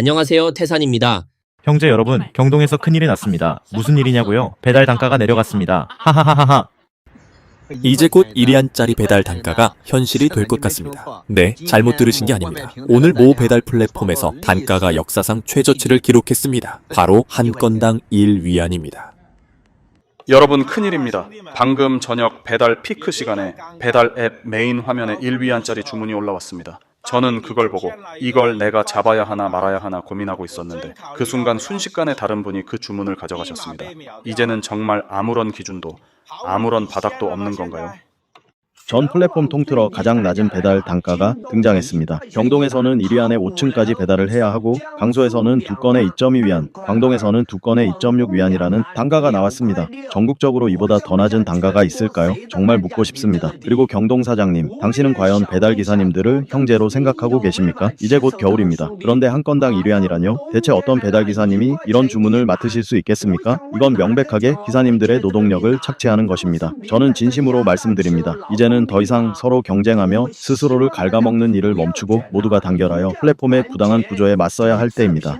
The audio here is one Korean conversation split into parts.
안녕하세요, 태산입니다. 형제 여러분, 경동에서 큰일이 났습니다. 무슨 일이냐고요? 배달 단가가 내려갔습니다. 하하하하하. 이제 곧 1위안짜리 배달 단가가 현실이 될 것 같습니다. 네, 잘못 들으신 게 아닙니다. 오늘 모 배달 플랫폼에서 단가가 역사상 최저치를 기록했습니다. 바로 한 건당 1위안입니다. 여러분 큰일입니다. 방금 저녁 배달 피크 시간에 배달 앱 메인 화면에 1위안짜리 주문이 올라왔습니다. 저는 그걸 보고 이걸 내가 잡아야 하나 말아야 하나 고민하고 있었는데 그 순간 순식간에 다른 분이 그 주문을 가져가셨습니다. 이제는 정말 아무런 기준도 아무런 바닥도 없는 건가요? 전 플랫폼 통틀어 가장 낮은 배달 단가가 등장했습니다. 경동에서는 1위안에 5층까지 배달을 해야 하고 강소에서는 2건에 2.2위안, 광동에서는 2건에 2.6위안이라는 단가가 나왔습니다. 전국적으로 이보다 더 낮은 단가가 있을까요? 정말 묻고 싶습니다. 그리고 경동 사장님, 당신은 과연 배달 기사님들을 형제로 생각하고 계십니까? 이제 곧 겨울입니다. 그런데 한 건당 1위안이라뇨? 대체 어떤 배달 기사님이 이런 주문을 맡으실 수 있겠습니까? 이건 명백하게 기사님들의 노동력을 착취하는 것입니다. 저는 진심으로 말씀드립니다. 이제는 더 이상 서로 경쟁하며 스스로를 갉아먹는 일을 멈추고 모두가 단결하여 플랫폼의 부당한 구조에 맞서야 할 때입니다.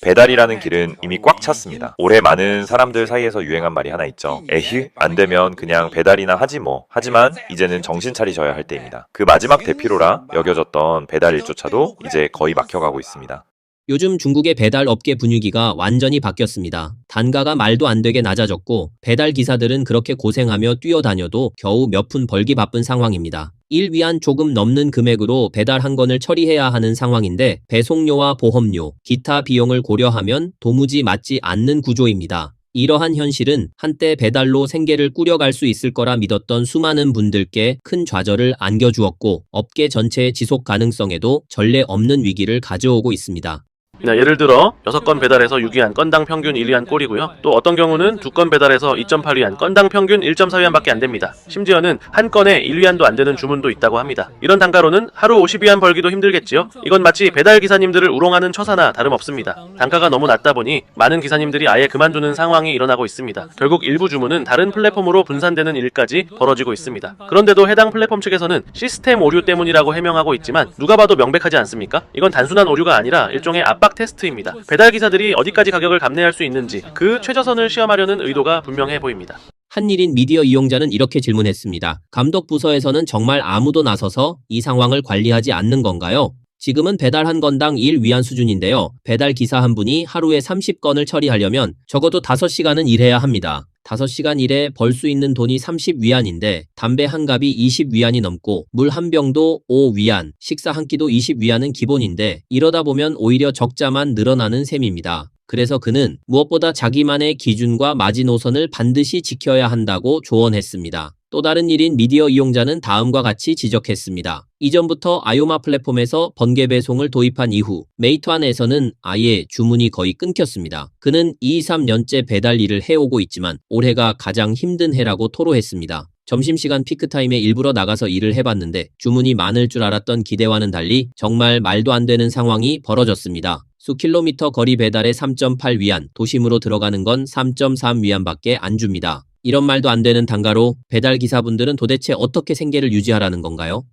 배달이라는 길은 이미 꽉 찼습니다. 올해 많은 사람들 사이에서 유행한 말이 하나 있죠. 에휴, 안 되면 그냥 배달이나 하지 뭐. 하지만 이제는 정신 차리셔야 할 때입니다. 그 마지막 대피로라 여겨졌던 배달 일조차도 이제 거의 막혀가고 있습니다. 요즘 중국의 배달 업계 분위기가 완전히 바뀌었습니다. 단가가 말도 안 되게 낮아졌고 배달 기사들은 그렇게 고생하며 뛰어다녀도 겨우 몇 푼 벌기 바쁜 상황입니다. 1위안 조금 넘는 금액으로 배달 한 건을 처리해야 하는 상황인데 배송료와 보험료, 기타 비용을 고려하면 도무지 맞지 않는 구조입니다. 이러한 현실은 한때 배달로 생계를 꾸려갈 수 있을 거라 믿었던 수많은 분들께 큰 좌절을 안겨주었고 업계 전체의 지속 가능성에도 전례 없는 위기를 가져오고 있습니다. 예를 들어 6건 배달해서 6위안 건당 평균 1위안 꼴이고요. 또 어떤 경우는 2건 배달해서 2.8위안 건당 평균 1.4위안밖에 안 됩니다. 심지어는 한 건에 1위안도 안 되는 주문도 있다고 합니다. 이런 단가로는 하루 50위안 벌기도 힘들겠지요. 이건 마치 배달 기사님들을 우롱하는 처사나 다름없습니다. 단가가 너무 낮다 보니 많은 기사님들이 아예 그만두는 상황이 일어나고 있습니다. 결국 일부 주문은 다른 플랫폼으로 분산되는 일까지 벌어지고 있습니다. 그런데도 해당 플랫폼 측에서는 시스템 오류 때문이라고 해명하고 있지만 누가 봐도 명백하지 않습니까? 이건 단순한 오류가 아니라 일종의 압박 테스트입니다. 배달 기사들이 어디까지 가격을 감내할 수 있는지 그 최저선을 시험하려는 의도가 분명해 보입니다. 한일인 미디어 이용자는 이렇게 질문했습니다. 감독 부서에서는 정말 아무도 나서서 이 상황을 관리하지 않는 건가요? 지금은 배달 한 건당 1위안 수준인데요. 배달 기사 한 분이 하루에 30건을 처리하려면 적어도 5시간은 일해야 합니다. 5시간 일에 벌 수 있는 돈이 30위안인데 담배 한 갑이 20위안이 넘고 물 한 병도 5위안, 식사 한 끼도 20위안은 기본인데 이러다 보면 오히려 적자만 늘어나는 셈입니다. 그래서 그는 무엇보다 자기만의 기준과 마지노선을 반드시 지켜야 한다고 조언했습니다. 또 다른 일인 미디어 이용자는 다음과 같이 지적했습니다. 이전부터 아요마 플랫폼에서 번개 배송을 도입한 이후 메이트안에서는 아예 주문이 거의 끊겼습니다. 그는 2-3년째 배달 일을 해오고 있지만 올해가 가장 힘든 해라고 토로했습니다. 점심시간 피크타임에 일부러 나가서 일을 해봤는데 주문이 많을 줄 알았던 기대와는 달리 정말 말도 안 되는 상황이 벌어졌습니다. 수킬로미터 거리 배달에 3.8위안, 도심으로 들어가는 건 3.3위안밖에 안 줍니다. 이런 말도 안 되는 단가로 배달 기사분들은 도대체 어떻게 생계를 유지하라는 건가요?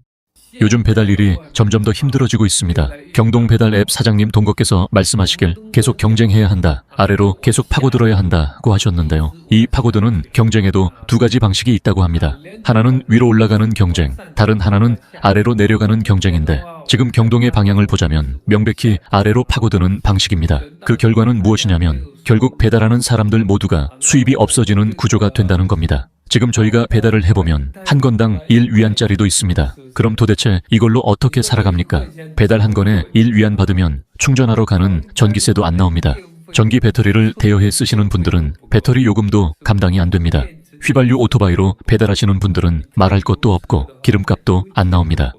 요즘 배달 일이 점점 더 힘들어지고 있습니다. 경동 배달 앱 사장님 동거께서 말씀하시길 계속 경쟁해야 한다, 아래로 계속 파고들어야 한다고 하셨는데요. 이 파고드는 경쟁에도 두 가지 방식이 있다고 합니다. 하나는 위로 올라가는 경쟁, 다른 하나는 아래로 내려가는 경쟁인데 지금 경동의 방향을 보자면 명백히 아래로 파고드는 방식입니다. 그 결과는 무엇이냐면 결국 배달하는 사람들 모두가 수입이 없어지는 구조가 된다는 겁니다. 지금 저희가 배달을 해보면 한 건당 1위안짜리도 있습니다. 그럼 도대체 이걸로 어떻게 살아갑니까? 배달 한 건에 1위안 받으면 충전하러 가는 전기세도 안 나옵니다. 전기 배터리를 대여해 쓰시는 분들은 배터리 요금도 감당이 안 됩니다. 휘발유 오토바이로 배달하시는 분들은 말할 것도 없고 기름값도 안 나옵니다.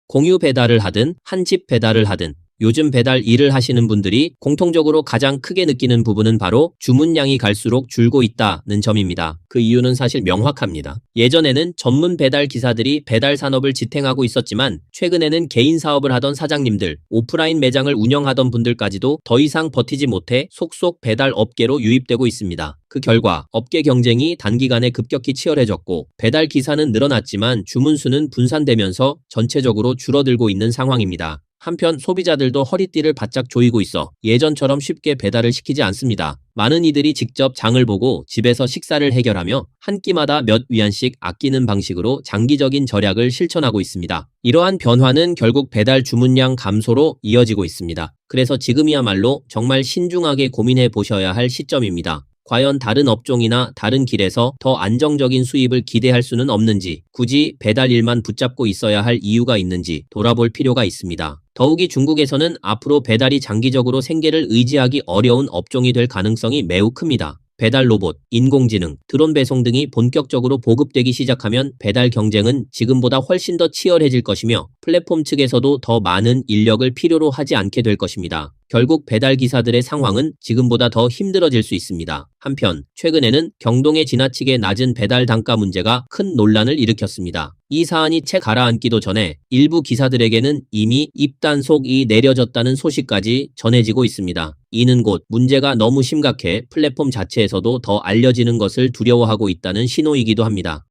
공유 배달을 하든 한 집 배달을 하든 요즘 배달 일을 하시는 분들이 공통적으로 가장 크게 느끼는 부분은 바로 주문량이 갈수록 줄고 있다는 점입니다. 그 이유는 사실 명확합니다. 예전에는 전문 배달 기사들이 배달 산업을 지탱하고 있었지만 최근에는 개인 사업을 하던 사장님들, 오프라인 매장을 운영하던 분들까지도 더 이상 버티지 못해 속속 배달 업계로 유입되고 있습니다. 그 결과 업계 경쟁이 단기간에 급격히 치열해졌고 배달 기사는 늘어났지만 주문 수는 분산되면서 전체적으로 줄어들고 있는 상황입니다. 한편 소비자들도 허리띠를 바짝 조이고 있어 예전처럼 쉽게 배달을 시키지 않습니다. 많은 이들이 직접 장을 보고 집에서 식사를 해결하며 한 끼마다 몇 위안씩 아끼는 방식으로 장기적인 절약을 실천하고 있습니다. 이러한 변화는 결국 배달 주문량 감소로 이어지고 있습니다. 그래서 지금이야말로 정말 신중하게 고민해 보셔야 할 시점입니다. 과연 다른 업종이나 다른 길에서 더 안정적인 수입을 기대할 수는 없는지, 굳이 배달 일만 붙잡고 있어야 할 이유가 있는지 돌아볼 필요가 있습니다. 더욱이 중국에서는 앞으로 배달이 장기적으로 생계를 의지하기 어려운 업종이 될 가능성이 매우 큽니다. 배달 로봇, 인공지능, 드론 배송 등이 본격적으로 보급되기 시작하면 배달 경쟁은 지금보다 훨씬 더 치열해질 것이며 플랫폼 측에서도 더 많은 인력을 필요로 하지 않게 될 것입니다. 결국 배달 기사들의 상황은 지금보다 더 힘들어질 수 있습니다. 한편 최근에는 경동의 지나치게 낮은 배달 단가 문제가 큰 논란을 일으켰습니다. 이 사안이 채 가라앉기도 전에 일부 기사들에게는 이미 입단속이 내려졌다는 소식까지 전해지고 있습니다. 이는 곧 문제가 너무 심각해 플랫폼 자체에서도 더 알려지는 것을 두려워하고 있다는 신호이기도 합니다.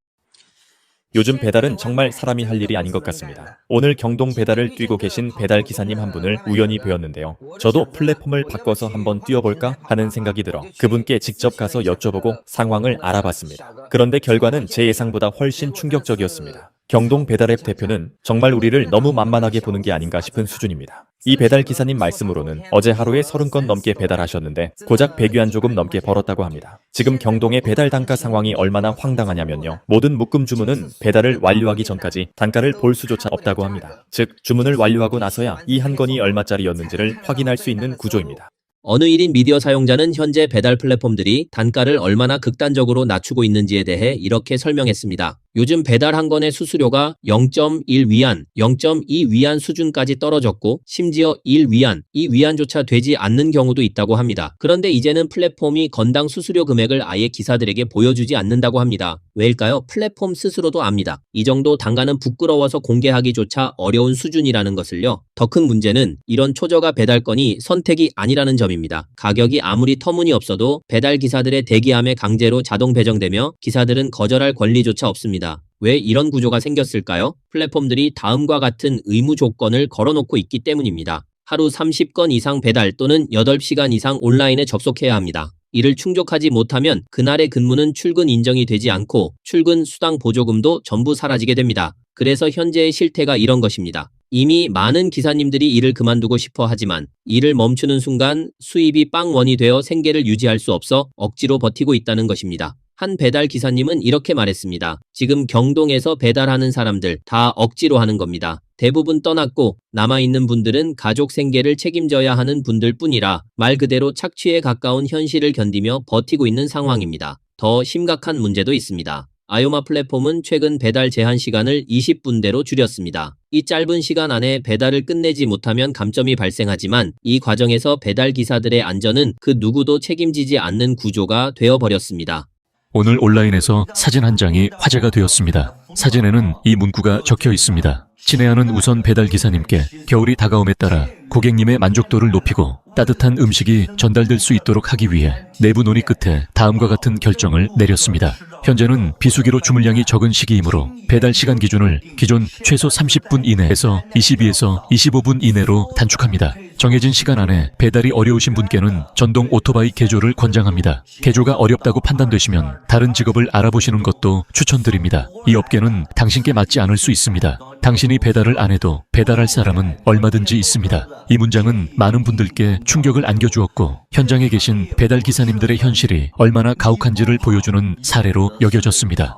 요즘 배달은 정말 사람이 할 일이 아닌 것 같습니다. 오늘 경동 배달을 뛰고 계신 배달 기사님 한 분을 우연히 뵈었는데요. 저도 플랫폼을 바꿔서 한번 뛰어볼까 하는 생각이 들어 그분께 직접 가서 여쭤보고 상황을 알아봤습니다. 그런데 결과는 제 예상보다 훨씬 충격적이었습니다. 경동 배달앱 대표는 정말 우리를 너무 만만하게 보는 게 아닌가 싶은 수준입니다. 이 배달 기사님 말씀으로는 어제 하루에 30건 넘게 배달하셨는데 고작 100위안 조금 넘게 벌었다고 합니다. 지금 경동의 배달 단가 상황이 얼마나 황당하냐면요. 모든 묶음 주문은 배달을 완료하기 전까지 단가를 볼 수조차 없다고 합니다. 즉 주문을 완료하고 나서야 이 한 건이 얼마짜리였는지를 확인할 수 있는 구조입니다. 어느 1인 미디어 사용자는 현재 배달 플랫폼들이 단가를 얼마나 극단적으로 낮추고 있는지에 대해 이렇게 설명했습니다. 요즘 배달 한 건의 수수료가 0.1위안, 0.2위안 수준까지 떨어졌고 심지어 1위안, 2위안조차 되지 않는 경우도 있다고 합니다. 그런데 이제는 플랫폼이 건당 수수료 금액을 아예 기사들에게 보여주지 않는다고 합니다. 왜일까요? 플랫폼 스스로도 압니다. 이 정도 단가는 부끄러워서 공개하기조차 어려운 수준이라는 것을요. 더 큰 문제는 이런 초저가 배달건이 선택이 아니라는 점입니다. 가격이 아무리 터무니없어도 배달 기사들의 대기함에 강제로 자동 배정되며 기사들은 거절할 권리조차 없습니다. 왜 이런 구조가 생겼을까요? 플랫폼들이 다음과 같은 의무 조건을 걸어놓고 있기 때문입니다. 하루 30건 이상 배달 또는 8시간 이상 온라인에 접속해야 합니다. 이를 충족하지 못하면 그날의 근무는 출근 인정이 되지 않고 출근 수당 보조금도 전부 사라지게 됩니다. 그래서 현재의 실태가 이런 것입니다. 이미 많은 기사님들이 일을 그만두고 싶어 하지만 일을 멈추는 순간 수입이 빵원이 되어 생계를 유지할 수 없어 억지로 버티고 있다는 것입니다. 한 배달 기사님은 이렇게 말했습니다. 지금 경동에서 배달하는 사람들 다 억지로 하는 겁니다. 대부분 떠났고 남아있는 분들은 가족 생계를 책임져야 하는 분들 뿐이라 말 그대로 착취에 가까운 현실을 견디며 버티고 있는 상황입니다. 더 심각한 문제도 있습니다. 아요마 플랫폼은 최근 배달 제한 시간을 20분대로 줄였습니다. 이 짧은 시간 안에 배달을 끝내지 못하면 감점이 발생하지만 이 과정에서 배달 기사들의 안전은 그 누구도 책임지지 않는 구조가 되어버렸습니다. 오늘 온라인에서 사진 한 장이 화제가 되었습니다. 사진에는 이 문구가 적혀 있습니다. 친애하는 우선 배달 기사님께 겨울이 다가옴에 따라 고객님의 만족도를 높이고 따뜻한 음식이 전달될 수 있도록 하기 위해 내부 논의 끝에 다음과 같은 결정을 내렸습니다. 현재는 비수기로 주문량이 적은 시기이므로 배달 시간 기준을 기존 최소 30분 이내에서 22에서 25분 이내로 단축합니다. 정해진 시간 안에 배달이 어려우신 분께는 전동 오토바이 개조를 권장합니다. 개조가 어렵다고 판단되시면 다른 직업을 알아보시는 것도 추천드립니다. 이 업계는 당신께 맞지 않을 수 있습니다. 당신이 배달을 안 해도 배달할 사람은 얼마든지 있습니다. 이 문장은 많은 분들께 충격을 안겨주었고 현장에 계신 배달 기사님들의 현실이 얼마나 가혹한지를 보여주는 사례로 여겨졌습니다.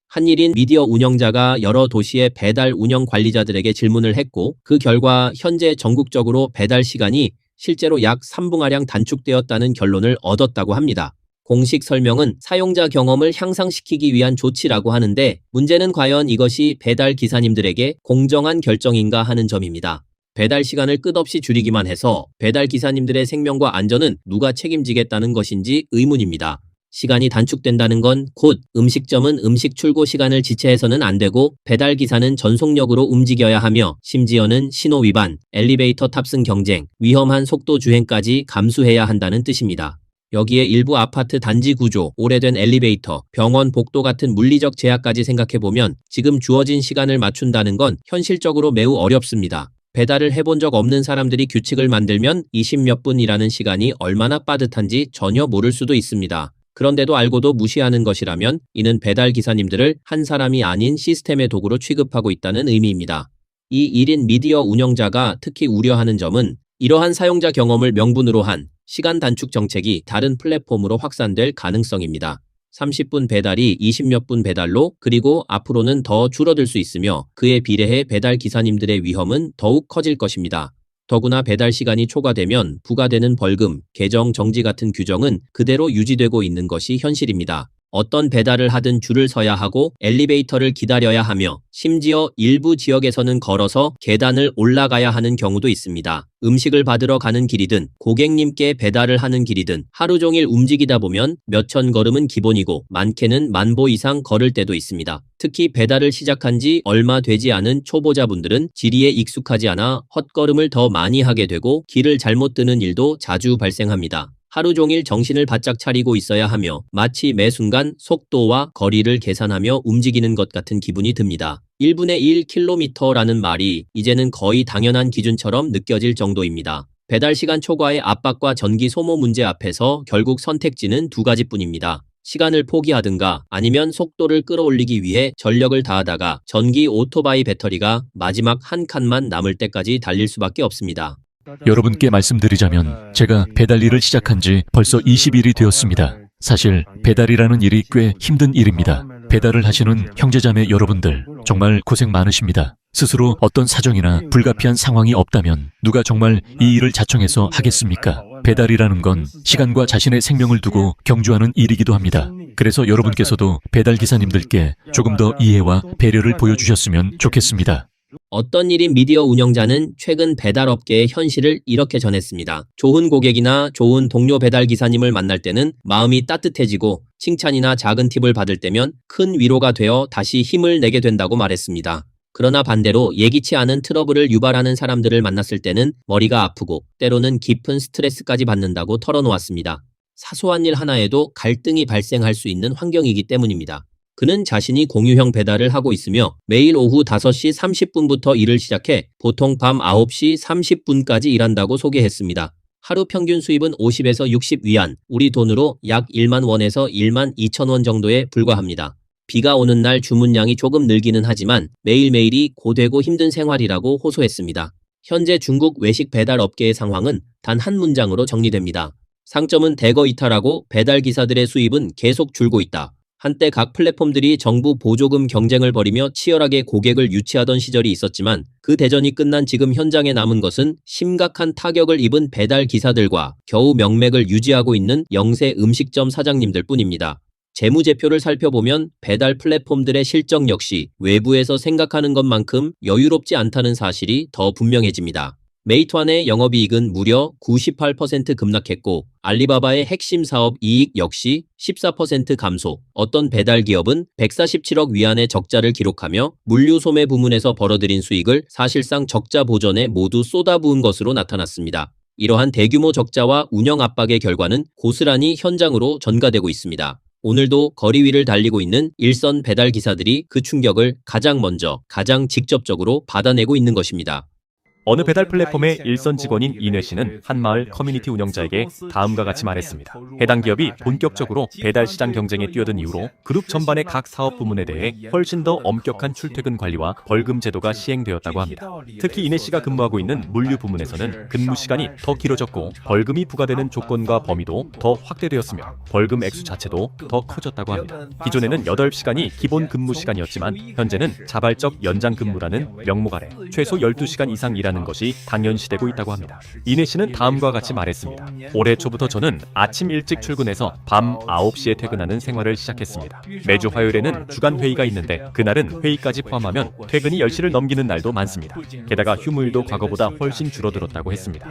한 1인 미디어 운영자가 여러 도시의 배달 운영 관리자들에게 질문을 했고 그 결과 현재 전국적으로 배달 시간이 실제로 약 3분가량 단축되었다는 결론을 얻었다고 합니다. 공식 설명은 사용자 경험을 향상시키기 위한 조치라고 하는데 문제는 과연 이것이 배달 기사님들에게 공정한 결정인가 하는 점입니다. 배달 시간을 끝없이 줄이기만 해서 배달 기사님들의 생명과 안전은 누가 책임지겠다는 것인지 의문입니다. 시간이 단축된다는 건 곧 음식점은 음식 출고 시간을 지체해서는 안 되고 배달 기사는 전속력으로 움직여야 하며 심지어는 신호 위반, 엘리베이터 탑승 경쟁, 위험한 속도 주행까지 감수해야 한다는 뜻입니다. 여기에 일부 아파트 단지 구조, 오래된 엘리베이터, 병원 복도 같은 물리적 제약까지 생각해보면 지금 주어진 시간을 맞춘다는 건 현실적으로 매우 어렵습니다. 배달을 해본 적 없는 사람들이 규칙을 만들면 20몇 분이라는 시간이 얼마나 빠듯한지 전혀 모를 수도 있습니다. 그런데도 알고도 무시하는 것이라면 이는 배달 기사님들을 한 사람이 아닌 시스템의 도구로 취급하고 있다는 의미입니다. 이 1인 미디어 운영자가 특히 우려하는 점은 이러한 사용자 경험을 명분으로 한 시간 단축 정책이 다른 플랫폼으로 확산될 가능성입니다. 30분 배달이 20몇 분 배달로 그리고 앞으로는 더 줄어들 수 있으며 그에 비례해 배달 기사님들의 위험은 더욱 커질 것입니다. 더구나 배달 시간이 초과되면 부과되는 벌금, 계정 정지 같은 규정은 그대로 유지되고 있는 것이 현실입니다. 어떤 배달을 하든 줄을 서야 하고 엘리베이터를 기다려야 하며 심지어 일부 지역에서는 걸어서 계단을 올라가야 하는 경우도 있습니다. 음식을 받으러 가는 길이든 고객님께 배달을 하는 길이든 하루 종일 움직이다 보면 몇천 걸음은 기본이고 많게는 10,000보 이상 걸을 때도 있습니다. 특히 배달을 시작한 지 얼마 되지 않은 초보자분들은 지리에 익숙하지 않아 헛걸음을 더 많이 하게 되고 길을 잘못 뜨는 일도 자주 발생합니다. 하루 종일 정신을 바짝 차리고 있어야 하며 마치 매 순간 속도와 거리를 계산하며 움직이는 것 같은 기분이 듭니다. 1분에 1km라는 말이 이제는 거의 당연한 기준처럼 느껴질 정도입니다. 배달 시간 초과의 압박과 전기 소모 문제 앞에서 결국 선택지는 두 가지뿐입니다. 시간을 포기하든가 아니면 속도를 끌어올리기 위해 전력을 다하다가 전기 오토바이 배터리가 마지막 한 칸만 남을 때까지 달릴 수밖에 없습니다. 여러분께 말씀드리자면 제가 배달 일을 시작한 지 벌써 20일이 되었습니다. 사실 배달이라는 일이 꽤 힘든 일입니다. 배달을 하시는 형제자매 여러분들 정말 고생 많으십니다. 스스로 어떤 사정이나 불가피한 상황이 없다면 누가 정말 이 일을 자청해서 하겠습니까? 배달이라는 건 시간과 자신의 생명을 두고 경주하는 일이기도 합니다. 그래서 여러분께서도 배달 기사님들께 조금 더 이해와 배려를 보여주셨으면 좋겠습니다. 어떤 1인 미디어 운영자는 최근 배달업계의 현실을 이렇게 전했습니다. 좋은 고객이나 좋은 동료 배달 기사님을 만날 때는 마음이 따뜻해지고 칭찬이나 작은 팁을 받을 때면 큰 위로가 되어 다시 힘을 내게 된다고 말했습니다. 그러나 반대로 예기치 않은 트러블을 유발하는 사람들을 만났을 때는 머리가 아프고 때로는 깊은 스트레스까지 받는다고 털어놓았습니다. 사소한 일 하나에도 갈등이 발생할 수 있는 환경이기 때문입니다. 그는 자신이 공유형 배달을 하고 있으며 매일 오후 5시 30분부터 일을 시작해 보통 밤 9시 30분까지 일한다고 소개했습니다. 하루 평균 수입은 50에서 60위안, 우리 돈으로 약 1만 원에서 1만 2천 원 정도에 불과합니다. 비가 오는 날 주문량이 조금 늘기는 하지만 매일매일이 고되고 힘든 생활이라고 호소했습니다. 현재 중국 외식 배달 업계의 상황은 단 한 문장으로 정리됩니다. 상점은 대거 이탈하고 배달 기사들의 수입은 계속 줄고 있다. 한때 각 플랫폼들이 정부 보조금 경쟁을 벌이며 치열하게 고객을 유치하던 시절이 있었지만 그 대전이 끝난 지금 현장에 남은 것은 심각한 타격을 입은 배달 기사들과 겨우 명맥을 유지하고 있는 영세 음식점 사장님들 뿐입니다. 재무제표를 살펴보면 배달 플랫폼들의 실적 역시 외부에서 생각하는 것만큼 여유롭지 않다는 사실이 더 분명해집니다. 메이투안의 영업이익은 무려 98% 급락했고 알리바바의 핵심 사업 이익 역시 14% 감소, 어떤 배달 기업은 147억 위안의 적자를 기록하며 물류 소매 부문에서 벌어들인 수익을 사실상 적자 보전에 모두 쏟아부은 것으로 나타났습니다. 이러한 대규모 적자와 운영 압박의 결과는 고스란히 현장으로 전가되고 있습니다. 오늘도 거리 위를 달리고 있는 일선 배달 기사들이 그 충격을 가장 먼저, 가장 직접적으로 받아내고 있는 것입니다. 어느 배달 플랫폼의 일선 직원인 이뇌 씨는 한마을 커뮤니티 운영자에게 다음과 같이 말했습니다. 해당 기업이 본격적으로 배달 시장 경쟁에 뛰어든 이후로 그룹 전반의 각 사업 부문에 대해 훨씬 더 엄격한 출퇴근 관리와 벌금 제도가 시행되었다고 합니다. 특히 이뇌 씨가 근무하고 있는 물류 부문에서는 근무 시간이 더 길어졌고 벌금이 부과되는 조건과 범위도 더 확대되었으며 벌금 액수 자체도 더 커졌다고 합니다. 기존에는 8시간이 기본 근무 시간이었지만 현재는 자발적 연장 근무라는 명목 아래 최소 12시간 이상 일하는 것이 당연시되고 있다고 합니다. 이뇌 씨는 다음과 같이 말했습니다. 올해 초부터 저는 아침 일찍 출근해서 밤 9시에 퇴근하는 생활을 시작했습니다. 매주 화요일에는 주간 회의가 있는데 그날은 회의까지 포함하면 퇴근이 10시를 넘기는 날도 많습니다. 게다가 휴무일도 과거보다 훨씬 줄어들었다고 했습니다.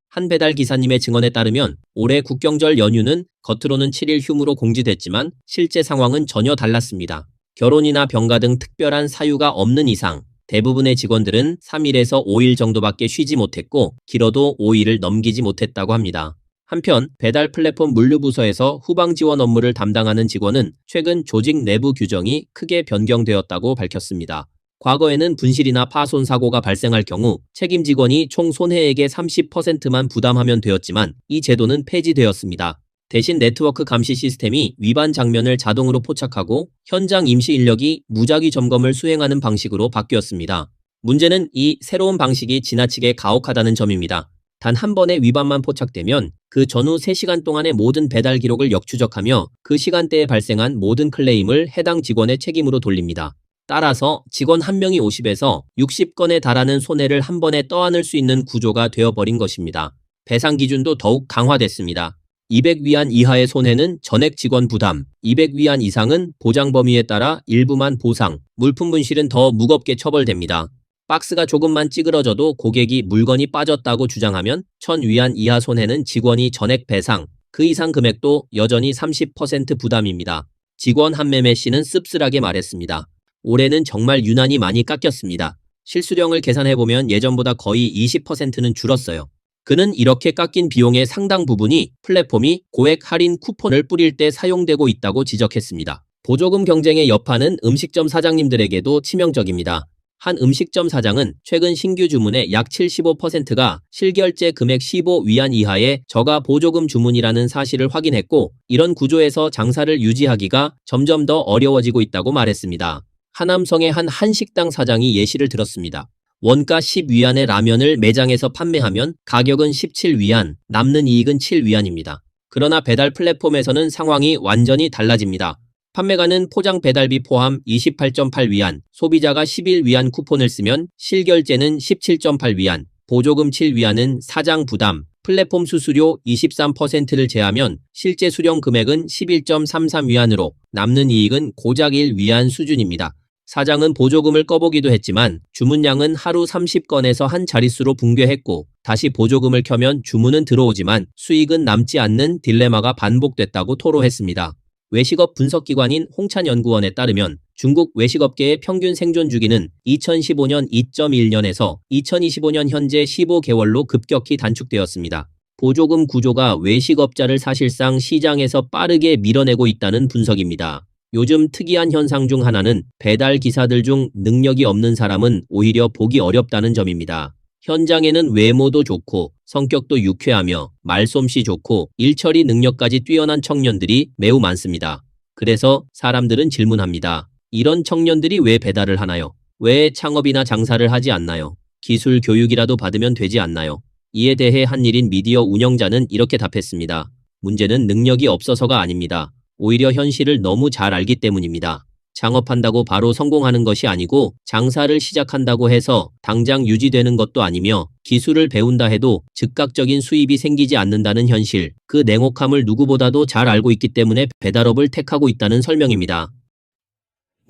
한 배달 기사님의 증언에 따르면 올해 국경절 연휴는 겉으로는 7일 휴무로 공지됐지만 실제 상황은 전혀 달랐습니다. 결혼이나 병가 등 특별한 사유가 없는 이상 대부분의 직원들은 3일에서 5일 정도밖에 쉬지 못했고 길어도 5일을 넘기지 못했다고 합니다. 한편 배달 플랫폼 물류부서에서 후방 지원 업무를 담당하는 직원은 최근 조직 내부 규정이 크게 변경되었다고 밝혔습니다. 과거에는 분실이나 파손 사고가 발생할 경우 책임 직원이 총 손해액의 30%만 부담하면 되었지만 이 제도는 폐지되었습니다. 대신 네트워크 감시 시스템이 위반 장면을 자동으로 포착하고 현장 임시 인력이 무작위 점검을 수행하는 방식으로 바뀌었습니다. 문제는 이 새로운 방식이 지나치게 가혹하다는 점입니다. 단 한 번의 위반만 포착되면 그 전후 3시간 동안의 모든 배달 기록을 역추적하며 그 시간대에 발생한 모든 클레임을 해당 직원의 책임으로 돌립니다. 따라서 직원 한 명이 50에서 60건에 달하는 손해를 한 번에 떠안을 수 있는 구조가 되어버린 것입니다. 배상 기준도 더욱 강화됐습니다. 200위안 이하의 손해는 전액 직원 부담, 200위안 이상은 보장 범위에 따라 일부만 보상, 물품 분실은 더 무겁게 처벌됩니다. 박스가 조금만 찌그러져도 고객이 물건이 빠졌다고 주장하면 1000위안 이하 손해는 직원이 전액 배상, 그 이상 금액도 여전히 30% 부담입니다. 직원 한매매 씨는 씁쓸하게 말했습니다. 올해는 정말 유난히 많이 깎였습니다. 실수령을 계산해보면 예전보다 거의 20%는 줄었어요. 그는 이렇게 깎인 비용의 상당 부분이 플랫폼이 고액 할인 쿠폰을 뿌릴 때 사용되고 있다고 지적했습니다. 보조금 경쟁의 여파는 음식점 사장님들에게도 치명적입니다. 한 음식점 사장은 최근 신규 주문의 약 75%가 실결제 금액 15위안 이하의 저가 보조금 주문이라는 사실을 확인했고, 이런 구조에서 장사를 유지하기가 점점 더 어려워지고 있다고 말했습니다. 하남성의 한 한식당 사장이 예시를 들었습니다. 원가 10위안의 라면을 매장에서 판매하면 가격은 17위안, 남는 이익은 7위안입니다. 그러나 배달 플랫폼에서는 상황이 완전히 달라집니다. 판매가는 포장 배달비 포함 28.8위안, 소비자가 11위안 쿠폰을 쓰면 실결제는 17.8위안, 보조금 7위안은 사장 부담, 플랫폼 수수료 23%를 제하면 실제 수령 금액은 11.33위안으로 남는 이익은 고작 1위안 수준입니다. 사장은 보조금을 꺼보기도 했지만 주문량은 하루 30건에서 한 자릿수로 붕괴했고, 다시 보조금을 켜면 주문은 들어오지만 수익은 남지 않는 딜레마가 반복됐다고 토로했습니다. 외식업 분석기관인 홍찬연구원에 따르면 중국 외식업계의 평균 생존 주기는 2015년 2.1년에서 2025년 현재 15개월로 급격히 단축되었습니다. 보조금 구조가 외식업자를 사실상 시장에서 빠르게 밀어내고 있다는 분석입니다. 요즘 특이한 현상 중 하나는 배달 기사들 중 능력이 없는 사람은 오히려 보기 어렵다는 점입니다. 현장에는 외모도 좋고 성격도 유쾌하며 말솜씨 좋고 일처리 능력까지 뛰어난 청년들이 매우 많습니다. 그래서 사람들은 질문합니다. 이런 청년들이 왜 배달을 하나요? 왜 창업이나 장사를 하지 않나요? 기술 교육이라도 받으면 되지 않나요? 이에 대해 한일인 미디어 운영자는 이렇게 답했습니다. 문제는 능력이 없어서가 아닙니다. 오히려 현실을 너무 잘 알기 때문입니다. 창업한다고 바로 성공하는 것이 아니고 장사를 시작한다고 해서 당장 유지되는 것도 아니며 기술을 배운다 해도 즉각적인 수입이 생기지 않는다는 현실, 그 냉혹함을 누구보다도 잘 알고 있기 때문에 배달업을 택하고 있다는 설명입니다.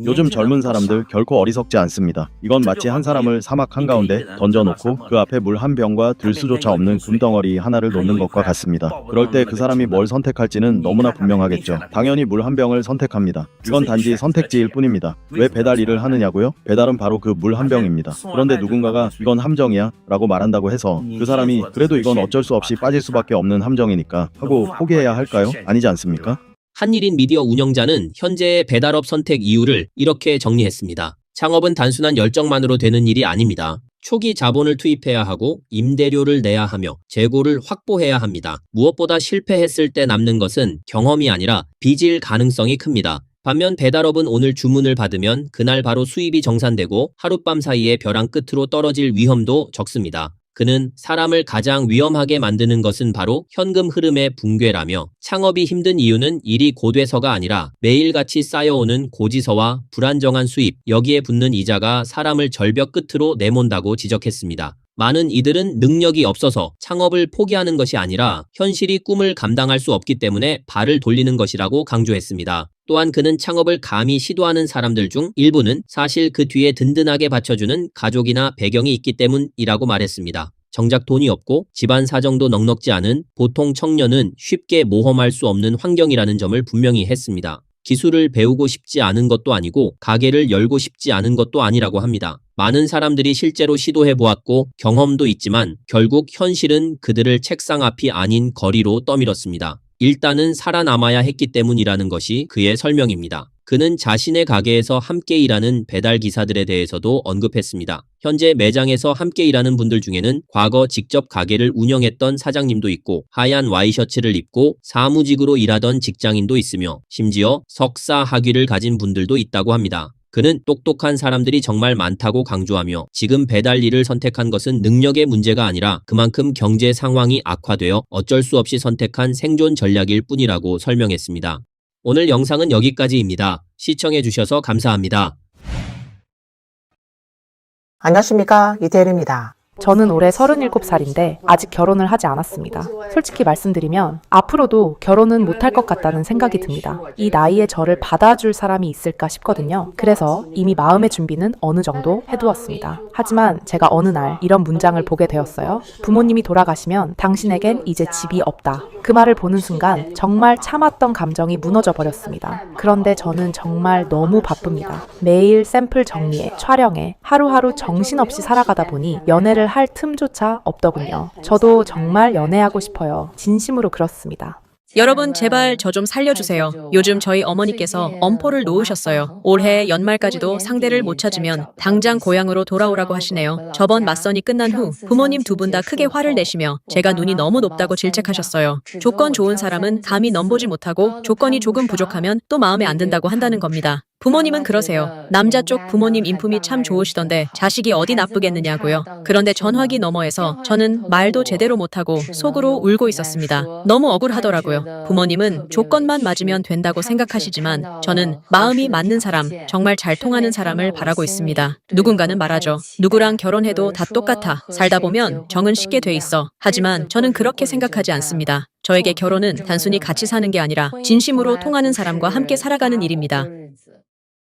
요즘 젊은 사람들 결코 어리석지 않습니다. 이건 마치 한 사람을 사막 한가운데 던져놓고 그 앞에 물 한 병과 들수조차 없는 금덩어리 하나를 놓는 것과 같습니다. 그럴 때 그 사람이 뭘 선택할지는 너무나 분명하겠죠. 당연히 물 한 병을 선택합니다. 이건 단지 선택지일 뿐입니다. 왜 배달 일을 하느냐고요? 배달은 바로 그 물 한 병입니다. 그런데 누군가가 이건 함정이야 라고 말한다고 해서 그 사람이 그래도 이건 어쩔 수 없이 빠질 수밖에 없는 함정이니까 하고 포기해야 할까요? 아니지 않습니까? 한일인 미디어 운영자는 현재의 배달업 선택 이유를 이렇게 정리했습니다. 창업은 단순한 열정만으로 되는 일이 아닙니다. 초기 자본을 투입해야 하고 임대료를 내야 하며 재고를 확보해야 합니다. 무엇보다 실패했을 때 남는 것은 경험이 아니라 빚일 가능성이 큽니다. 반면 배달업은 오늘 주문을 받으면 그날 바로 수입이 정산되고 하룻밤 사이에 벼랑 끝으로 떨어질 위험도 적습니다. 그는 사람을 가장 위험하게 만드는 것은 바로 현금 흐름의 붕괴라며 창업이 힘든 이유는 일이 고돼서가 아니라 매일같이 쌓여오는 고지서와 불안정한 수입, 여기에 붙는 이자가 사람을 절벽 끝으로 내몬다고 지적했습니다. 많은 이들은 능력이 없어서 창업을 포기하는 것이 아니라 현실이 꿈을 감당할 수 없기 때문에 발을 돌리는 것이라고 강조했습니다. 또한 그는 창업을 감히 시도하는 사람들 중 일부는 사실 그 뒤에 든든하게 받쳐주는 가족이나 배경이 있기 때문이라고 말했습니다. 정작 돈이 없고 집안 사정도 넉넉지 않은 보통 청년은 쉽게 모험할 수 없는 환경이라는 점을 분명히 했습니다. 기술을 배우고 싶지 않은 것도 아니고 가게를 열고 싶지 않은 것도 아니라고 합니다. 많은 사람들이 실제로 시도해보았고 경험도 있지만 결국 현실은 그들을 책상 앞이 아닌 거리로 떠밀었습니다. 일단은 살아남아야 했기 때문이라는 것이 그의 설명입니다. 그는 자신의 가게에서 함께 일하는 배달 기사들에 대해서도 언급했습니다. 현재 매장에서 함께 일하는 분들 중에는 과거 직접 가게를 운영했던 사장님도 있고 하얀 와이셔츠를 입고 사무직으로 일하던 직장인도 있으며 심지어 석사 학위를 가진 분들도 있다고 합니다. 그는 똑똑한 사람들이 정말 많다고 강조하며 지금 배달 일을 선택한 것은 능력의 문제가 아니라 그만큼 경제 상황이 악화되어 어쩔 수 없이 선택한 생존 전략일 뿐이라고 설명했습니다. 오늘 영상은 여기까지입니다. 시청해주셔서 감사합니다. 안녕하십니까, 이태일입니다. 저는 올해 37살인데 아직 결혼을 하지 않았습니다. 솔직히 말씀드리면 앞으로도 결혼은 못할 것 같다는 생각이 듭니다. 이 나이에 저를 받아줄 사람이 있을까 싶거든요. 그래서 이미 마음의 준비는 어느 정도 해두었습니다. 하지만 제가 어느 날 이런 문장을 보게 되었어요. 부모님이 돌아가시면 당신에겐 이제 집이 없다. 그 말을 보는 순간 정말 참았던 감정이 무너져 버렸습니다. 그런데 저는 정말 너무 바쁩니다. 매일 샘플 정리에, 촬영에 하루하루 정신없이 살아가다 보니 연애를 할 틈조차 없더군요. 저도 정말 연애하고 싶어요. 진심으로 그렇습니다. 여러분 제발 저 좀 살려주세요. 요즘 저희 어머니께서 엄포를 놓으셨어요. 올해 연말까지도 상대를 못 찾으면 당장 고향으로 돌아오라고 하시네요. 저번 맞선이 끝난 후 부모님 두 분 다 크게 화를 내시며 제가 눈이 너무 높다고 질책하셨어요. 조건 좋은 사람은 감히 넘보지 못하고 조건이 조금 부족하면 또 마음에 안 든다고 한다는 겁니다. 부모님은 그러세요. 남자 쪽 부모님 인품이 참 좋으시던데 자식이 어디 나쁘겠느냐고요. 그런데 전화기 너머에서 저는 말도 제대로 못하고 속으로 울고 있었습니다. 너무 억울하더라고요. 부모님은 조건만 맞으면 된다고 생각하시지만 저는 마음이 맞는 사람, 정말 잘 통하는 사람을 바라고 있습니다. 누군가는 말하죠. 누구랑 결혼해도 다 똑같아. 살다 보면 정은 쉽게 돼 있어. 하지만 저는 그렇게 생각하지 않습니다. 저에게 결혼은 단순히 같이 사는 게 아니라 진심으로 통하는 사람과 함께 살아가는 일입니다.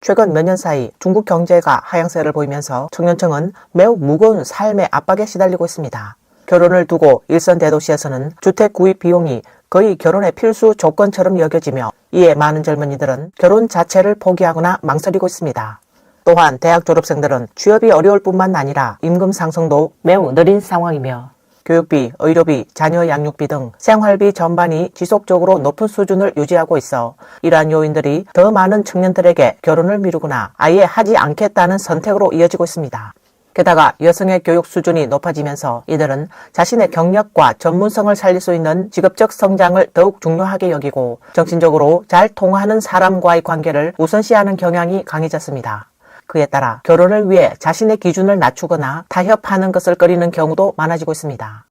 최근 몇 년 사이 중국 경제가 하향세를 보이면서 청년층은 매우 무거운 삶의 압박에 시달리고 있습니다. 결혼을 두고 일선 대도시에서는 주택 구입 비용이 거의 결혼의 필수 조건처럼 여겨지며 이에 많은 젊은이들은 결혼 자체를 포기하거나 망설이고 있습니다. 또한 대학 졸업생들은 취업이 어려울 뿐만 아니라 임금 상승도 매우 느린 상황이며 교육비, 의료비, 자녀 양육비 등 생활비 전반이 지속적으로 높은 수준을 유지하고 있어 이러한 요인들이 더 많은 청년들에게 결혼을 미루거나 아예 하지 않겠다는 선택으로 이어지고 있습니다. 게다가 여성의 교육 수준이 높아지면서 이들은 자신의 경력과 전문성을 살릴 수 있는 직업적 성장을 더욱 중요하게 여기고 정신적으로 잘 통하는 사람과의 관계를 우선시하는 경향이 강해졌습니다. 그에 따라 결혼을 위해 자신의 기준을 낮추거나 타협하는 것을 꺼리는 경우도 많아지고 있습니다.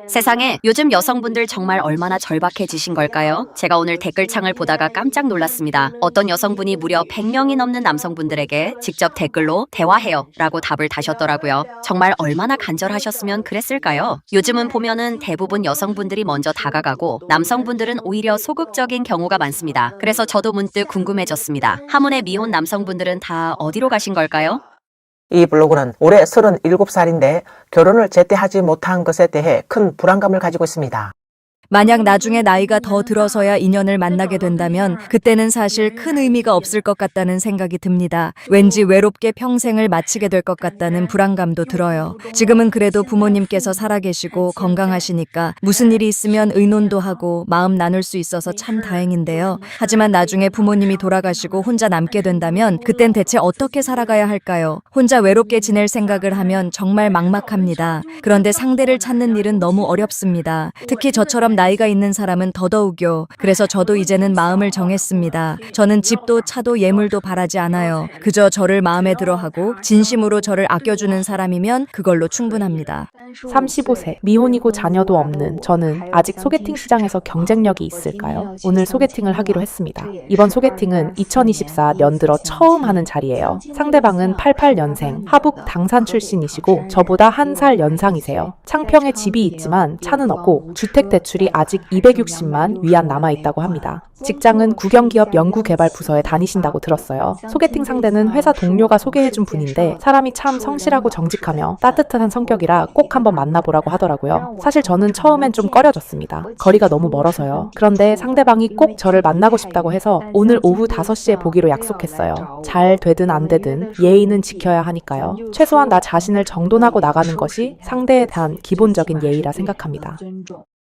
세상에 요즘 여성분들 정말 얼마나 절박해지신 걸까요? 제가 오늘 댓글창을 보다가 깜짝 놀랐습니다. 어떤 여성분이 무려 100명이 넘는 남성분들에게 직접 댓글로 대화해요 라고 답을 다셨더라고요. 정말 얼마나 간절하셨으면 그랬을까요? 요즘은 보면은 대부분 여성분들이 먼저 다가가고 남성분들은 오히려 소극적인 경우가 많습니다. 그래서 저도 문득 궁금해졌습니다. 하물의 미혼 남성분들은 다 어디로 가신 걸까요? 이 블로그는 올해 37살인데 결혼을 제때 하지 못한 것에 대해 큰 불안감을 가지고 있습니다. 만약 나중에 나이가 더 들어서야 인연을 만나게 된다면 그때는 사실 큰 의미가 없을 것 같다는 생각이 듭니다. 왠지 외롭게 평생을 마치게 될 것 같다는 불안감도 들어요. 지금은 그래도 부모님께서 살아계시고 건강하시니까 무슨 일이 있으면 의논도 하고 마음 나눌 수 있어서 참 다행인데요. 하지만 나중에 부모님이 돌아가시고 혼자 남게 된다면 그땐 대체 어떻게 살아가야 할까요? 혼자 외롭게 지낼 생각을 하면 정말 막막합니다. 그런데 상대를 찾는 일은 너무 어렵습니다. 특히 저처럼 나이가 있는 사람은 더더욱요. 그래서 저도 이제는 마음을 정했습니다. 저는 집도 차도 예물도 바라지 않아요. 그저 저를 마음에 들어하고 진심으로 저를 아껴주는 사람이면 그걸로 충분합니다. 35세, 미혼이고 자녀도 없는 저는 아직 소개팅 시장에서 경쟁력이 있을까요? 오늘 소개팅을 하기로 했습니다. 이번 소개팅은 2024년 들어 처음 하는 자리예요. 상대방은 88년생, 하북 당산 출신이시고 저보다 1살 연상이세요. 창평에 집이 있지만 차는 없고 주택 대출이 아직 260만 위안 남아있다고 합니다. 직장은 국영기업 연구개발부서에 다니신다고 들었어요. 소개팅 상대는 회사 동료가 소개해준 분인데 사람이 참 성실하고 정직하며 따뜻한 성격이라 꼭 한번 만나보라고 하더라고요. 사실 저는 처음엔 좀 꺼려졌습니다. 거리가 너무 멀어서요. 그런데 상대방이 꼭 저를 만나고 싶다고 해서 오늘 오후 5시에 보기로 약속했어요. 잘 되든 안 되든 예의는 지켜야 하니까요. 최소한 나 자신을 정돈하고 나가는 것이 상대에 대한 기본적인 예의라 생각합니다.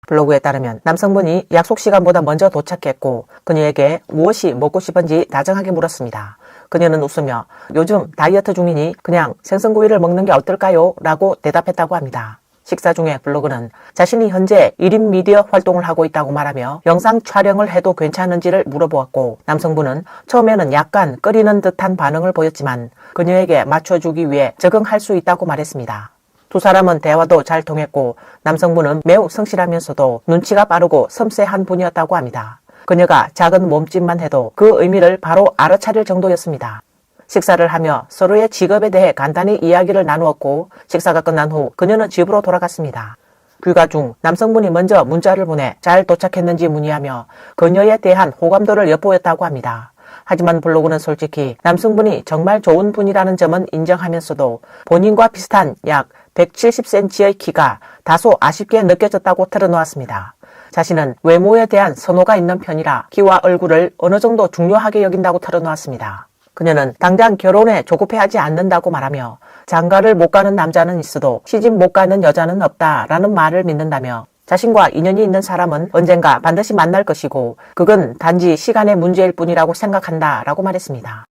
블로그에 따르면 남성분이 약속 시간보다 먼저 도착했고 그녀에게 무엇이 먹고 싶은지 다정하게 물었습니다. 그녀는 웃으며 요즘 다이어트 중이니 그냥 생선구이를 먹는 게 어떨까요? 라고 대답했다고 합니다. 식사 중에 블로그는 자신이 현재 1인 미디어 활동을 하고 있다고 말하며 영상 촬영을 해도 괜찮은지를 물어보았고 남성분은 처음에는 약간 꺼리는 듯한 반응을 보였지만 그녀에게 맞춰주기 위해 적응할 수 있다고 말했습니다. 두 사람은 대화도 잘 통했고 남성분은 매우 성실하면서도 눈치가 빠르고 섬세한 분이었다고 합니다. 그녀가 작은 몸짓만 해도 그 의미를 바로 알아차릴 정도였습니다. 식사를 하며 서로의 직업에 대해 간단히 이야기를 나누었고 식사가 끝난 후 그녀는 집으로 돌아갔습니다. 귀가 중 남성분이 먼저 문자를 보내 잘 도착했는지 문의하며 그녀에 대한 호감도를 엿보였다고 합니다. 하지만 블로그는 솔직히 남성분이 정말 좋은 분이라는 점은 인정하면서도 본인과 비슷한 약 170cm의 키가 다소 아쉽게 느껴졌다고 털어놓았습니다. 자신은 외모에 대한 선호가 있는 편이라 키와 얼굴을 어느 정도 중요하게 여긴다고 털어놓았습니다. 그녀는 당장 결혼에 조급해하지 않는다고 말하며 장가를 못 가는 남자는 있어도 시집 못 가는 여자는 없다라는 말을 믿는다며 자신과 인연이 있는 사람은 언젠가 반드시 만날 것이고 그건 단지 시간의 문제일 뿐이라고 생각한다라고 말했습니다.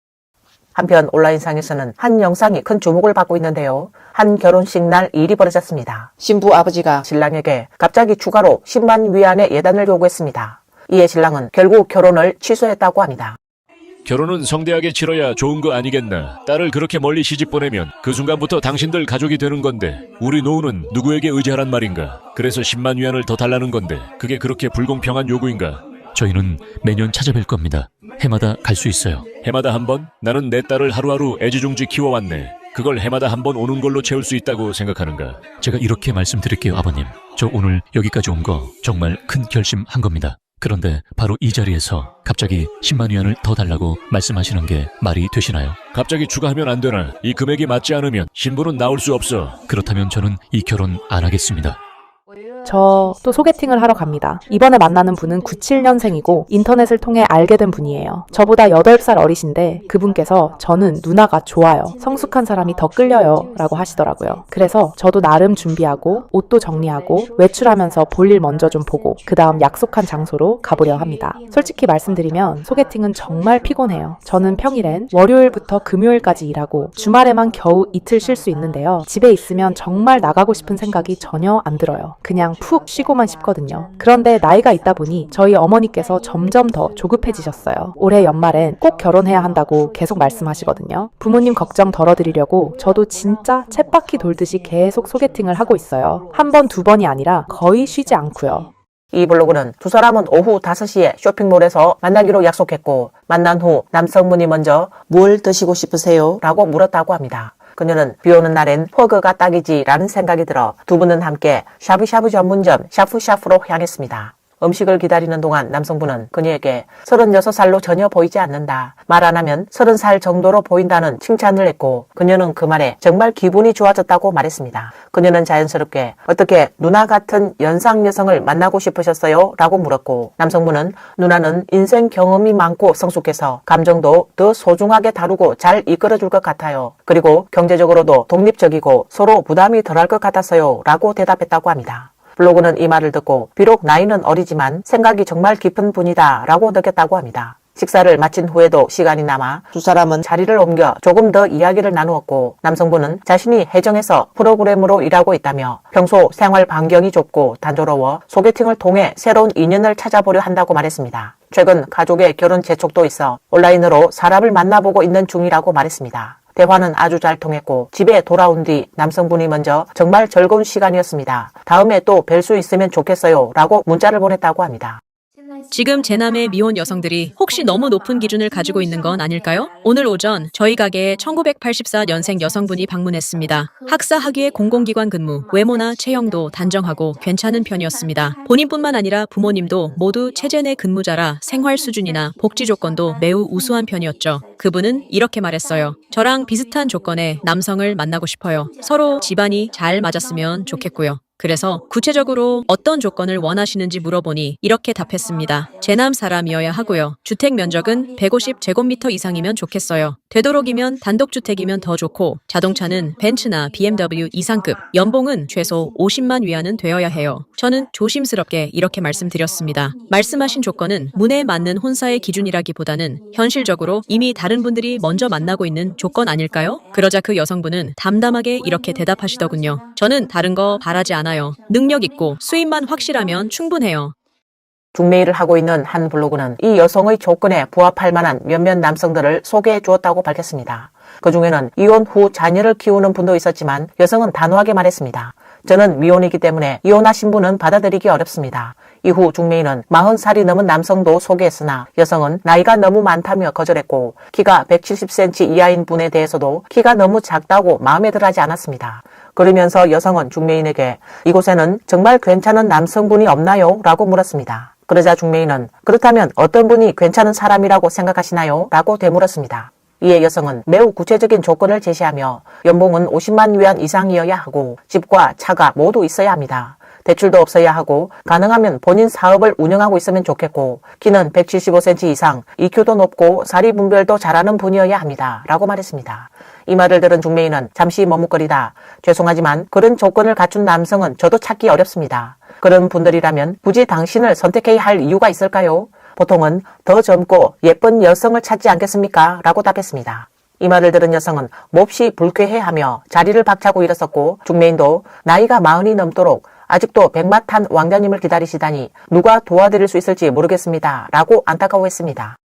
한편 온라인상에서는 한 영상이 큰 주목을 받고 있는데요. 한 결혼식 날 일이 벌어졌습니다. 신부 아버지가 신랑에게 갑자기 추가로 10만 위안의 예단을 요구했습니다. 이에 신랑은 결국 결혼을 취소했다고 합니다. 결혼은 성대하게 치러야 좋은 거 아니겠나. 딸을 그렇게 멀리 시집 보내면 그 순간부터 당신들 가족이 되는 건데 우리 노후는 누구에게 의지하란 말인가. 그래서 10만 위안을 더 달라는 건데 그게 그렇게 불공평한 요구인가. 저희는 매년 찾아뵐 겁니다. 해마다 갈 수 있어요. 해마다 한 번? 나는 내 딸을 하루하루 애지중지 키워왔네. 그걸 해마다 한 번 오는 걸로 채울 수 있다고 생각하는가. 제가 이렇게 말씀드릴게요, 아버님. 저 오늘 여기까지 온 거 정말 큰 결심한 겁니다. 그런데 바로 이 자리에서 갑자기 10만 위안을 더 달라고 말씀하시는 게 말이 되시나요? 갑자기 추가하면 안 되나? 이 금액이 맞지 않으면 신부는 나올 수 없어. 그렇다면 저는 이 결혼 안 하겠습니다. 저 또 소개팅을 하러 갑니다. 이번에 만나는 분은 97년생이고 인터넷을 통해 알게 된 분이에요. 저보다 8살 어리신데 그분께서 저는 누나가 좋아요. 성숙한 사람이 더 끌려요. 라고 하시더라고요. 그래서 저도 나름 준비하고 옷도 정리하고 외출하면서 볼일 먼저 좀 보고 그 다음 약속한 장소로 가보려 합니다. 솔직히 말씀드리면 소개팅은 정말 피곤해요. 저는 평일엔 월요일부터 금요일까지 일하고 주말에만 겨우 이틀 쉴 수 있는데요. 집에 있으면 정말 나가고 싶은 생각이 전혀 안 들어요. 그냥 푹 쉬고만 싶거든요. 그런데 나이가 있다 보니 저희 어머니께서 점점 더 조급해지셨어요. 올해 연말엔 꼭 결혼해야 한다고 계속 말씀하시거든요. 부모님 걱정 덜어드리려고 저도 진짜 쳇바퀴 돌듯이 계속 소개팅을 하고 있어요. 한 번, 두 번이 아니라 거의 쉬지 않고요. 이 블로그는 두 사람은 오후 5시에 쇼핑몰에서 만나기로 약속했고 만난 후 남성분이 먼저 뭘 드시고 싶으세요? 라고 물었다고 합니다. 그녀는 비 오는 날엔 퍼그가 딱이지 라는 생각이 들어 두 분은 함께 샤브샤브 전문점 샤프샤프로 향했습니다. 음식을 기다리는 동안 남성분은 그녀에게 36살로 전혀 보이지 않는다. 말 안 하면 30살 정도로 보인다는 칭찬을 했고 그녀는 그 말에 정말 기분이 좋아졌다고 말했습니다. 그녀는 자연스럽게 어떻게 누나 같은 연상 여성을 만나고 싶으셨어요? 라고 물었고 남성분은 누나는 인생 경험이 많고 성숙해서 감정도 더 소중하게 다루고 잘 이끌어줄 것 같아요. 그리고 경제적으로도 독립적이고 서로 부담이 덜할 것 같았어요. 라고 대답했다고 합니다. 블로그는 이 말을 듣고 비록 나이는 어리지만 생각이 정말 깊은 분이다 라고 느꼈다고 합니다. 식사를 마친 후에도 시간이 남아 두 사람은 자리를 옮겨 조금 더 이야기를 나누었고 남성분은 자신이 해정에서 프로그램으로 일하고 있다며 평소 생활 반경이 좁고 단조로워 소개팅을 통해 새로운 인연을 찾아보려 한다고 말했습니다. 최근 가족의 결혼 재촉도 있어 온라인으로 사람을 만나보고 있는 중이라고 말했습니다. 대화는 아주 잘 통했고 집에 돌아온 뒤 남성분이 먼저 정말 즐거운 시간이었습니다. 다음에 또 뵐 수 있으면 좋겠어요 라고 문자를 보냈다고 합니다. 지금 제남의 미혼 여성들이 혹시 너무 높은 기준을 가지고 있는 건 아닐까요? 오늘 오전 저희 가게에 1984년생 여성분이 방문했습니다. 학사 학위의 공공기관 근무, 외모나 체형도 단정하고 괜찮은 편이었습니다. 본인뿐만 아니라 부모님도 모두 체제 내 근무자라 생활 수준이나 복지 조건도 매우 우수한 편이었죠. 그분은 이렇게 말했어요. 저랑 비슷한 조건의 남성을 만나고 싶어요. 서로 집안이 잘 맞았으면 좋겠고요. 그래서 구체적으로 어떤 조건을 원하시는지 물어보니 이렇게 답했습니다. 제남 사람이어야 하고요. 주택 면적은 150제곱미터 이상이면 좋겠어요. 되도록이면 단독주택이면 더 좋고 자동차는 벤츠나 BMW 이상급, 연봉은 최소 50만 위안은 되어야 해요. 저는 조심스럽게 이렇게 말씀드렸습니다. 말씀하신 조건은 문에 맞는 혼사의 기준이라기보다는 현실적으로 이미 다른 분들이 먼저 만나고 있는 조건 아닐까요? 그러자 그 여성분은 담담하게 이렇게 대답하시더군요. 저는 다른 거 바라지 않아요. 능력 있고 수입만 확실하면 충분해요. 중매일을 하고 있는 한 블로그는 이 여성의 조건에 부합할 만한 몇몇 남성들을 소개해 주었다고 밝혔습니다. 그 중에는 이혼 후 자녀를 키우는 분도 있었지만 여성은 단호하게 말했습니다. 저는 미혼이기 때문에 이혼하신 분은 받아들이기 어렵습니다. 이후 중매인은 40살이 넘은 남성도 소개했으나 여성은 나이가 너무 많다며 거절했고 키가 170cm 이하인 분에 대해서도 키가 너무 작다고 마음에 들어하지 않았습니다. 그러면서 여성은 중매인에게 이곳에는 정말 괜찮은 남성분이 없나요? 라고 물었습니다. 그러자 중매인은 그렇다면 어떤 분이 괜찮은 사람이라고 생각하시나요? 라고 되물었습니다. 이에 여성은 매우 구체적인 조건을 제시하며 연봉은 50만 위안 이상이어야 하고 집과 차가 모두 있어야 합니다. 대출도 없어야 하고 가능하면 본인 사업을 운영하고 있으면 좋겠고 키는 175cm 이상, EQ도 높고 사리 분별도 잘하는 분이어야 합니다. 라고 말했습니다. 이 말을 들은 중매인은 잠시 머뭇거리다 죄송하지만 그런 조건을 갖춘 남성은 저도 찾기 어렵습니다. 그런 분들이라면 굳이 당신을 선택해야 할 이유가 있을까요? 보통은 더 젊고 예쁜 여성을 찾지 않겠습니까? 라고 답했습니다. 이 말을 들은 여성은 몹시 불쾌해하며 자리를 박차고 일었었고 중매인도 나이가 40이 넘도록 아직도 백마탄 왕자님을 기다리시다니 누가 도와드릴 수 있을지 모르겠습니다. 라고 안타까워했습니다.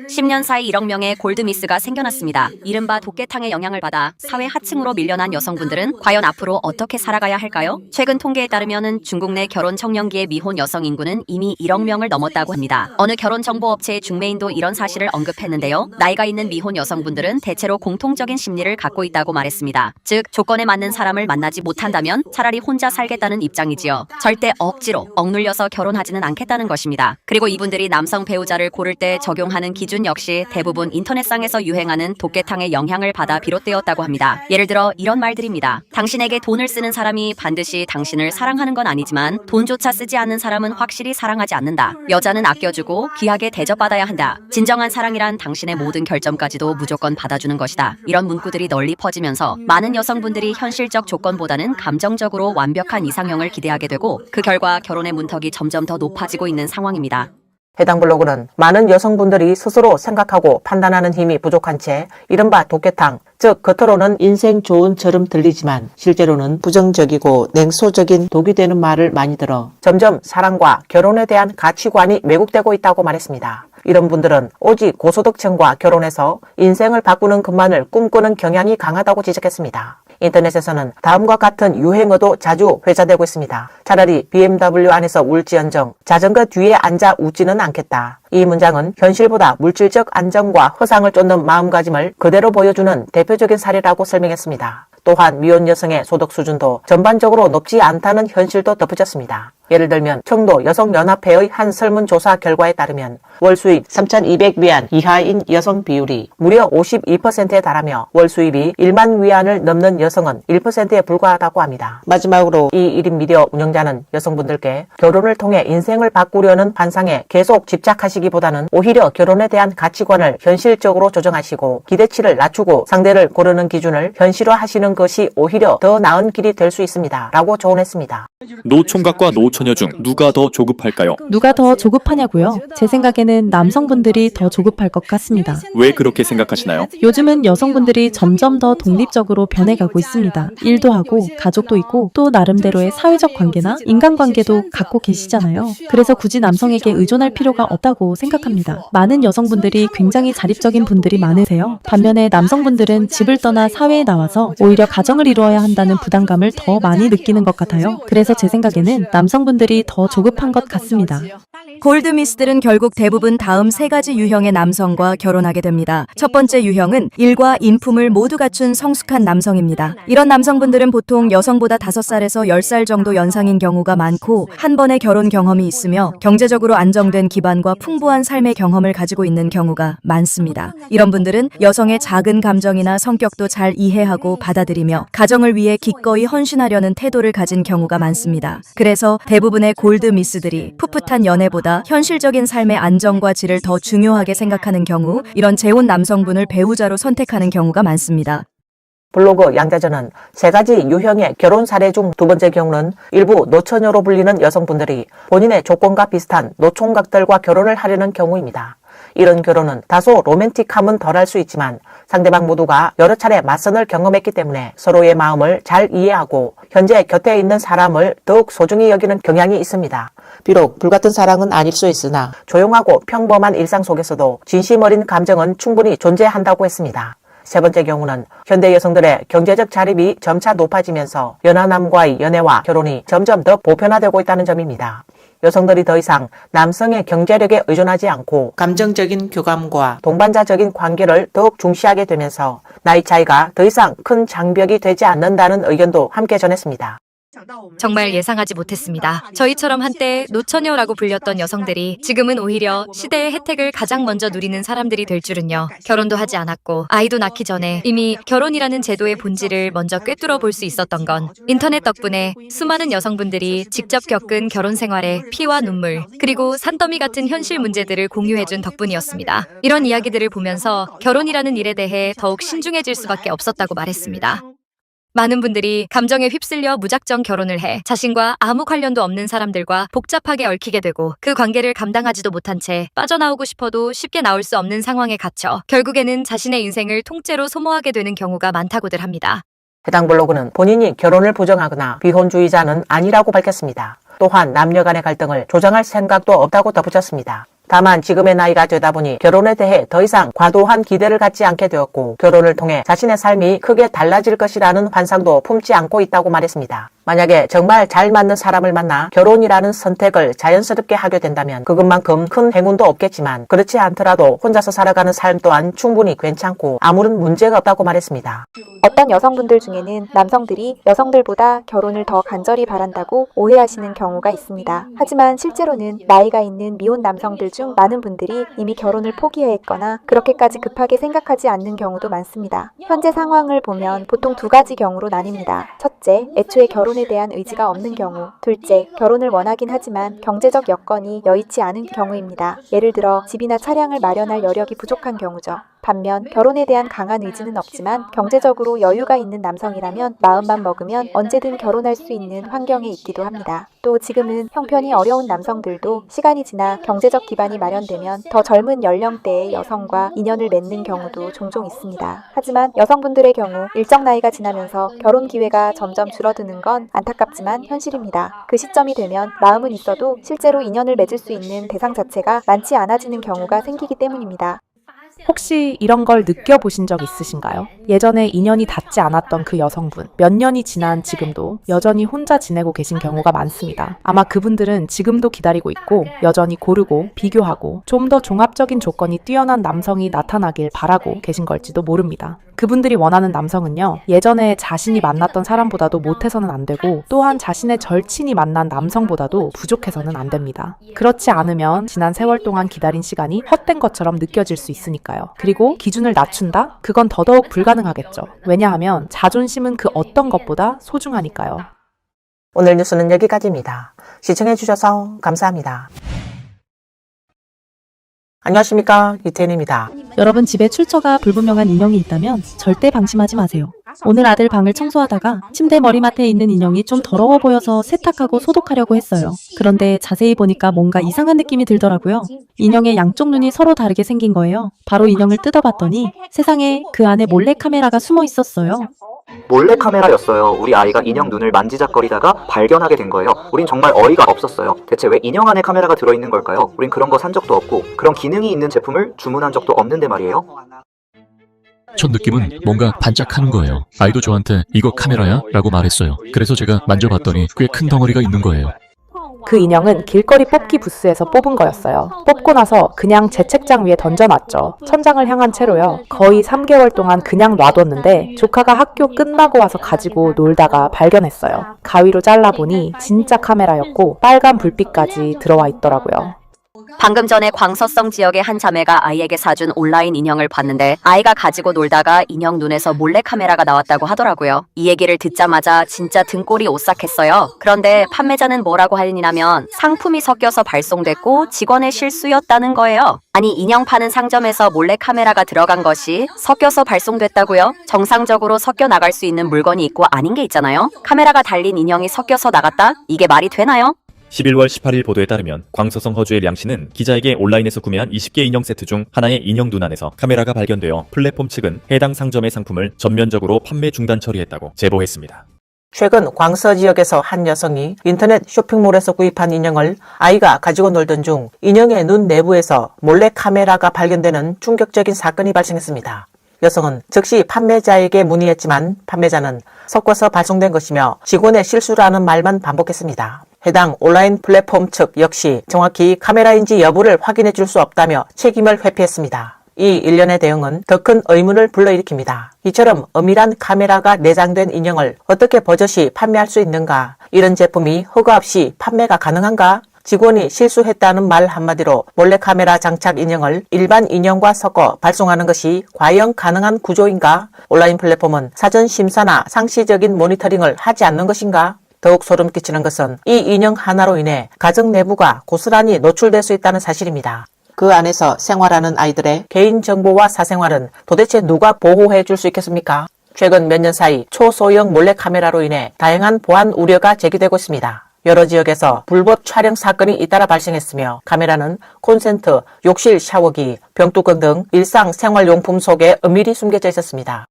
10년 사이 1억 명의 골드미스가 생겨났습니다. 이른바 도깨탕의 영향을 받아 사회 하층으로 밀려난 여성분들은 과연 앞으로 어떻게 살아가야 할까요? 최근 통계에 따르면 중국 내 결혼 청년기의 미혼 여성 인구는 이미 1억 명을 넘었다고 합니다. 어느 결혼정보업체의 중매인도 이런 사실을 언급했는데요. 나이가 있는 미혼 여성분들은 대체로 공통적인 심리를 갖고 있다고 말했습니다. 즉 조건에 맞는 사람을 만나지 못한다면 차라리 혼자 살겠다는 입장이지요. 절대 억지로 억눌려서 결혼하지는 않겠다는 것입니다. 그리고 이분들이 남성 배우자를 고를 때 적용하는 기준 역시 대부분 인터넷상에서 유행하는 도깨탕의 영향을 받아 비롯되었다고 합니다. 예를 들어 이런 말들입니다. 당신에게 돈을 쓰는 사람이 반드시 당신을 사랑하는 건 아니지만 돈조차 쓰지 않는 사람은 확실히 사랑하지 않는다. 여자는 아껴주고 귀하게 대접받아야 한다. 진정한 사랑이란 당신의 모든 결점까지도 무조건 받아주는 것이다. 이런 문구들이 널리 퍼지면서 많은 여성분들이 현실적 조건보다는 감정적으로 완벽한 이상형을 기대하게 되고 그 결과 결혼의 문턱이 점점 더 높아지고 있는 상황입니다. 해당 블로그는 많은 여성분들이 스스로 생각하고 판단하는 힘이 부족한 채 이른바 도깨탕, 즉 겉으로는 인생 좋은처럼 들리지만 실제로는 부정적이고 냉소적인 독이 되는 말을 많이 들어 점점 사랑과 결혼에 대한 가치관이 왜곡되고 있다고 말했습니다. 이런 분들은 오직 고소득층과 결혼해서 인생을 바꾸는 것만을 꿈꾸는 경향이 강하다고 지적했습니다. 인터넷에서는 다음과 같은 유행어도 자주 회자되고 있습니다. 차라리 BMW 안에서 울지언정 자전거 뒤에 앉아 웃지는 않겠다. 이 문장은 현실보다 물질적 안정과 허상을 쫓는 마음가짐을 그대로 보여주는 대표적인 사례라고 설명했습니다. 또한 미혼 여성의 소득 수준도 전반적으로 높지 않다는 현실도 덧붙였습니다. 예를 들면 청도 여성연합회의 한 설문조사 결과에 따르면 월 수입 3,200위안 이하인 여성 비율이 무려 52%에 달하며 월 수입이 1만 위안을 넘는 여성은 1%에 불과하다고 합니다. 마지막으로 이 1인 미디어 운영자는 여성분들께 결혼을 통해 인생을 바꾸려는 환상에 계속 집착하시기보다는 오히려 결혼에 대한 가치관을 현실적으로 조정하시고 기대치를 낮추고 상대를 고르는 기준을 현실화하시는 것이 오히려 더 나은 길이 될 수 있습니다. 라고 조언했습니다. 노총각과 노처녀 중 누가 더 조급할까요? 누가 더 조급하냐고요? 제 생각에는 남성분들이 더 조급할 것 같습니다. 왜 그렇게 생각하시나요? 요즘은 여성분들이 점점 더 독립적으로 변해가고 있습니다. 일도 하고 가족도 있고 또 나름대로의 사회적 관계나 인간관계도 갖고 계시잖아요. 그래서 굳이 남성에게 의존할 필요가 없다고 생각합니다. 많은 여성분들이 굉장히 자립적인 분들이 많으세요. 반면에 남성분들은 집을 떠나 사회에 나와서 오히려 가정을 이루어야 한다는 부담감을 더 많이 느끼는 것 같아요. 그래서 제 생각에는 남성분들이 더 조급한 것 같습니다. 골드미스들은 결국 대부분 다음 3가지 유형의 남성과 결혼하게 됩니다. 첫 번째 유형은 일과 인품을 모두 갖춘 성숙한 남성입니다. 이런 남성분들은 보통 여성보다 5살에서 10살 정도 연상인 경우가 많고 한 번의 결혼 경험이 있으며 경제적으로 안정된 기반과 풍부한 삶의 경험을 가지고 있는 경우가 많습니다. 이런 분들은 여성의 작은 감정이나 성격도 잘 이해하고 받아들이며 가정을 위해 기꺼이 헌신하려는 태도를 가진 경우가 많습니다. 그래서 대부분의 골드미스들이 풋풋한 연애보다 현실적인 삶의 안정과 질을 더 중요하게 생각하는 경우, 이런 재혼 남성분을 배우자로 선택하는 경우가 많습니다. 블로그 양자전은 3가지 유형의 결혼 사례 중 두 번째 경우는 일부 노처녀로 불리는 여성분들이 본인의 조건과 비슷한 노총각들과 결혼을 하려는 경우입니다. 이런 결혼은 다소 로맨틱함은 덜할 수 있지만 상대방 모두가 여러 차례 맞선을 경험했기 때문에 서로의 마음을 잘 이해하고 현재 곁에 있는 사람을 더욱 소중히 여기는 경향이 있습니다. 비록 불같은 사랑은 아닐 수 있으나 조용하고 평범한 일상 속에서도 진심 어린 감정은 충분히 존재한다고 했습니다. 세 번째 경우는 현대 여성들의 경제적 자립이 점차 높아지면서 연하남과의 연애와 결혼이 점점 더 보편화되고 있다는 점입니다. 여성들이 더 이상 남성의 경제력에 의존하지 않고 감정적인 교감과 동반자적인 관계를 더욱 중시하게 되면서 나이 차이가 더 이상 큰 장벽이 되지 않는다는 의견도 함께 전했습니다. 정말 예상하지 못했습니다. 저희처럼 한때 노처녀라고 불렸던 여성들이 지금은 오히려 시대의 혜택을 가장 먼저 누리는 사람들이 될 줄은요. 결혼도 하지 않았고 아이도 낳기 전에 이미 결혼이라는 제도의 본질을 먼저 꿰뚫어 볼 수 있었던 건 인터넷 덕분에 수많은 여성분들이 직접 겪은 결혼 생활의 피와 눈물, 그리고 산더미 같은 현실 문제들을 공유해준 덕분이었습니다. 이런 이야기들을 보면서 결혼이라는 일에 대해 더욱 신중해질 수밖에 없었다고 말했습니다. 많은 분들이 감정에 휩쓸려 무작정 결혼을 해 자신과 아무 관련도 없는 사람들과 복잡하게 얽히게 되고 그 관계를 감당하지도 못한 채 빠져나오고 싶어도 쉽게 나올 수 없는 상황에 갇혀 결국에는 자신의 인생을 통째로 소모하게 되는 경우가 많다고들 합니다. 해당 블로그는 본인이 결혼을 부정하거나 비혼주의자는 아니라고 밝혔습니다. 또한 남녀 간의 갈등을 조장할 생각도 없다고 덧붙였습니다. 다만 지금의 나이가 되다 보니 결혼에 대해 더 이상 과도한 기대를 갖지 않게 되었고 결혼을 통해 자신의 삶이 크게 달라질 것이라는 환상도 품지 않고 있다고 말했습니다. 만약에 정말 잘 맞는 사람을 만나 결혼이라는 선택을 자연스럽게 하게 된다면 그것만큼 큰 행운도 없겠지만 그렇지 않더라도 혼자서 살아가는 삶 또한 충분히 괜찮고 아무런 문제가 없다고 말했습니다. 어떤 여성분들 중에는 남성들이 여성들보다 결혼을 더 간절히 바란다고 오해하시는 경우가 있습니다. 하지만 실제로는 나이가 있는 미혼 남성들 중 많은 분들이 이미 결혼을 포기했거나 그렇게까지 급하게 생각하지 않는 경우도 많습니다. 현재 상황을 보면 보통 2가지 경우로 나뉩니다. 첫째, 애초에 결혼에 대한 의지가 없는 경우. 둘째, 결혼을 원하긴 하지만 경제적 여건이 여의치 않은 경우입니다. 예를 들어 집이나 차량을 마련할 여력이 부족한 경우죠. 반면 결혼에 대한 강한 의지는 없지만 경제적으로 여유가 있는 남성이라면 마음만 먹으면 언제든 결혼할 수 있는 환경에 있기도 합니다. 또 지금은 형편이 어려운 남성들도 시간이 지나 경제적 기반이 마련되면 더 젊은 연령대의 여성과 인연을 맺는 경우도 종종 있습니다. 하지만 여성분들의 경우 일정 나이가 지나면서 결혼 기회가 점점 줄어드는 건 안타깝지만 현실입니다. 그 시점이 되면 마음은 있어도 실제로 인연을 맺을 수 있는 대상 자체가 많지 않아지는 경우가 생기기 때문입니다. 혹시 이런 걸 느껴보신 적 있으신가요? 예전에 인연이 닿지 않았던 그 여성분, 몇 년이 지난 지금도 여전히 혼자 지내고 계신 경우가 많습니다. 아마 그분들은 지금도 기다리고 있고 여전히 고르고 비교하고 좀 더 종합적인 조건이 뛰어난 남성이 나타나길 바라고 계신 걸지도 모릅니다. 그분들이 원하는 남성은요, 예전에 자신이 만났던 사람보다도 못해서는 안 되고 또한 자신의 절친이 만난 남성보다도 부족해서는 안 됩니다. 그렇지 않으면 지난 세월 동안 기다린 시간이 헛된 것처럼 느껴질 수 있으니까요. 그리고 기준을 낮춘다? 그건 더더욱 불가능하겠죠. 왜냐하면 자존심은 그 어떤 것보다 소중하니까요. 오늘 뉴스는 여기까지입니다. 시청해주셔서 감사합니다. 안녕하십니까, 이태현입니다. 여러분 집에 출처가 불분명한 인형이 있다면 절대 방심하지 마세요. 오늘 아들 방을 청소하다가 침대 머리맡에 있는 인형이 좀 더러워 보여서 세탁하고 소독하려고 했어요. 그런데 자세히 보니까 뭔가 이상한 느낌이 들더라고요. 인형의 양쪽 눈이 서로 다르게 생긴 거예요. 바로 인형을 뜯어봤더니 세상에 그 안에 몰래카메라가 숨어 있었어요. 몰래카메라였어요. 우리 아이가 인형 눈을 만지작거리다가 발견하게 된 거예요. 우린 정말 어이가 없었어요. 대체 왜 인형 안에 카메라가 들어있는 걸까요? 우린 그런 거 산 적도 없고 그런 기능이 있는 제품을 주문한 적도 없는데 말이에요. 첫 느낌은 뭔가 반짝하는 거예요. 아이도 저한테 이거 카메라야? 라고 말했어요. 그래서 제가 만져봤더니 꽤 큰 덩어리가 있는 거예요. 그 인형은 길거리 뽑기 부스에서 뽑은 거였어요. 뽑고 나서 그냥 제 책장 위에 던져놨죠. 천장을 향한 채로요. 거의 3개월 동안 그냥 놔뒀는데 조카가 학교 끝나고 와서 가지고 놀다가 발견했어요. 가위로 잘라보니 진짜 카메라였고 빨간 불빛까지 들어와 있더라고요. 방금 전에 광서성 지역의 한 자매가 아이에게 사준 온라인 인형을 봤는데 아이가 가지고 놀다가 인형 눈에서 몰래 카메라가 나왔다고 하더라고요. 이 얘기를 듣자마자 진짜 등골이 오싹했어요. 그런데 판매자는 뭐라고 하느냐면 상품이 섞여서 발송됐고 직원의 실수였다는 거예요. 아니 인형 파는 상점에서 몰래 카메라가 들어간 것이 섞여서 발송됐다고요? 정상적으로 섞여 나갈 수 있는 물건이 있고 아닌 게 있잖아요. 카메라가 달린 인형이 섞여서 나갔다? 이게 말이 되나요? 11월 18일 보도에 따르면 광서성 허주의 량 씨는 기자에게 온라인에서 구매한 20개 인형 세트 중 하나의 인형 눈 안에서 카메라가 발견되어 플랫폼 측은 해당 상점의 상품을 전면적으로 판매 중단 처리했다고 제보했습니다. 최근 광서 지역에서 한 여성이 인터넷 쇼핑몰에서 구입한 인형을 아이가 가지고 놀던 중 인형의 눈 내부에서 몰래 카메라가 발견되는 충격적인 사건이 발생했습니다. 여성은 즉시 판매자에게 문의했지만 판매자는 섞어서 발송된 것이며 직원의 실수라는 말만 반복했습니다. 해당 온라인 플랫폼 측 역시 정확히 카메라인지 여부를 확인해 줄 수 없다며 책임을 회피했습니다. 이 일련의 대응은 더 큰 의문을 불러일으킵니다. 이처럼 엄밀한 카메라가 내장된 인형을 어떻게 버젓이 판매할 수 있는가? 이런 제품이 허가 없이 판매가 가능한가? 직원이 실수했다는 말 한마디로 몰래카메라 장착 인형을 일반 인형과 섞어 발송하는 것이 과연 가능한 구조인가? 온라인 플랫폼은 사전 심사나 상시적인 모니터링을 하지 않는 것인가? 더욱 소름 끼치는 것은 이 인형 하나로 인해 가정 내부가 고스란히 노출될 수 있다는 사실입니다. 그 안에서 생활하는 아이들의 개인정보와 사생활은 도대체 누가 보호해 줄 수 있겠습니까? 최근 몇 년 사이 초소형 몰래카메라로 인해 다양한 보안 우려가 제기되고 있습니다. 여러 지역에서 불법 촬영 사건이 잇따라 발생했으며 카메라는 콘센트, 욕실 샤워기, 병뚜껑 등 일상 생활용품 속에 은밀히 숨겨져 있었습니다.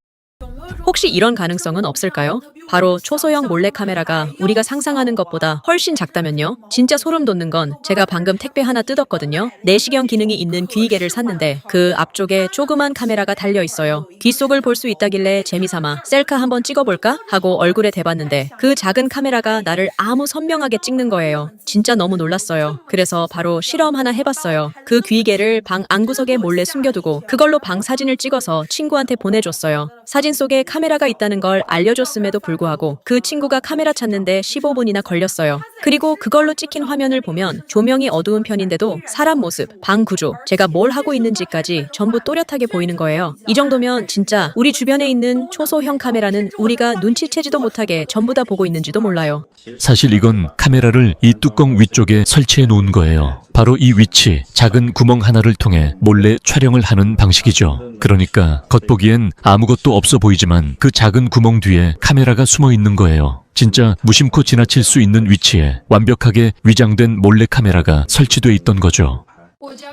혹시 이런 가능성은 없을까요? 바로 초소형 몰래카메라가 우리가 상상하는 것보다 훨씬 작다면요? 진짜 소름 돋는 건 제가 방금 택배 하나 뜯었거든요. 내시경 기능이 있는 귀이개를 샀는데 그 앞쪽에 조그만 카메라가 달려 있어요. 귀 속을 볼 수 있다길래 재미삼아 셀카 한번 찍어볼까? 하고 얼굴에 대봤는데 그 작은 카메라가 나를 아무 선명하게 찍는 거예요. 진짜 너무 놀랐어요. 그래서 바로 실험 하나 해봤어요. 그 귀이개를 방 안구석에 몰래 숨겨두고 그걸로 방 사진을 찍어서 친구한테 보내줬어요. 사진 속에 카메라가 있다는 걸 알려줬음에도 불구하고 그 친구가 카메라 찾는데 15분이나 걸렸어요. 그리고 그걸로 찍힌 화면을 보면 조명이 어두운 편인데도 사람 모습, 방 구조, 제가 뭘 하고 있는지까지 전부 또렷하게 보이는 거예요. 이 정도면 진짜 우리 주변에 있는 초소형 카메라는 우리가 눈치채지도 못하게 전부 다 보고 있는지도 몰라요. 사실 이건 카메라를 이 뚜껑 위쪽에 설치해 놓은 거예요. 바로 이 위치, 작은 구멍 하나를 통해 몰래 촬영을 하는 방식이죠. 그러니까 겉보기엔 아무것도 없어 보이지만 그 작은 구멍 뒤에 카메라가 숨어 있는 거예요. 진짜 무심코 지나칠 수 있는 위치에 완벽하게 위장된 몰래카메라가 설치돼 있던 거죠.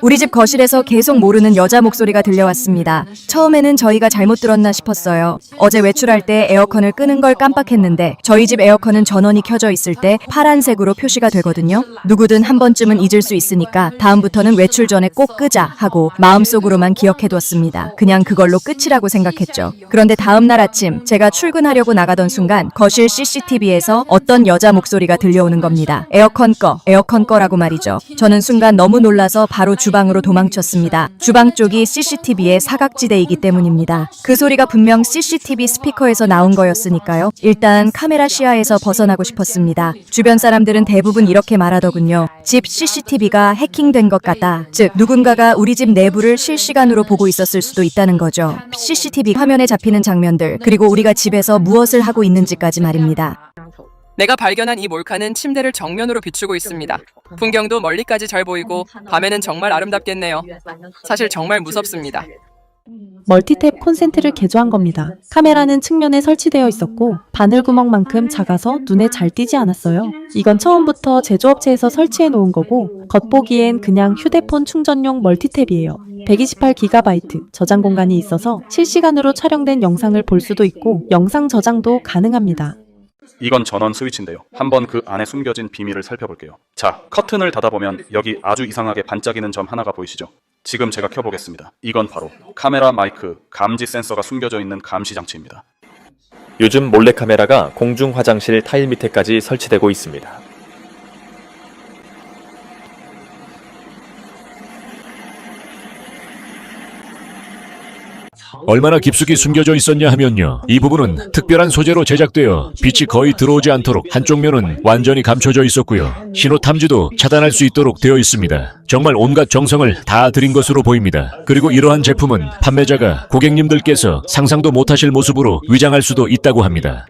우리 집 거실에서 계속 모르는 여자 목소리가 들려왔습니다. 처음에는 저희가 잘못 들었나 싶었어요. 어제 외출할 때 에어컨을 끄는 걸 깜빡했는데 저희 집 에어컨은 전원이 켜져 있을 때 파란색으로 표시가 되거든요. 누구든 한 번쯤은 잊을 수 있으니까 다음부터는 외출 전에 꼭 끄자 하고 마음속으로만 기억해뒀습니다. 그냥 그걸로 끝이라고 생각했죠. 그런데 다음날 아침 제가 출근하려고 나가던 순간 거실 CCTV에서 어떤 여자 목소리가 들려오는 겁니다. 에어컨 꺼라고 말이죠. 저는 순간 너무 놀라서 바로 주방으로 도망쳤습니다. 주방 쪽이 CCTV의 사각지대이기 때문입니다. 그 소리가 분명 CCTV 스피커에서 나온 거였으니까요. 일단 카메라 시야에서 벗어나고 싶었습니다. 주변 사람들은 대부분 이렇게 말하더군요. 집 CCTV가 해킹된 것 같다. 즉 누군가가 우리 집 내부를 실시간으로 보고 있었을 수도 있다는 거죠. CCTV 화면에 잡히는 장면들, 그리고 우리가 집에서 무엇을 하고 있는지까지 말입니다. 내가 발견한 이 몰카는 침대를 정면으로 비추고 있습니다. 풍경도 멀리까지 잘 보이고 밤에는 정말 아름답겠네요. 사실 정말 무섭습니다. 멀티탭 콘센트를 개조한 겁니다. 카메라는 측면에 설치되어 있었고 바늘구멍만큼 작아서 눈에 잘 띄지 않았어요. 이건 처음부터 제조업체에서 설치해 놓은 거고 겉보기엔 그냥 휴대폰 충전용 멀티탭이에요. 128GB 저장 공간이 있어서 실시간으로 촬영된 영상을 볼 수도 있고 영상 저장도 가능합니다. 이건 전원 스위치인데요. 한번 그 안에 숨겨진 비밀을 살펴볼게요. 자, 커튼을 닫아보면 여기 아주 이상하게 반짝이는 점 하나가 보이시죠? 지금 제가 켜보겠습니다. 이건 바로 카메라 마이크, 감지 센서가 숨겨져 있는 감시 장치입니다. 요즘 몰래카메라가 공중 화장실 타일 밑에까지 설치되고 있습니다. 얼마나 깊숙이 숨겨져 있었냐 하면요. 이 부분은 특별한 소재로 제작되어 빛이 거의 들어오지 않도록 한쪽 면은 완전히 감춰져 있었고요. 신호 탐지도 차단할 수 있도록 되어 있습니다. 정말 온갖 정성을 다 들인 것으로 보입니다. 그리고 이러한 제품은 판매자가 고객님들께서 상상도 못하실 모습으로 위장할 수도 있다고 합니다.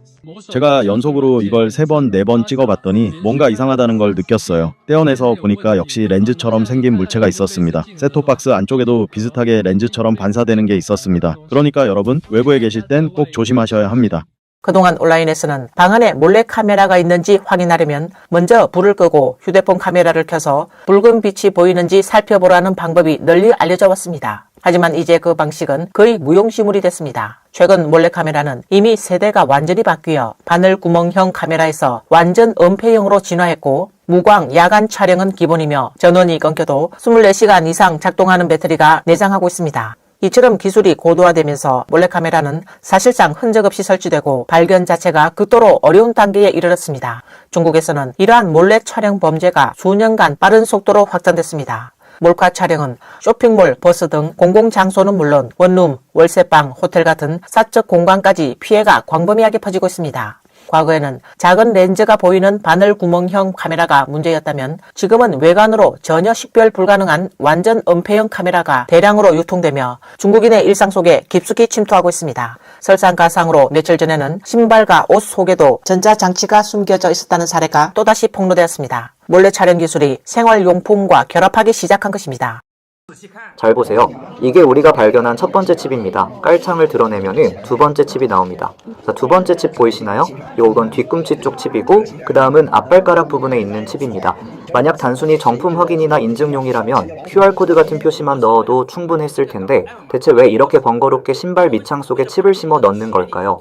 제가 연속으로 이걸 3번, 4번 찍어봤더니 뭔가 이상하다는 걸 느꼈어요. 떼어내서 보니까 역시 렌즈처럼 생긴 물체가 있었습니다. 셋톱박스 안쪽에도 비슷하게 렌즈처럼 반사되는 게 있었습니다. 그러니까 여러분, 외부에 계실 땐 꼭 조심하셔야 합니다. 그동안 온라인에서는 방 안에 몰래 카메라가 있는지 확인하려면 먼저 불을 끄고 휴대폰 카메라를 켜서 붉은 빛이 보이는지 살펴보라는 방법이 널리 알려져 왔습니다. 하지만 이제 그 방식은 거의 무용지물이 됐습니다. 최근 몰래카메라는 이미 세대가 완전히 바뀌어 바늘 구멍형 카메라에서 완전 은폐형으로 진화했고 무광, 야간 촬영은 기본이며 전원이 끊겨도 24시간 이상 작동하는 배터리가 내장하고 있습니다. 이처럼 기술이 고도화되면서 몰래카메라는 사실상 흔적 없이 설치되고 발견 자체가 극도로 어려운 단계에 이르렀습니다. 중국에서는 이러한 몰래 촬영 범죄가 수년간 빠른 속도로 확산됐습니다. 몰카 촬영은 쇼핑몰, 버스 등 공공장소는 물론 원룸, 월세방, 호텔 같은 사적 공간까지 피해가 광범위하게 퍼지고 있습니다. 과거에는 작은 렌즈가 보이는 바늘 구멍형 카메라가 문제였다면 지금은 외관으로 전혀 식별 불가능한 완전 은폐형 카메라가 대량으로 유통되며 중국인의 일상 속에 깊숙이 침투하고 있습니다. 설상가상으로 며칠 전에는 신발과 옷 속에도 전자장치가 숨겨져 있었다는 사례가 또다시 폭로되었습니다. 몰래 촬영 기술이 생활용품과 결합하기 시작한 것입니다. 잘 보세요. 이게 우리가 발견한 첫 번째 칩입니다. 깔창을 드러내면은 두 번째 칩이 나옵니다. 자, 두 번째 칩 보이시나요? 요건 뒤꿈치 쪽 칩이고 그 다음은 앞발가락 부분에 있는 칩입니다. 만약 단순히 정품 확인이나 인증용이라면 QR코드 같은 표시만 넣어도 충분했을 텐데 대체 왜 이렇게 번거롭게 신발 밑창 속에 칩을 심어 넣는 걸까요?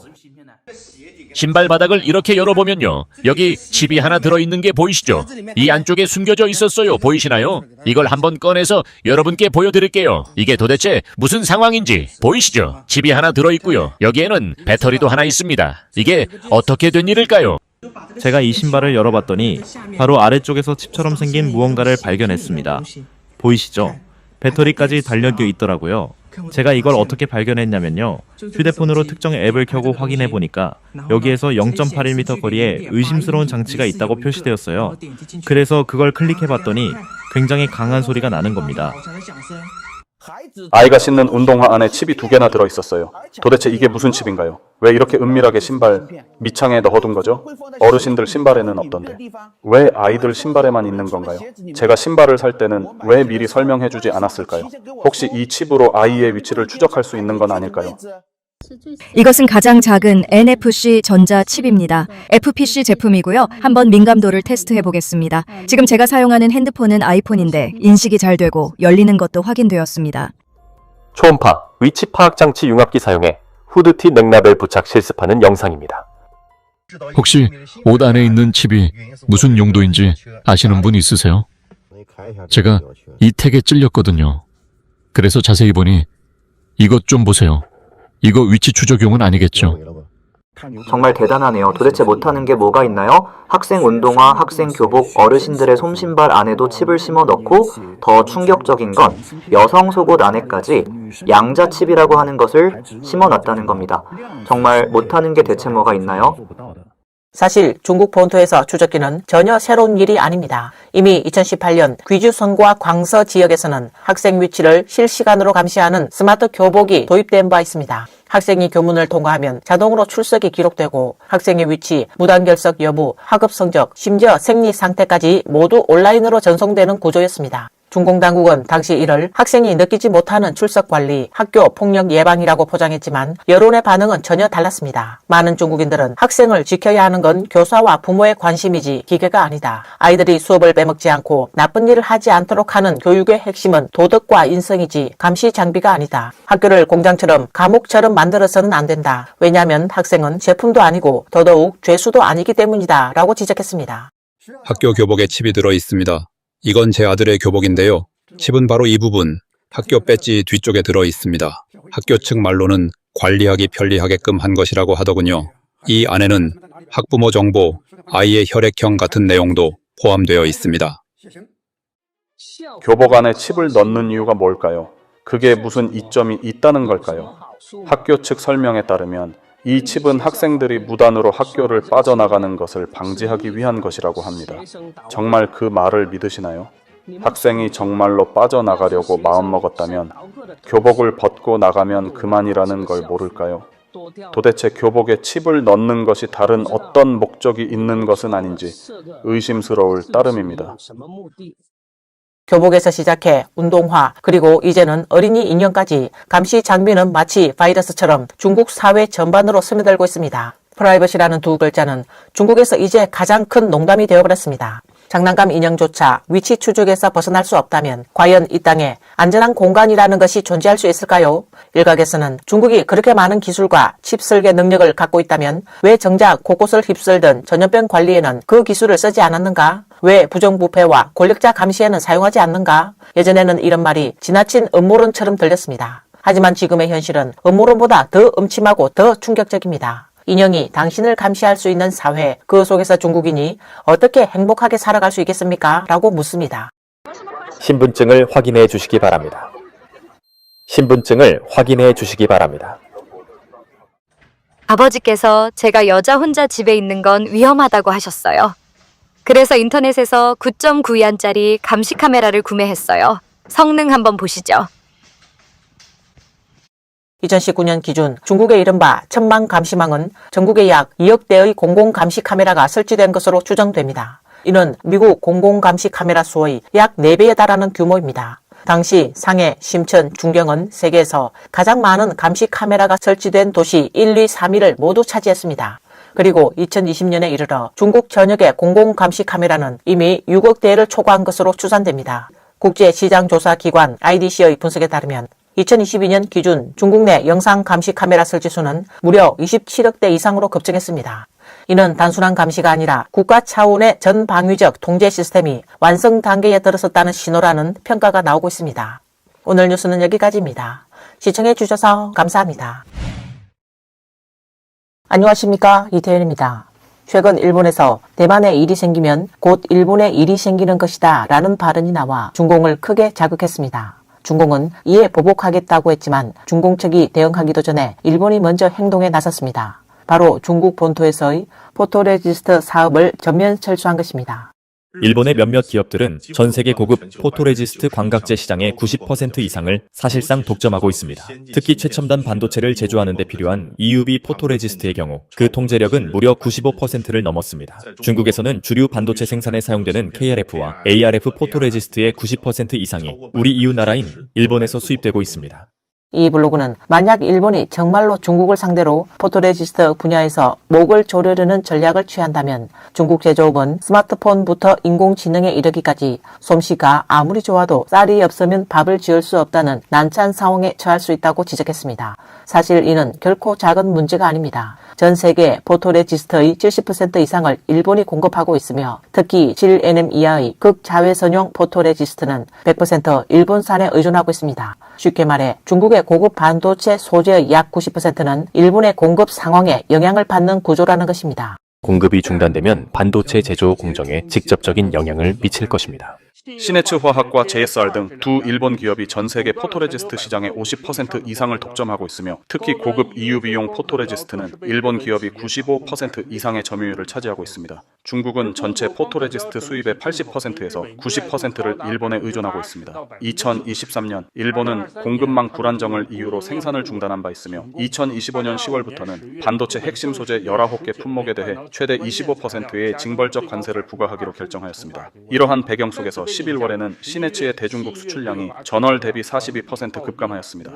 신발 바닥을 이렇게 열어보면요. 여기 칩이 하나 들어있는 게 보이시죠? 이 안쪽에 숨겨져 있었어요. 보이시나요? 이걸 한번 꺼내서 여러분께 보여드릴게요. 이게 도대체 무슨 상황인지 보이시죠? 칩이 하나 들어있고요. 여기에는 배터리도 하나 있습니다. 이게 어떻게 된 일일까요? 제가 이 신발을 열어봤더니 바로 아래쪽에서 칩처럼 생긴 무언가를 발견했습니다. 보이시죠? 배터리까지 달려져 있더라고요. 제가 이걸 어떻게 발견했냐면요. 휴대폰으로 특정 앱을 켜고 확인해보니까 여기에서 0.81m 거리에 의심스러운 장치가 있다고 표시되었어요. 그래서 그걸 클릭해봤더니 굉장히 강한 소리가 나는 겁니다. 아이가 신는 운동화 안에 칩이 2개나 들어있었어요. 도대체 이게 무슨 칩인가요? 왜 이렇게 은밀하게 신발 밑창에 넣어둔 거죠? 어르신들 신발에는 없던데. 왜 아이들 신발에만 있는 건가요? 제가 신발을 살 때는 왜 미리 설명해주지 않았을까요? 혹시 이 칩으로 아이의 위치를 추적할 수 있는 건 아닐까요? 이것은 가장 작은 NFC 전자 칩입니다. FPC 제품이고요. 한번 민감도를 테스트해 보겠습니다. 지금 제가 사용하는 핸드폰은 아이폰인데 인식이 잘 되고 열리는 것도 확인되었습니다. 초음파, 위치 파악 장치 융합기 사용해 후드티 넥라벨 부착 실습하는 영상입니다. 혹시 옷 안에 있는 칩이 무슨 용도인지 아시는 분 있으세요? 제가 이 택에 찔렸거든요. 그래서 자세히 보니 이것 좀 보세요. 이거 위치 추적용은 아니겠죠? 정말 대단하네요. 도대체 못하는 게 뭐가 있나요? 학생 운동화, 학생 교복, 어르신들의 솜신발 안에도 칩을 심어 넣고 더 충격적인 건 여성 속옷 안에까지 양자 칩이라고 하는 것을 심어 놨다는 겁니다. 정말 못하는 게 대체 뭐가 있나요? 사실 중국 본토에서 추적기는 전혀 새로운 일이 아닙니다. 이미 2018년 귀주선과 광서 지역에서는 학생 위치를 실시간으로 감시하는 스마트 교복이 도입된 바 있습니다. 학생이 교문을 통과하면 자동으로 출석이 기록되고 학생의 위치, 무단결석 여부, 학업 성적, 심지어 생리 상태까지 모두 온라인으로 전송되는 구조였습니다. 중공 당국은 당시 이를 학생이 느끼지 못하는 출석 관리, 학교 폭력 예방이라고 포장했지만 여론의 반응은 전혀 달랐습니다. 많은 중국인들은 학생을 지켜야 하는 건 교사와 부모의 관심이지 기계가 아니다. 아이들이 수업을 빼먹지 않고 나쁜 일을 하지 않도록 하는 교육의 핵심은 도덕과 인성이지 감시 장비가 아니다. 학교를 공장처럼 감옥처럼 만들어서는 안 된다. 왜냐하면 학생은 제품도 아니고 더더욱 죄수도 아니기 때문이다. 라고 지적했습니다. 학교 교복에 칩이 들어 있습니다. 이건 제 아들의 교복인데요. 칩은 바로 이 부분, 학교 배지 뒤쪽에 들어 있습니다. 학교 측 말로는 관리하기 편리하게끔 한 것이라고 하더군요. 이 안에는 학부모 정보, 아이의 혈액형 같은 내용도 포함되어 있습니다. 교복 안에 칩을 넣는 이유가 뭘까요? 그게 무슨 이점이 있다는 걸까요? 학교 측 설명에 따르면 이 칩은 학생들이 무단으로 학교를 빠져나가는 것을 방지하기 위한 것이라고 합니다. 정말 그 말을 믿으시나요? 학생이 정말로 빠져나가려고 마음먹었다면 교복을 벗고 나가면 그만이라는 걸 모를까요? 도대체 교복에 칩을 넣는 것이 다른 어떤 목적이 있는 것은 아닌지 의심스러울 따름입니다. 교복에서 시작해 운동화 그리고 이제는 어린이 인형까지 감시 장비는 마치 바이러스처럼 중국 사회 전반으로 스며들고 있습니다. 프라이버시라는 두 글자는 중국에서 이제 가장 큰 농담이 되어버렸습니다. 장난감 인형조차 위치 추적에서 벗어날 수 없다면 과연 이 땅에 안전한 공간이라는 것이 존재할 수 있을까요? 일각에서는 중국이 그렇게 많은 기술과 칩 설계 능력을 갖고 있다면 왜 정작 곳곳을 휩쓸던 전염병 관리에는 그 기술을 쓰지 않았는가? 왜 부정부패와 권력자 감시에는 사용하지 않는가? 예전에는 이런 말이 지나친 음모론처럼 들렸습니다. 하지만 지금의 현실은 음모론보다 더 음침하고 더 충격적입니다. 인형이 당신을 감시할 수 있는 사회, 그 속에서 중국인이 어떻게 행복하게 살아갈 수 있겠습니까? 라고 묻습니다. 신분증을 확인해 주시기 바랍니다. 신분증을 확인해 주시기 바랍니다. 아버지께서 제가 여자 혼자 집에 있는 건 위험하다고 하셨어요. 그래서 인터넷에서 9.9위안짜리 감시 카메라를 구매했어요. 성능 한번 보시죠. 2019년 기준 중국의 이른바 천망 감시망은 전국에 약 2억 대의 공공감시 카메라가 설치된 것으로 추정됩니다. 이는 미국 공공감시 카메라 수의 약 4배에 달하는 규모입니다. 당시 상해, 심천, 중경은 세계에서 가장 많은 감시 카메라가 설치된 도시 1, 2, 3위를 모두 차지했습니다. 그리고 2020년에 이르러 중국 전역의 공공감시 카메라는 이미 6억 대를 초과한 것으로 추산됩니다. 국제시장조사기관 IDC의 분석에 따르면 2022년 기준 중국 내 영상 감시 카메라 설치 수는 무려 27억 대 이상으로 급증했습니다. 이는 단순한 감시가 아니라 국가 차원의 전방위적 통제 시스템이 완성 단계에 들어섰다는 신호라는 평가가 나오고 있습니다. 오늘 뉴스는 여기까지입니다. 시청해 주셔서 감사합니다. 안녕하십니까, 이태현입니다. 최근 일본에서 대만에 일이 생기면 곧 일본에 일이 생기는 것이다 라는 발언이 나와 중공을 크게 자극했습니다. 중공은 이에 보복하겠다고 했지만 중공 측이 대응하기도 전에 일본이 먼저 행동에 나섰습니다. 바로 중국 본토에서의 포토레지스트 사업을 전면 철수한 것입니다. 일본의 몇몇 기업들은 전 세계 고급 포토레지스트 광각제 시장의 90% 이상을 사실상 독점하고 있습니다. 특히 최첨단 반도체를 제조하는 데 필요한 EUV 포토레지스트의 경우 그 통제력은 무려 95%를 넘었습니다. 중국에서는 주류 반도체 생산에 사용되는 KRF와 ARF 포토레지스트의 90% 이상이 우리 이웃 나라인 일본에서 수입되고 있습니다. 이 블로그는 만약 일본이 정말로 중국을 상대로 포토레지스트 분야에서 목을 조르려는 전략을 취한다면 중국 제조업은 스마트폰부터 인공지능에 이르기까지 솜씨가 아무리 좋아도 쌀이 없으면 밥을 지을 수 없다는 난처한 상황에 처할 수 있다고 지적했습니다. 사실 이는 결코 작은 문제가 아닙니다. 전 세계 포토레지스트의 70% 이상을 일본이 공급하고 있으며 특히 7nm 이하의 극자외선용 포토레지스트는 100% 일본산에 의존하고 있습니다. 쉽게 말해 중국의 고급 반도체 소재의 약 90%는 일본의 공급 상황에 영향을 받는 구조라는 것입니다. 공급이 중단되면 반도체 제조 공정에 직접적인 영향을 미칠 것입니다. 시네츠 화학과 JSR 등 두 일본 기업이 전 세계 포토레지스트 시장의 50% 이상을 독점하고 있으며 특히 고급 EUV용 포토레지스트는 일본 기업이 95% 이상의 점유율을 차지하고 있습니다. 중국은 전체 포토레지스트 수입의 80%에서 90%를 일본에 의존하고 있습니다. 2023년 일본은 공급망 불안정을 이유로 생산을 중단한 바 있으며 2025년 10월부터는 반도체 핵심 소재 19개 품목에 대해 최대 25%의 징벌적 관세를 부과하기로 결정하였습니다. 이러한 배경 속에서 11월에는 시네츠의 대중국 수출량이 전월 대비 42% 급감하였습니다.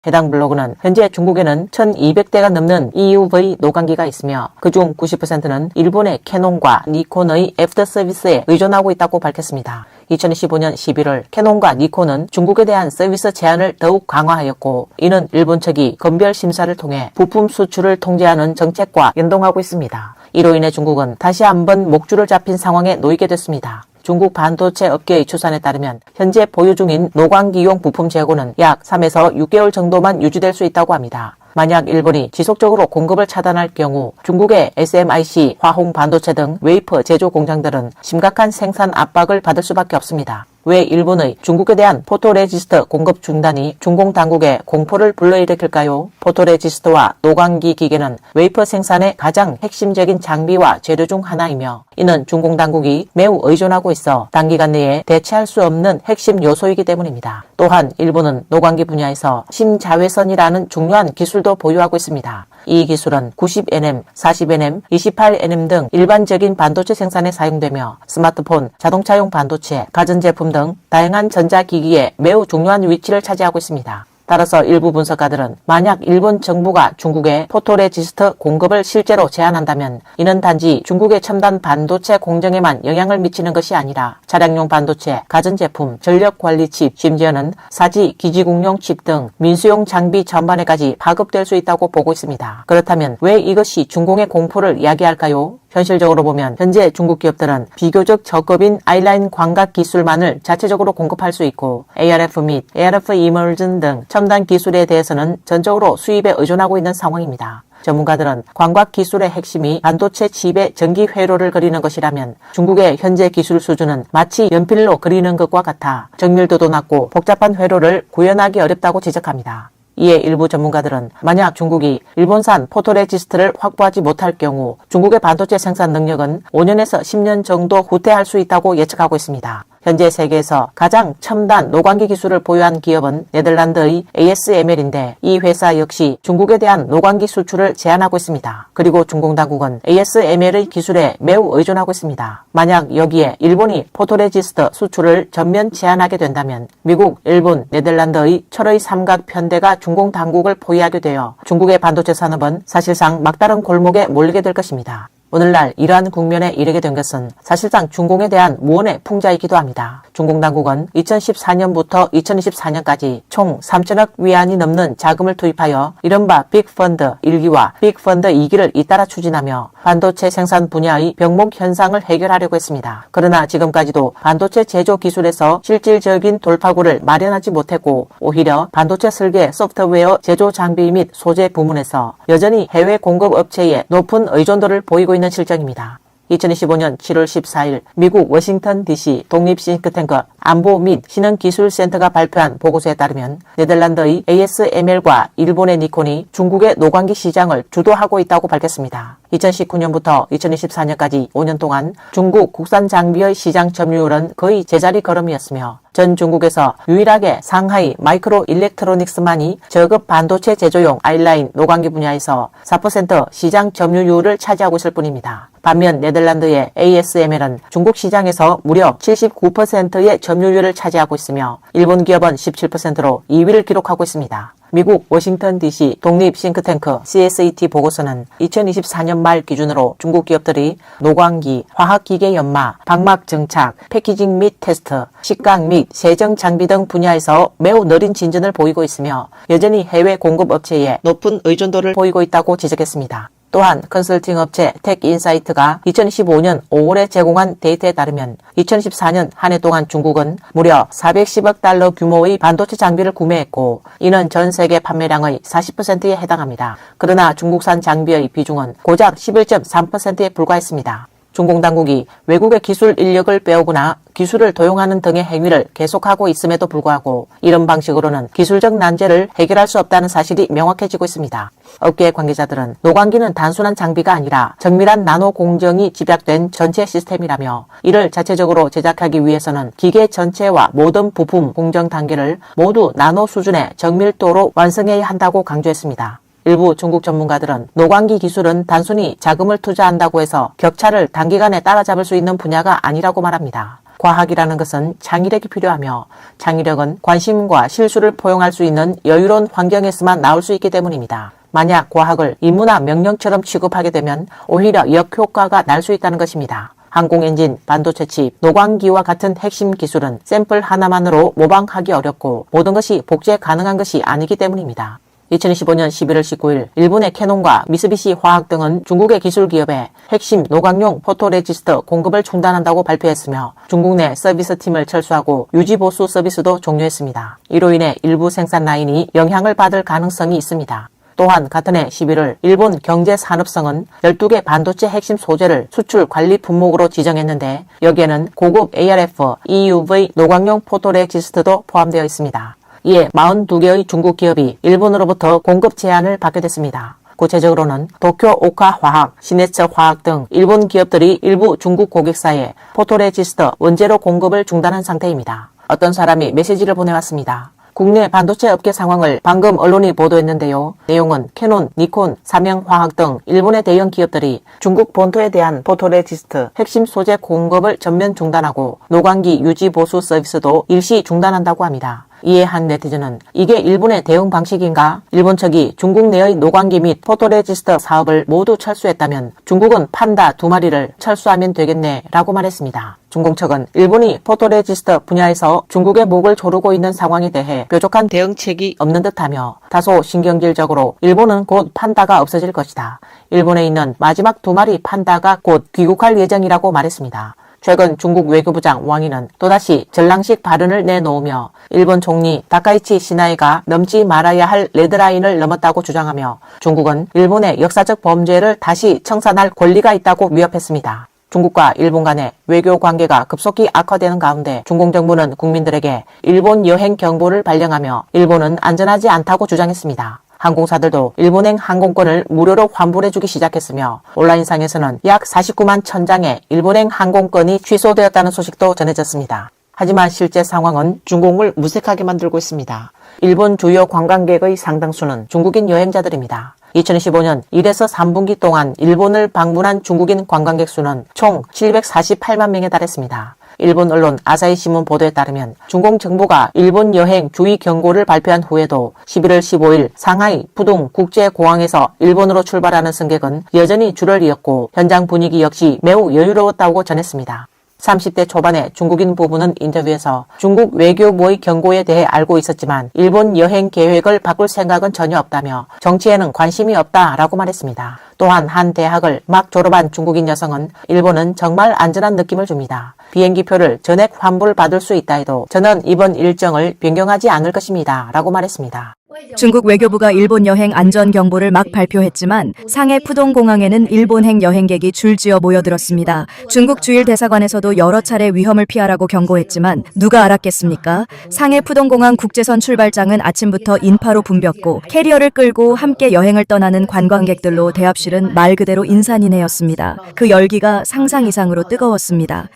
해당 블로그는 현재 중국에는 1200대가 넘는 EUV 노광기가 있으며 그중 90%는 일본의 캐논과 니콘의 애프터 서비스에 의존하고 있다고 밝혔습니다. 2015년 11월 캐논과 니콘은 중국에 대한 서비스 제한을 더욱 강화하였고 이는 일본 측이 건별 심사를 통해 부품 수출을 통제하는 정책과 연동하고 있습니다. 이로 인해 중국은 다시 한번 목줄을 잡힌 상황에 놓이게 됐습니다. 중국 반도체 업계의 추산에 따르면 현재 보유 중인 노광기용 부품 재고는 약 3에서 6개월 정도만 유지될 수 있다고 합니다. 만약 일본이 지속적으로 공급을 차단할 경우 중국의 SMIC, 화홍 반도체 등 웨이퍼 제조 공장들은 심각한 생산 압박을 받을 수밖에 없습니다. 왜 일본의 중국에 대한 포토레지스트 공급 중단이 중공 당국에 공포를 불러일으킬까요? 포토레지스트와 노광기 기계는 웨이퍼 생산의 가장 핵심적인 장비와 재료 중 하나이며 이는 중공 당국이 매우 의존하고 있어 단기간 내에 대체할 수 없는 핵심 요소이기 때문입니다. 또한 일본은 노광기 분야에서 심자외선이라는 중요한 기술도 보유하고 있습니다. 이 기술은 90nm, 40nm, 28nm 등 일반적인 반도체 생산에 사용되며 스마트폰, 자동차용 반도체, 가전제품 등 다양한 전자기기에 매우 중요한 위치를 차지하고 있습니다. 따라서 일부 분석가들은 만약 일본 정부가 중국에 포토레지스트 공급을 실제로 제한한다면 이는 단지 중국의 첨단 반도체 공정에만 영향을 미치는 것이 아니라 차량용 반도체, 가전제품, 전력관리 칩, 심지어는 사지, 기지국용 칩 등 민수용 장비 전반에까지 파급될 수 있다고 보고 있습니다. 그렇다면 왜 이것이 중공의 공포를 야기할까요? 현실적으로 보면 현재 중국 기업들은 비교적 저급인 아이라인 광각 기술만을 자체적으로 공급할 수 있고 ARF 및 ARF 이머전 등 첨단 기술에 대해서는 전적으로 수입에 의존하고 있는 상황입니다. 전문가들은 광각 기술의 핵심이 반도체 칩의 전기 회로를 그리는 것이라면 중국의 현재 기술 수준은 마치 연필로 그리는 것과 같아 정밀도도 낮고 복잡한 회로를 구현하기 어렵다고 지적합니다. 이에 일부 전문가들은 만약 중국이 일본산 포토레지스트를 확보하지 못할 경우 중국의 반도체 생산 능력은 5년에서 10년 정도 후퇴할 수 있다고 예측하고 있습니다. 현재 세계에서 가장 첨단 노광기 기술을 보유한 기업은 네덜란드의 ASML인데 이 회사 역시 중국에 대한 노광기 수출을 제한하고 있습니다. 그리고 중공 당국은 ASML의 기술에 매우 의존하고 있습니다. 만약 여기에 일본이 포토레지스트 수출을 전면 제한하게 된다면 미국, 일본, 네덜란드의 철의 삼각 편대가 중공 당국을 포위하게 되어 중국의 반도체 산업은 사실상 막다른 골목에 몰리게 될 것입니다. 오늘날 이러한 국면에 이르게 된 것은 사실상 중공에 대한 무언의 풍자이기도 합니다. 중공 당국은 2014년부터 2024년까지 총 3천억 위안이 넘는 자금을 투입하여 이른바 빅펀드 1기와 빅펀드 2기를 잇따라 추진하며 반도체 생산 분야의 병목 현상을 해결하려고 했습니다. 그러나 지금까지도 반도체 제조 기술에서 실질적인 돌파구를 마련하지 못했고 오히려 반도체 설계, 소프트웨어 제조 장비 및 소재 부문에서 여전히 해외 공급 업체에 높은 의존도를 보이고 있는 실정입니다. 2025년 7월 14일 미국 워싱턴 DC 독립 싱크탱크 안보 및 신흥기술센터가 발표한 보고서에 따르면 네덜란드의 ASML과 일본의 니콘이 중국의 노광기 시장을 주도하고 있다고 밝혔습니다. 2019년부터 2024년까지 5년 동안 중국 국산 장비의 시장 점유율은 거의 제자리 걸음이었으며 전 중국에서 유일하게 상하이 마이크로 일렉트로닉스만이 저급 반도체 제조용 아이라인 노광기 분야에서 4% 시장 점유율을 차지하고 있을 뿐입니다. 반면 네덜란드의 ASML은 중국 시장에서 무려 79%의 점유율을 차지하고 있으며 일본 기업은 17%로 2위를 기록하고 있습니다. 미국 워싱턴 DC 독립 싱크탱크 CSET 보고서는 2024년 말 기준으로 중국 기업들이 노광기, 화학기계 연마, 방막 정착, 패키징 및 테스트, 식강 및 세정 장비 등 분야에서 매우 느린 진전을 보이고 있으며 여전히 해외 공급 업체에 높은 의존도를 보이고 있다고 지적했습니다. 또한 컨설팅 업체 텍인사이트가 2015년 5월에 제공한 데이터에 따르면 2014년 한 해 동안 중국은 무려 410억 달러 규모의 반도체 장비를 구매했고 이는 전 세계 판매량의 40%에 해당합니다. 그러나 중국산 장비의 비중은 고작 11.3%에 불과했습니다. 중공 당국이 외국의 기술 인력을 빼오거나 기술을 도용하는 등의 행위를 계속하고 있음에도 불구하고 이런 방식으로는 기술적 난제를 해결할 수 없다는 사실이 명확해지고 있습니다. 업계 관계자들은 노광기는 단순한 장비가 아니라 정밀한 나노 공정이 집약된 전체 시스템이라며 이를 자체적으로 제작하기 위해서는 기계 전체와 모든 부품 공정 단계를 모두 나노 수준의 정밀도로 완성해야 한다고 강조했습니다. 일부 중국 전문가들은 노광기 기술은 단순히 자금을 투자한다고 해서 격차를 단기간에 따라잡을 수 있는 분야가 아니라고 말합니다. 과학이라는 것은 창의력이 필요하며 창의력은 관심과 실수를 포용할 수 있는 여유로운 환경에서만 나올 수 있기 때문입니다. 만약 과학을 임무나 명령처럼 취급하게 되면 오히려 역효과가 날 수 있다는 것입니다. 항공엔진, 반도체 칩, 노광기와 같은 핵심 기술은 샘플 하나만으로 모방하기 어렵고 모든 것이 복제 가능한 것이 아니기 때문입니다. 2025년 11월 19일 일본의 캐논과 미쓰비시 화학 등은 중국의 기술기업에 핵심 노광용 포토레지스트 공급을 중단한다고 발표했으며 중국 내 서비스팀을 철수하고 유지보수 서비스도 종료했습니다. 이로 인해 일부 생산 라인이 영향을 받을 가능성이 있습니다. 또한 같은 해 11월 일본 경제산업성은 12개 반도체 핵심 소재를 수출 관리 품목으로 지정했는데 여기에는 고급 ARF, EUV 노광용 포토레지스트도 포함되어 있습니다. 이에 42개의 중국 기업이 일본으로부터 공급 제한을 받게 됐습니다. 구체적으로는 도쿄 오카화학, 시네츠 화학 등 일본 기업들이 일부 중국 고객사에 포토레지스트 원재료 공급을 중단한 상태입니다. 어떤 사람이 메시지를 보내왔습니다. 국내 반도체 업계 상황을 방금 언론이 보도했는데요. 내용은 캐논, 니콘, 삼양화학 등 일본의 대형 기업들이 중국 본토에 대한 포토레지스트 핵심 소재 공급을 전면 중단하고 노광기 유지 보수 서비스도 일시 중단한다고 합니다. 이에 한 네티즌은 이게 일본의 대응 방식인가? 일본 측이 중국 내의 노광기 및 포토레지스트 사업을 모두 철수했다면 중국은 판다 2마리를 철수하면 되겠네 라고 말했습니다. 중국 측은 일본이 포토레지스트 분야에서 중국의 목을 조르고 있는 상황에 대해 뾰족한 대응책이 없는 듯하며 다소 신경질적으로 일본은 곧 판다가 없어질 것이다. 일본에 있는 마지막 2마리 판다가 곧 귀국할 예정이라고 말했습니다. 최근 중국 외교부장 왕이는 또다시 전랑식 발언을 내놓으며 일본 총리 다카이치 시나이가 넘지 말아야 할 레드라인을 넘었다고 주장하며 중국은 일본의 역사적 범죄를 다시 청산할 권리가 있다고 위협했습니다. 중국과 일본 간의 외교 관계가 급속히 악화되는 가운데 중국 정부는 국민들에게 일본 여행 경보를 발령하며 일본은 안전하지 않다고 주장했습니다. 항공사들도 일본행 항공권을 무료로 환불해주기 시작했으며 온라인상에서는 약 49만 1000장의 일본행 항공권이 취소되었다는 소식도 전해졌습니다. 하지만 실제 상황은 중국을 무색하게 만들고 있습니다. 일본 주요 관광객의 상당수는 중국인 여행자들입니다. 2015년 1에서 3분기 동안 일본을 방문한 중국인 관광객 수는 총 748만 명에 달했습니다. 일본 언론 아사히 신문 보도에 따르면 중국 정부가 일본 여행 주의 경고를 발표한 후에도 11월 15일 상하이 푸둥 국제공항에서 일본으로 출발하는 승객은 여전히 줄을 이었고 현장 분위기 역시 매우 여유로웠다고 전했습니다. 30대 초반의 중국인 부부는 인터뷰에서 중국 외교부의 경고에 대해 알고 있었지만 일본 여행 계획을 바꿀 생각은 전혀 없다며 정치에는 관심이 없다라고 말했습니다. 또한 한 대학을 막 졸업한 중국인 여성은 일본은 정말 안전한 느낌을 줍니다. 비행기표를 전액 환불받을 수 있다 해도 저는 이번 일정을 변경하지 않을 것입니다. 라고 말했습니다. 중국 외교부가 일본 여행 안전 경보를 막 발표했지만 상해 푸동공항에는 일본행 여행객이 줄지어 모여들었습니다. 중국 주일 대사관에서도 여러 차례 위험을 피하라고 경고했지만 누가 알았겠습니까? 상해 푸동공항 국제선 출발장은 아침부터 인파로 붐볐고 캐리어를 끌고 함께 여행을 떠나는 관광객들로 대합실은 말 그대로 인산인해였습니다. 그 열기가 상상 이상으로 뜨거웠습니다.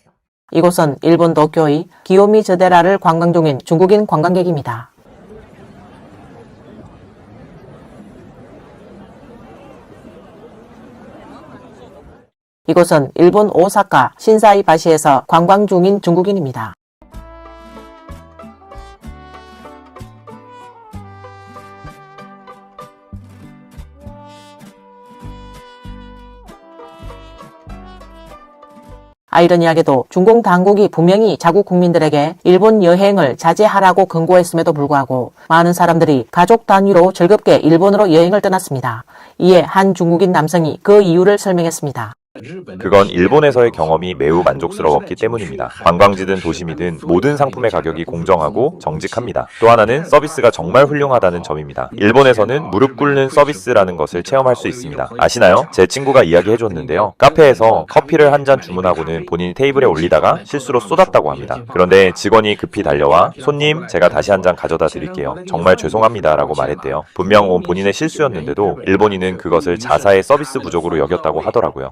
이곳은 일본 도쿄의 기요미즈데라를 관광 중인 중국인 관광객입니다. 이곳은 일본 오사카 신사이바시에서 관광 중인 중국인입니다. 아이러니하게도 중국 당국이 분명히 자국 국민들에게 일본 여행을 자제하라고 권고했음에도 불구하고 많은 사람들이 가족 단위로 즐겁게 일본으로 여행을 떠났습니다. 이에 한 중국인 남성이 그 이유를 설명했습니다. 그건 일본에서의 경험이 매우 만족스러웠기 때문입니다. 관광지든 도심이든 모든 상품의 가격이 공정하고 정직합니다. 또 하나는 서비스가 정말 훌륭하다는 점입니다. 일본에서는 무릎 꿇는 서비스라는 것을 체험할 수 있습니다. 아시나요? 제 친구가 이야기해줬는데요. 카페에서 커피를 한 잔 주문하고는 본인이 테이블에 올리다가 실수로 쏟았다고 합니다. 그런데 직원이 급히 달려와 손님, 제가 다시 한 잔 가져다 드릴게요. 정말 죄송합니다 라고 말했대요. 분명 본인의 실수였는데도 일본인은 그것을 자사의 서비스 부족으로 여겼다고 하더라고요.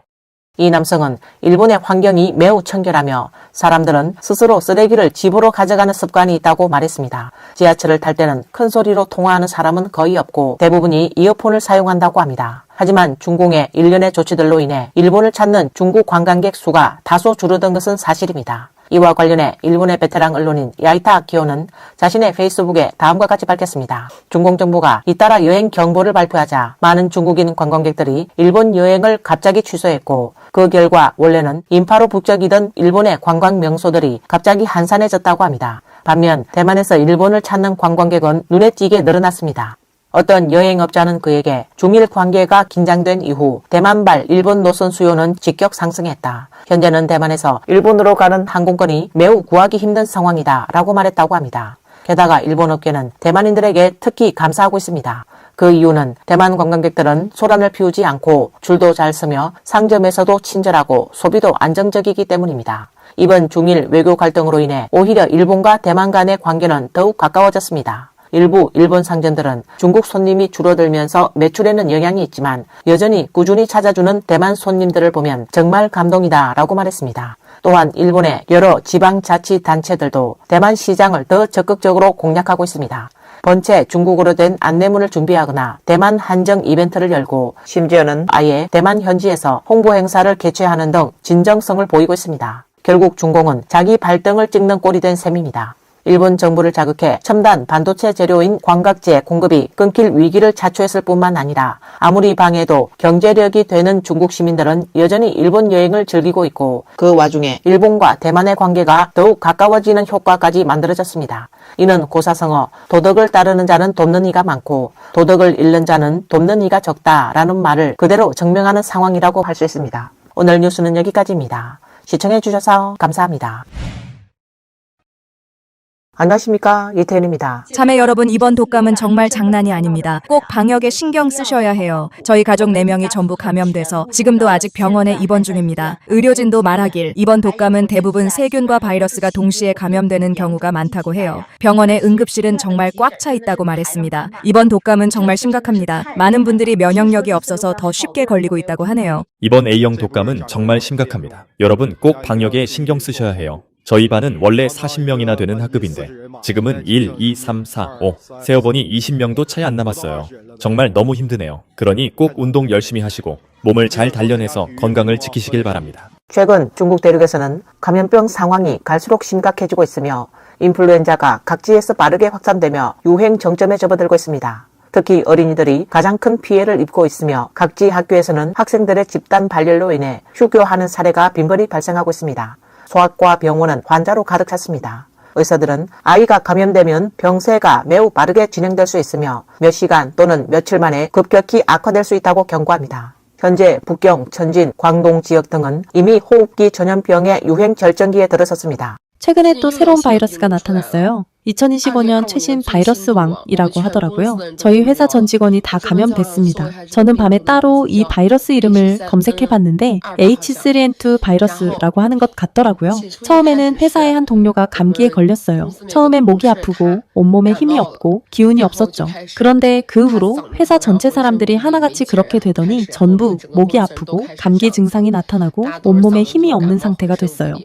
이 남성은 일본의 환경이 매우 청결하며 사람들은 스스로 쓰레기를 집으로 가져가는 습관이 있다고 말했습니다. 지하철을 탈 때는 큰 소리로 통화하는 사람은 거의 없고 대부분이 이어폰을 사용한다고 합니다. 하지만 중공의 일련의 조치들로 인해 일본을 찾는 중국 관광객 수가 다소 줄어든 것은 사실입니다. 이와 관련해 일본의 베테랑 언론인 야이타 기요는 자신의 페이스북에 다음과 같이 밝혔습니다. 중국 정부가 잇따라 여행 경보를 발표하자 많은 중국인 관광객들이 일본 여행을 갑자기 취소했고 그 결과 원래는 인파로 북적이던 일본의 관광 명소들이 갑자기 한산해졌다고 합니다. 반면 대만에서 일본을 찾는 관광객은 눈에 띄게 늘어났습니다. 어떤 여행업자는 그에게 중일 관계가 긴장된 이후 대만발 일본 노선 수요는 직격 상승했다. 현재는 대만에서 일본으로 가는 항공권이 매우 구하기 힘든 상황이다 라고 말했다고 합니다. 게다가 일본 업계는 대만인들에게 특히 감사하고 있습니다. 그 이유는 대만 관광객들은 소란을 피우지 않고 줄도 잘 서며 상점에서도 친절하고 소비도 안정적이기 때문입니다. 이번 중일 외교 갈등으로 인해 오히려 일본과 대만 간의 관계는 더욱 가까워졌습니다. 일부 일본 상점들은 중국 손님이 줄어들면서 매출에는 영향이 있지만 여전히 꾸준히 찾아주는 대만 손님들을 보면 정말 감동이다 라고 말했습니다. 또한 일본의 여러 지방자치단체들도 대만 시장을 더 적극적으로 공략하고 있습니다. 본체 중국어로 된 안내문을 준비하거나 대만 한정 이벤트를 열고 심지어는 아예 대만 현지에서 홍보 행사를 개최하는 등 진정성을 보이고 있습니다. 결국 중공은 자기 발등을 찍는 꼴이 된 셈입니다. 일본 정부를 자극해 첨단 반도체 재료인 광각제 공급이 끊길 위기를 자초했을 뿐만 아니라 아무리 방해도 경제력이 되는 중국 시민들은 여전히 일본 여행을 즐기고 있고 그 와중에 일본과 대만의 관계가 더욱 가까워지는 효과까지 만들어졌습니다. 이는 고사성어 도덕을 따르는 자는 돕는 이가 많고 도덕을 잃는 자는 돕는 이가 적다라는 말을 그대로 증명하는 상황이라고 할 수 있습니다. 오늘 뉴스는 여기까지입니다. 시청해주셔서 감사합니다. 안녕하십니까, 이태현입니다. 자매 여러분, 이번 독감은 정말 장난이 아닙니다. 꼭 방역에 신경 쓰셔야 해요. 저희 가족 4명이 전부 감염돼서 지금도 아직 병원에 입원 중입니다. 의료진도 말하길 이번 독감은 대부분 세균과 바이러스가 동시에 감염되는 경우가 많다고 해요. 병원의 응급실은 정말 꽉 차 있다고 말했습니다. 이번 독감은 정말 심각합니다. 많은 분들이 면역력이 없어서 더 쉽게 걸리고 있다고 하네요. 이번 A형 독감은 정말 심각합니다. 여러분 꼭 방역에 신경 쓰셔야 해요. 저희 반은 원래 40명이나 되는 학급인데 지금은 1, 2, 3, 4, 5 세어보니 20명도 차이 안 남았어요. 정말 너무 힘드네요. 그러니 꼭 운동 열심히 하시고 몸을 잘 단련해서 건강을 지키시길 바랍니다. 최근 중국 대륙에서는 감염병 상황이 갈수록 심각해지고 있으며 인플루엔자가 각지에서 빠르게 확산되며 유행 정점에 접어들고 있습니다. 특히 어린이들이 가장 큰 피해를 입고 있으며 각지 학교에서는 학생들의 집단 발열로 인해 휴교하는 사례가 빈번히 발생하고 있습니다. 소아과 병원은 환자로 가득 찼습니다. 의사들은 아이가 감염되면 병세가 매우 빠르게 진행될 수 있으며 몇 시간 또는 며칠 만에 급격히 악화될 수 있다고 경고합니다. 현재 북경, 천진, 광동 지역 등은 이미 호흡기 전염병의 유행 절정기에 들어섰습니다. 최근에 또 새로운 바이러스가 나타났어요. 2025년 최신 바이러스 왕이라고 하더라고요. 저희 회사 전 직원이 다 감염됐습니다. 저는 밤에 따로 이 바이러스 이름을 검색해봤는데 H3N2 바이러스라고 하는 것 같더라고요. 처음에는 회사의 한 동료가 감기에 걸렸어요. 처음엔 목이 아프고 온몸에 힘이 없고 기운이 없었죠. 그런데 그 후로 회사 전체 사람들이 하나같이 그렇게 되더니 전부 목이 아프고 감기 증상이 나타나고 온몸에 힘이 없는 상태가 됐어요.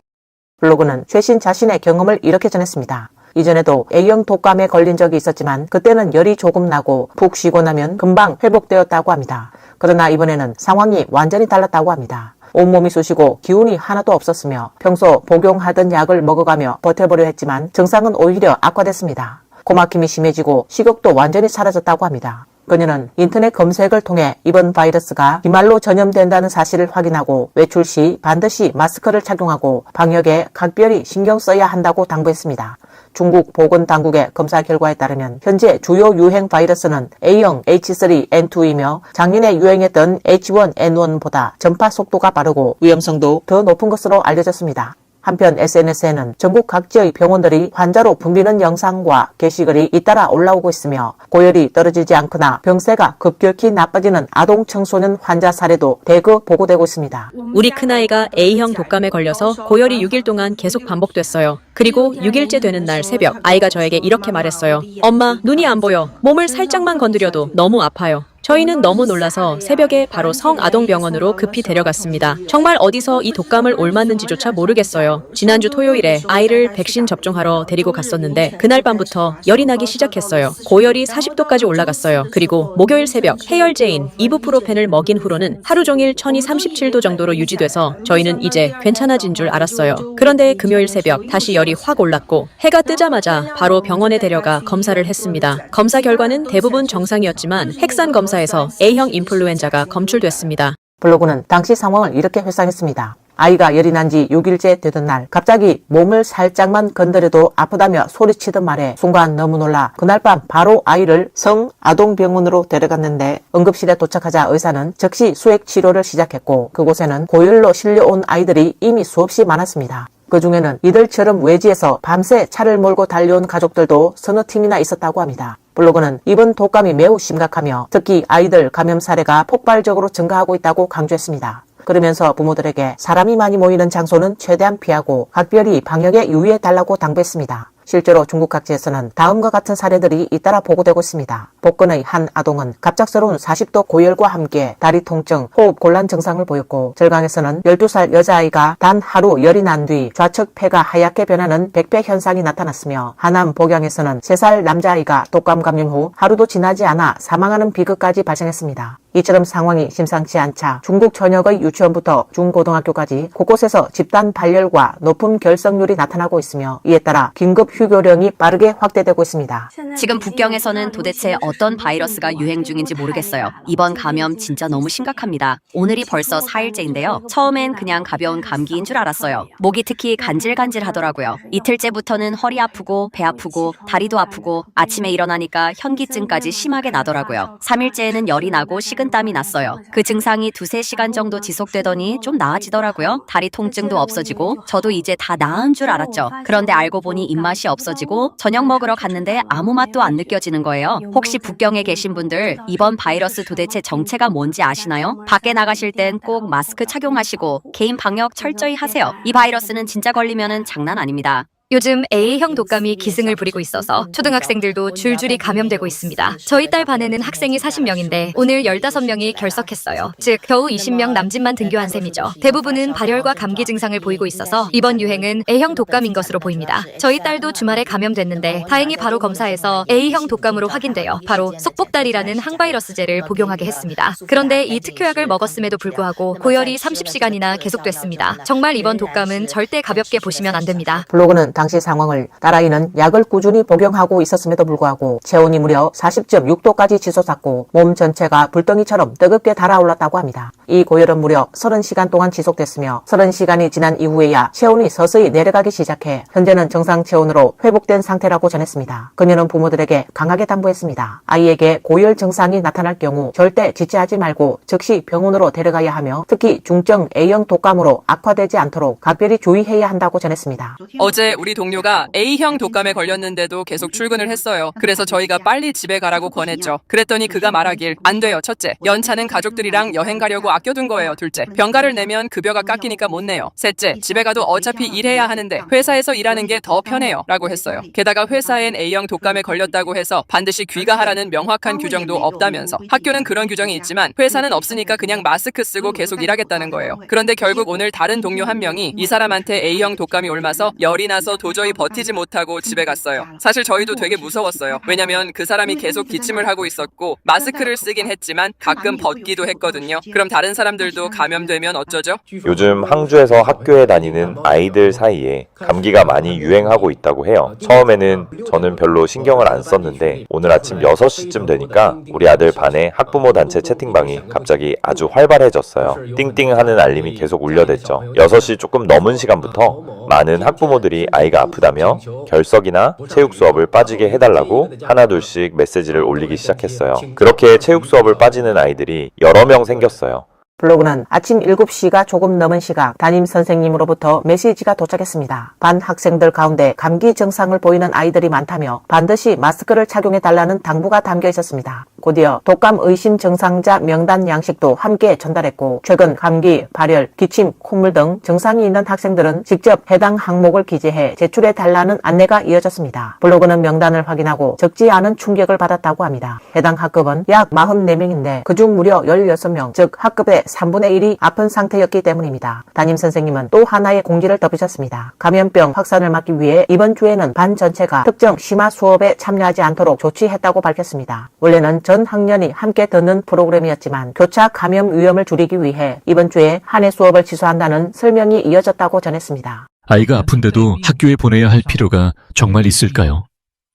블로그는 최신 자신의 경험을 이렇게 전했습니다. 이전에도 A형 독감에 걸린 적이 있었지만 그때는 열이 조금 나고 푹 쉬고 나면 금방 회복되었다고 합니다. 그러나 이번에는 상황이 완전히 달랐다고 합니다. 온몸이 쑤시고 기운이 하나도 없었으며 평소 복용하던 약을 먹어가며 버텨보려 했지만 증상은 오히려 악화됐습니다. 고막힘이 심해지고 식욕도 완전히 사라졌다고 합니다. 그녀는 인터넷 검색을 통해 이번 바이러스가 비말로 전염된다는 사실을 확인하고 외출 시 반드시 마스크를 착용하고 방역에 각별히 신경 써야 한다고 당부했습니다. 중국 보건당국의 검사 결과에 따르면 현재 주요 유행 바이러스는 A형 H3N2이며 작년에 유행했던 H1N1보다 전파 속도가 빠르고 위험성도 더 높은 것으로 알려졌습니다. 한편 SNS에는 전국 각지의 병원들이 환자로 붐비는 영상과 게시글이 잇따라 올라오고 있으며 고열이 떨어지지 않거나 병세가 급격히 나빠지는 아동 청소년 환자 사례도 대거 보고되고 있습니다. 우리 큰아이가 A형 독감에 걸려서 고열이 6일 동안 계속 반복됐어요. 그리고 6일째 되는 날 새벽 아이가 저에게 이렇게 말했어요. 엄마, 눈이 안 보여. 몸을 살짝만 건드려도 너무 아파요. 저희는 너무 놀라서 새벽에 바로 성아동병원으로 급히 데려갔습니다. 정말 어디서 이 독감을 옮았는지조차 모르겠어요. 지난주 토요일에 아이를 백신 접종하러 데리고 갔었는데 그날 밤부터 열이 나기 시작했어요. 고열이 40도까지 올라갔어요. 그리고 목요일 새벽 해열제인 이부프로펜을 먹인 후로는 하루 종일 천이 37도 정도로 유지돼서 저희는 이제 괜찮아진 줄 알았어요. 그런데 금요일 새벽 다시 열이 확 올랐고 해가 뜨자마자 바로 병원에 데려가 검사를 했습니다. 검사 결과는 대부분 정상이었지만 핵산 검사에서 A형 인플루엔자가 검출됐습니다. 블로그는 당시 상황을 이렇게 회상했습니다. 아이가 열이 난 지 6일째 되던 날 갑자기 몸을 살짝만 건드려도 아프다며 소리치던 말에 순간 너무 놀라 그날 밤 바로 아이를 성아동병원으로 데려갔는데 응급실에 도착하자 의사는 즉시 수액 치료를 시작했고 그곳에는 고열로 실려온 아이들이 이미 수없이 많았습니다. 그 중에는 이들처럼 외지에서 밤새 차를 몰고 달려온 가족들도 서너 팀이나 있었다고 합니다. 블로그는 이번 독감이 매우 심각하며 특히 아이들 감염 사례가 폭발적으로 증가하고 있다고 강조했습니다. 그러면서 부모들에게 사람이 많이 모이는 장소는 최대한 피하고 각별히 방역에 유의해달라고 당부했습니다. 실제로 중국 각지에서는 다음과 같은 사례들이 잇따라 보고되고 있습니다. 복근의 한 아동은 갑작스러운 40도 고열과 함께 다리 통증, 호흡 곤란 증상을 보였고 절강에서는 12살 여자아이가 단 하루 열이 난 뒤 좌측 폐가 하얗게 변하는 백패 현상이 나타났으며 하남 복양에서는 3살 남자아이가 독감 감염 후 하루도 지나지 않아 사망하는 비극까지 발생했습니다. 이처럼 상황이 심상치 않자 중국 전역의 유치원부터 중고등학교까지 곳곳에서 집단 발열과 높은 결석률이 나타나고 있으며 이에 따라 긴급 휴교령이 빠르게 확대되고 있습니다. 지금 북경에서는 도대체 어떤 바이러스가 유행 중인지 모르겠어요. 이번 감염 진짜 너무 심각합니다. 오늘이 벌써 4일째인데요. 처음엔 그냥 가벼운 감기인 줄 알았어요. 목이 특히 간질간질 하더라고요. 이틀째부터는 허리 아프고 배 아프고 다리도 아프고 아침에 일어나니까 현기증까지 심하게 나더라고요. 3일째에는 열이 나고 식은땀이 났어요. 그 증상이 2-3시간 정도 지속되더니 좀 나아지더라고요. 다리 통증도 없어지고 저도 이제 다 나은 줄 알았죠. 그런데 알고 보니 입맛이 없어지고 저녁 먹으러 갔는데 아무 맛도 안 느껴지는 거예요. 혹시 북경에 계신 분들 이번 바이러스 도대체 정체가 뭔지 아시나요? 밖에 나가실 땐 꼭 마스크 착용하시고 개인 방역 철저히 하세요. 이 바이러스는 진짜 걸리면은 장난 아닙니다. 요즘 A형 독감이 기승을 부리고 있어서 초등학생들도 줄줄이 감염되고 있습니다. 저희 딸 반에는 학생이 40명인데 오늘 15명이 결석했어요. 즉 겨우 20명 남짓만 등교한 셈이죠. 대부분은 발열과 감기 증상을 보이고 있어서 이번 유행은 A형 독감인 것으로 보입니다. 저희 딸도 주말에 감염됐는데 다행히 바로 검사해서 A형 독감으로 확인되어 바로 속복달이라는 항바이러스제를 복용하게 했습니다. 그런데 이 특효약을 먹었음에도 불구하고 고열이 30시간이나 계속됐습니다. 정말 이번 독감은 절대 가볍게 보시면 안 됩니다. 블로그는 당시 상황을 딸아이는 약을 꾸준히 복용하고 있었음에도 불구하고 체온이 무려 40.6도까지 치솟았고 몸 전체가 불덩이처럼 뜨겁게 달아올랐다고 합니다. 이 고열은 무려 30시간 동안 지속됐으며 30시간이 지난 이후에야 체온이 서서히 내려가기 시작해 현재는 정상 체온으로 회복된 상태라고 전했습니다. 그녀는 부모들에게 강하게 당부했습니다. 아이에게 고열 증상이 나타날 경우 절대 지체하지 말고 즉시 병원으로 데려가야 하며 특히 중증 A형 독감으로 악화되지 않도록 각별히 주의해야 한다고 전했습니다. 어제 우리 동료가 A형 독감에 걸렸는데도 계속 출근을 했어요. 그래서 저희가 빨리 집에 가라고 권했죠. 그랬더니 그가 말하길 안 돼요. 첫째, 연차는 가족들이랑 여행 가려고 아껴둔 거예요. 둘째, 병가를 내면 급여가 깎이니까 못 내요. 셋째, 집에 가도 어차피 일해야 하는데 회사에서 일하는 게 더 편해요. 라고 했어요. 게다가 회사엔 A형 독감에 걸렸다고 해서 반드시 귀가하라는 명확한 규정도 없다면서 학교는 그런 규정이 있지만 회사는 없으니까 그냥 마스크 쓰고 계속 일하겠다는 거예요. 그런데 결국 오늘 다른 동료 한 명이 이 사람한테 A형 독감이 옮아서 열이 나서 도저히 버티지 못하고 집에 갔어요. 사실 저희도 되게 무서웠어요. 왜냐면 그 사람이 계속 기침을 하고 있었고 마스크를 쓰긴 했지만 가끔 벗기도 했거든요. 그럼 다른 사람들도 감염되면 어쩌죠? 요즘 항주에서 학교에 다니는 아이들 사이에 감기가 많이 유행하고 있다고 해요. 처음에는 저는 별로 신경을 안 썼는데 오늘 아침 6시쯤 되니까 우리 아들 반의 학부모 단체 채팅방이 갑자기 아주 활발해졌어요. 띵띵 하는 알림이 계속 울려댔죠. 6시 조금 넘은 시간부터 많은 학부모들이 아이가 아프다며 결석이나 체육 수업을 빠지게 해달라고 하나둘씩 메시지를 올리기 시작했어요. 그렇게 체육 수업을 빠지는 아이들이 여러 명 생겼어요. 블로그는 아침 7시가 조금 넘은 시각 담임 선생님으로부터 메시지가 도착했습니다. 반 학생들 가운데 감기 증상을 보이는 아이들이 많다며 반드시 마스크를 착용해달라는 당부가 담겨 있었습니다. 곧이어 독감 의심 증상자 명단 양식도 함께 전달했고 최근 감기, 발열, 기침, 콧물 등 증상이 있는 학생들은 직접 해당 항목을 기재해 제출해달라는 안내가 이어졌습니다. 블로그는 명단을 확인하고 적지 않은 충격을 받았다고 합니다. 해당 학급은 약 44명인데 그중 무려 16명, 즉 학급의 3분의 1이 아픈 상태였기 때문입니다. 담임 선생님은 또 하나의 공지를 덧붙였습니다. 감염병 확산을 막기 위해 이번 주에는 반 전체가 특정 심화 수업에 참여하지 않도록 조치했다고 밝혔습니다. 원래는 전 학년이 함께 듣는 프로그램이었지만 교차 감염 위험을 줄이기 위해 이번 주에 한 해 수업을 취소한다는 설명이 이어졌다고 전했습니다. 아이가 아픈데도 학교에 보내야 할 필요가 정말 있을까요?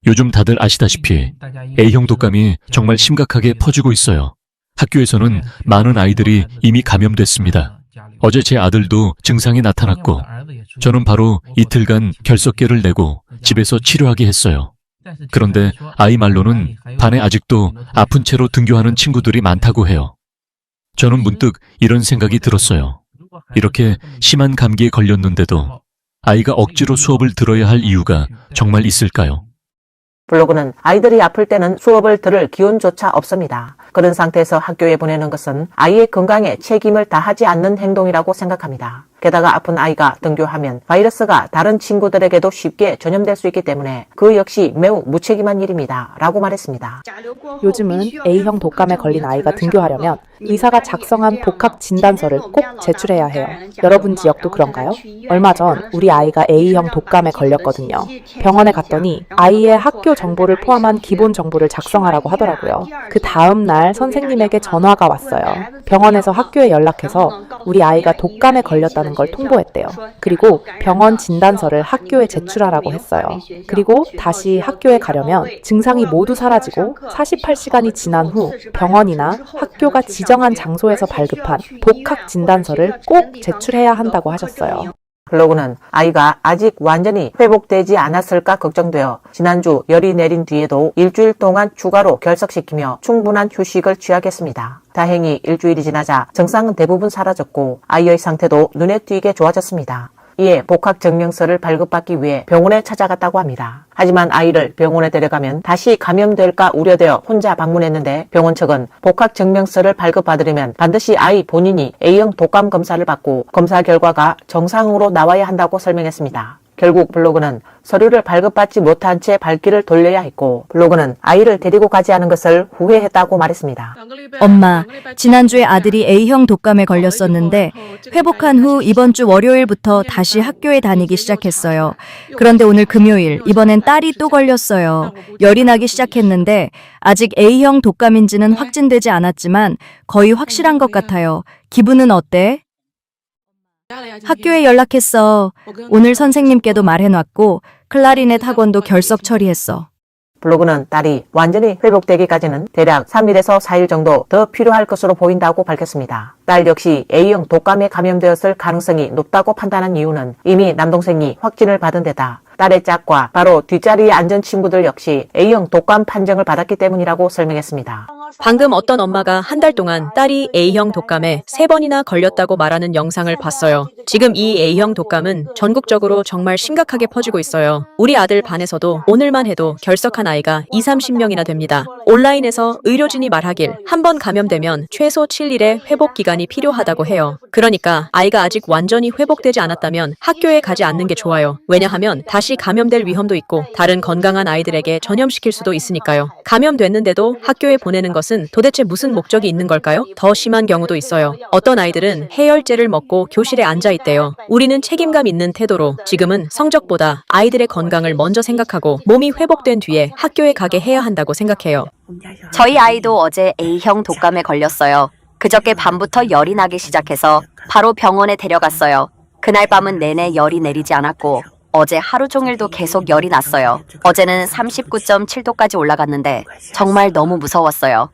요즘 다들 아시다시피 A형 독감이 정말 심각하게 퍼지고 있어요. 학교에서는 많은 아이들이 이미 감염됐습니다. 어제 제 아들도 증상이 나타났고 저는 바로 이틀간 결석계를 내고 집에서 치료하게 했어요. 그런데 아이 말로는 반에 아직도 아픈 채로 등교하는 친구들이 많다고 해요. 저는 문득 이런 생각이 들었어요. 이렇게 심한 감기에 걸렸는데도 아이가 억지로 수업을 들어야 할 이유가 정말 있을까요? 블로그는 아이들이 아플 때는 수업을 들을 기운조차 없습니다. 그런 상태에서 학교에 보내는 것은 아이의 건강에 책임을 다하지 않는 행동이라고 생각합니다. 게다가 아픈 아이가 등교하면 바이러스가 다른 친구들에게도 쉽게 전염될 수 있기 때문에 그 역시 매우 무책임한 일입니다. 라고 말했습니다. 요즘은 A형 독감에 걸린 아이가 등교하려면 의사가 작성한 복학 진단서를 꼭 제출해야 해요. 여러분 지역도 그런가요? 얼마 전 우리 아이가 A형 독감에 걸렸거든요. 병원에 갔더니 아이의 학교 정보를 포함한 기본 정보를 작성하라고 하더라고요. 그 다음 날 선생님에게 전화가 왔어요. 병원에서 학교에 연락해서 우리 아이가 독감에 걸렸다는 걸 통보했대요. 그리고 병원 진단서를 학교에 제출하라고 했어요. 그리고 다시 학교에 가려면 증상이 모두 사라지고 48시간이 지난 후 병원이나 학교가 지정한 장소에서 발급한 복학 진단서를 꼭 제출해야 한다고 하셨어요. 블로그는 아이가 아직 완전히 회복되지 않았을까 걱정되어 지난주 열이 내린 뒤에도 일주일 동안 추가로 결석시키며 충분한 휴식을 취하겠습니다. 다행히 일주일이 지나자 증상은 대부분 사라졌고 아이의 상태도 눈에 띄게 좋아졌습니다. 이에 복학 증명서를 발급받기 위해 병원에 찾아갔다고 합니다. 하지만 아이를 병원에 데려가면 다시 감염될까 우려되어 혼자 방문했는데 병원 측은 복학 증명서를 발급받으려면 반드시 아이 본인이 A형 독감 검사를 받고 검사 결과가 정상으로 나와야 한다고 설명했습니다. 결국 블로그는 서류를 발급받지 못한 채 발길을 돌려야 했고 블로그는 아이를 데리고 가지 않은 것을 후회했다고 말했습니다. 엄마, 지난주에 아들이 A형 독감에 걸렸었는데 회복한 후 이번 주 월요일부터 다시 학교에 다니기 시작했어요. 그런데 오늘 금요일, 이번엔 딸이 또 걸렸어요. 열이 나기 시작했는데 아직 A형 독감인지는 확진되지 않았지만 거의 확실한 것 같아요. 기분은 어때? 학교에 연락했어. 오늘 선생님께도 말해놨고 클라리넷 학원도 결석 처리했어. 블로그는 딸이 완전히 회복되기까지는 대략 3일에서 4일 정도 더 필요할 것으로 보인다고 밝혔습니다. 딸 역시 A형 독감에 감염되었을 가능성이 높다고 판단한 이유는 이미 남동생이 확진을 받은 데다 딸의 짝과 바로 뒷자리에 앉은 친구들 역시 A형 독감 판정을 받았기 때문이라고 설명했습니다. 방금 어떤 엄마가 한 달 동안 딸이 A형 독감에 3번이나 걸렸다고 말하는 영상을 봤어요. 지금 이 A형 독감은 전국적으로 정말 심각하게 퍼지고 있어요. 우리 아들 반에서도 오늘만 해도 결석한 아이가 20-30명이나 됩니다. 온라인에서 의료진이 말하길 한 번 감염되면 최소 7일의 회복 기간이 필요하다고 해요. 그러니까 아이가 아직 완전히 회복되지 않았다면 학교에 가지 않는 게 좋아요. 왜냐하면 다시 감염될 위험도 있고 다른 건강한 아이들에게 전염시킬 수도 있으니까요. 감염됐는데도 학교에 보내는 것은 도대체 무슨 목적이 있는 걸까요? 더 심한 경우도 있어요. 어떤 아이들은 해열제를 먹고 교실에 앉아 있대요. 우리는 책임감 있는 태도로 지금은 성적보다 아이들의 건강을 먼저 생각하고 몸이 회복된 뒤에 학교에 가게 해야 한다고 생각해요. 저희 아이도 어제 A형 독감에 걸렸어요. 그저께 밤부터 열이 나기 시작해서 바로 병원에 데려갔어요. 그날 밤은 내내 열이 내리지 않았고 어제 하루 종일도 계속 열이 났어요. 어제는 39.7도까지 올라갔는데 정말 너무 무서웠어요.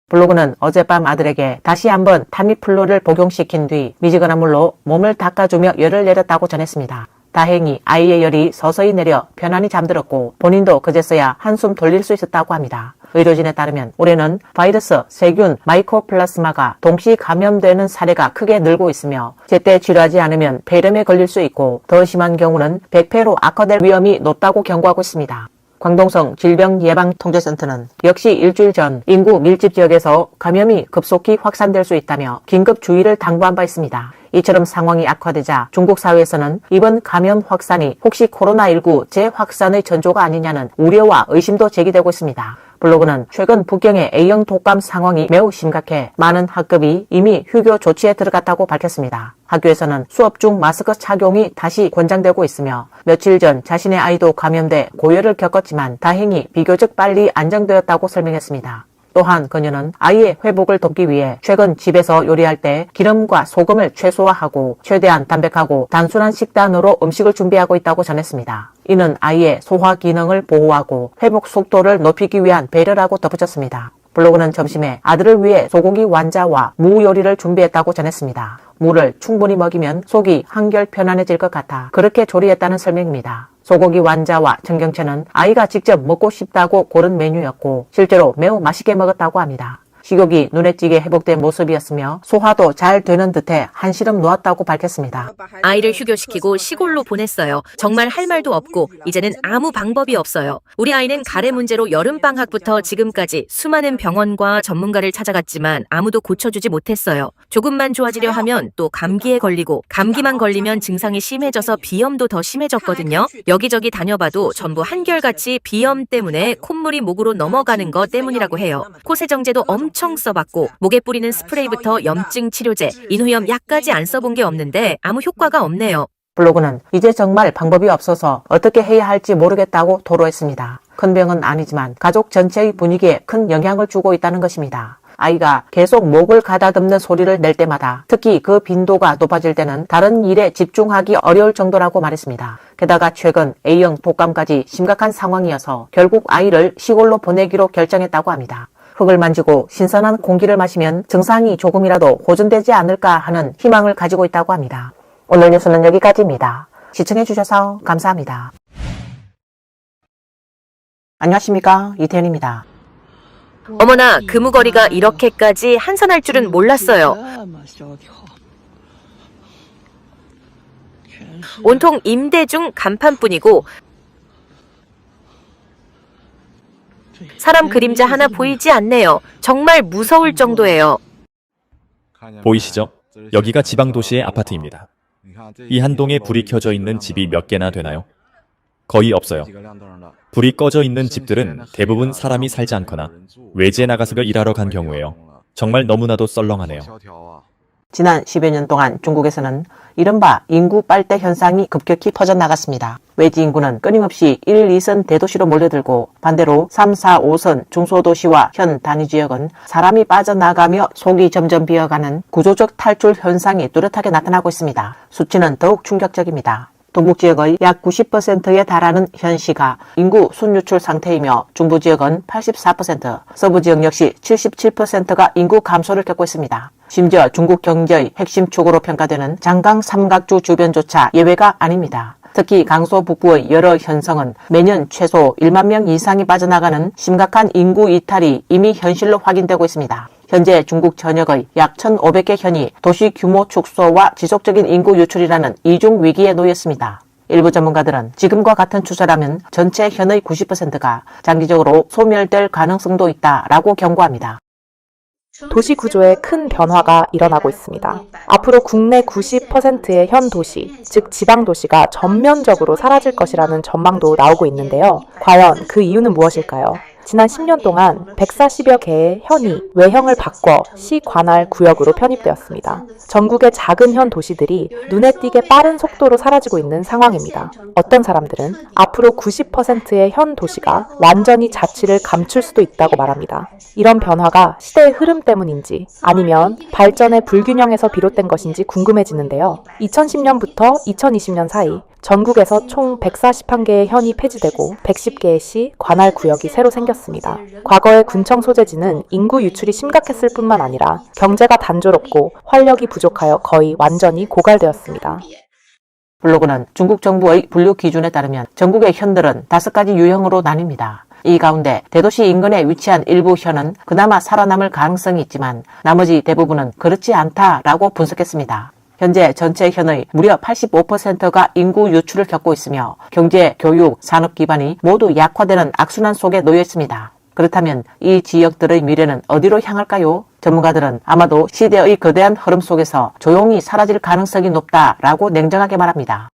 블로그는 어젯밤 아들에게 다시 한번 타미플루를 복용시킨 뒤 미지근한 물로 몸을 닦아주며 열을 내렸다고 전했습니다. 다행히 아이의 열이 서서히 내려 편안히 잠들었고 본인도 그제서야 한숨 돌릴 수 있었다고 합니다. 의료진에 따르면 올해는 바이러스, 세균, 마이코플라스마가 동시 감염되는 사례가 크게 늘고 있으며 제때 치료하지 않으면 폐렴에 걸릴 수 있고 더 심한 경우는 백폐로 악화될 위험이 높다고 경고하고 있습니다. 광동성 질병예방통제센터는 역시 일주일 전 인구 밀집 지역에서 감염이 급속히 확산될 수 있다며 긴급 주의를 당부한 바 있습니다. 이처럼 상황이 악화되자 중국 사회에서는 이번 감염 확산이 혹시 코로나19 재확산의 전조가 아니냐는 우려와 의심도 제기되고 있습니다. 블로그는 최근 북경의 A형 독감 상황이 매우 심각해 많은 학급이 이미 휴교 조치에 들어갔다고 밝혔습니다. 학교에서는 수업 중 마스크 착용이 다시 권장되고 있으며 며칠 전 자신의 아이도 감염돼 고열을 겪었지만 다행히 비교적 빨리 안정되었다고 설명했습니다. 또한 그녀는 아이의 회복을 돕기 위해 최근 집에서 요리할 때 기름과 소금을 최소화하고 최대한 담백하고 단순한 식단으로 음식을 준비하고 있다고 전했습니다. 이는 아이의 소화 기능을 보호하고 회복 속도를 높이기 위한 배려라고 덧붙였습니다. 블로그는 점심에 아들을 위해 소고기 완자와 무 요리를 준비했다고 전했습니다. 무를 충분히 먹이면 속이 한결 편안해질 것 같아 그렇게 조리했다는 설명입니다. 소고기 완자와 청경채는 아이가 직접 먹고 싶다고 고른 메뉴였고 실제로 매우 맛있게 먹었다고 합니다. 식욕이 눈에 띄게 회복된 모습이었으며 소화도 잘 되는 듯해 한시름 놓았다고 밝혔습니다. 아이를 휴교시키고 시골로 보냈어요. 정말 할 말도 없고 이제는 아무 방법이 없어요. 우리 아이는 가래 문제로 여름방학부터 지금까지 수많은 병원과 전문가를 찾아갔지만 아무도 고쳐주지 못했어요. 조금만 좋아지려 하면 또 감기에 걸리고 감기만 걸리면 증상이 심해져서 비염도 더 심해졌거든요. 여기저기 다녀봐도 전부 한결같이 비염 때문에 콧물이 목으로 넘어가는 것 때문이라고 해요. 코세정제도 엄청 써봤고 목에 뿌리는 스프레이부터 염증 치료제, 인후염 약까지 안 써본 게 없는데 아무 효과가 없네요. 블로그는 이제 정말 방법이 없어서 어떻게 해야 할지 모르겠다고 토로했습니다. 큰 병은 아니지만 가족 전체의 분위기에 큰 영향을 주고 있다는 것입니다. 아이가 계속 목을 가다듬는 소리를 낼 때마다 특히 그 빈도가 높아질 때는 다른 일에 집중하기 어려울 정도라고 말했습니다. 게다가 최근 A형 독감까지 심각한 상황이어서 결국 아이를 시골로 보내기로 결정했다고 합니다. 흙을 만지고 신선한 공기를 마시면 증상이 조금이라도 호전되지 않을까 하는 희망을 가지고 있다고 합니다. 오늘 뉴스는 여기까지입니다. 시청해주셔서 감사합니다. 안녕하십니까, 이태현입니다. 어머나, 금우거리가 이렇게까지 한산할 줄은 몰랐어요. 온통 임대중 간판뿐이고 사람 그림자 하나 보이지 않네요. 정말 무서울 정도예요. 보이시죠? 여기가 지방도시의 아파트입니다. 이 한 동에 불이 켜져 있는 집이 몇 개나 되나요? 거의 없어요. 불이 꺼져 있는 집들은 대부분 사람이 살지 않거나 외지에 나가서 일하러 간 경우예요. 정말 너무나도 썰렁하네요. 지난 10여 년 동안 중국에서는 이른바 인구 빨대 현상이 급격히 퍼져나갔습니다. 외지 인구는 끊임없이 1, 2선 대도시로 몰려들고 반대로 3, 4, 5선 중소도시와 현 단위 지역은 사람이 빠져나가며 속이 점점 비어가는 구조적 탈출 현상이 뚜렷하게 나타나고 있습니다. 수치는 더욱 충격적입니다. 동북지역의 약 90%에 달하는 현시가 인구 순유출 상태이며 중부지역은 84%, 서부지역 역시 77%가 인구 감소를 겪고 있습니다. 심지어 중국 경제의 핵심 축으로 평가되는 장강 삼각주 주변조차 예외가 아닙니다. 특히 강서 북부의 여러 현성은 매년 최소 1만 명 이상이 빠져나가는 심각한 인구 이탈이 이미 현실로 확인되고 있습니다. 현재 중국 전역의 약 1,500개 현이 도시 규모 축소와 지속적인 인구 유출이라는 이중 위기에 놓였습니다. 일부 전문가들은 지금과 같은 추세라면 전체 현의 90%가 장기적으로 소멸될 가능성도 있다라고 경고합니다. 도시 구조에 큰 변화가 일어나고 있습니다. 앞으로 국내 90%의 현 도시, 즉 지방 도시가 전면적으로 사라질 것이라는 전망도 나오고 있는데요. 과연 그 이유는 무엇일까요? 지난 10년 동안 140여 개의 현이 외형을 바꿔 시 관할 구역으로 편입되었습니다. 전국의 작은 현 도시들이 눈에 띄게 빠른 속도로 사라지고 있는 상황입니다. 어떤 사람들은 앞으로 90%의 현 도시가 완전히 자취를 감출 수도 있다고 말합니다. 이런 변화가 시대의 흐름 때문인지 아니면 발전의 불균형에서 비롯된 것인지 궁금해지는데요. 2010년부터 2020년 사이 전국에서 총 141개의 현이 폐지되고 110개의 시, 관할 구역이 새로 생겼습니다. 과거의 군청 소재지는 인구 유출이 심각했을 뿐만 아니라 경제가 단조롭고 활력이 부족하여 거의 완전히 고갈되었습니다. 블로그는 중국 정부의 분류 기준에 따르면 전국의 현들은 5가지 유형으로 나뉩니다. 이 가운데 대도시 인근에 위치한 일부 현은 그나마 살아남을 가능성이 있지만 나머지 대부분은 그렇지 않다라고 분석했습니다. 현재 전체 현의 무려 85%가 인구 유출을 겪고 있으며 경제, 교육, 산업 기반이 모두 약화되는 악순환 속에 놓여 있습니다. 그렇다면 이 지역들의 미래는 어디로 향할까요? 전문가들은 아마도 시대의 거대한 흐름 속에서 조용히 사라질 가능성이 높다라고 냉정하게 말합니다.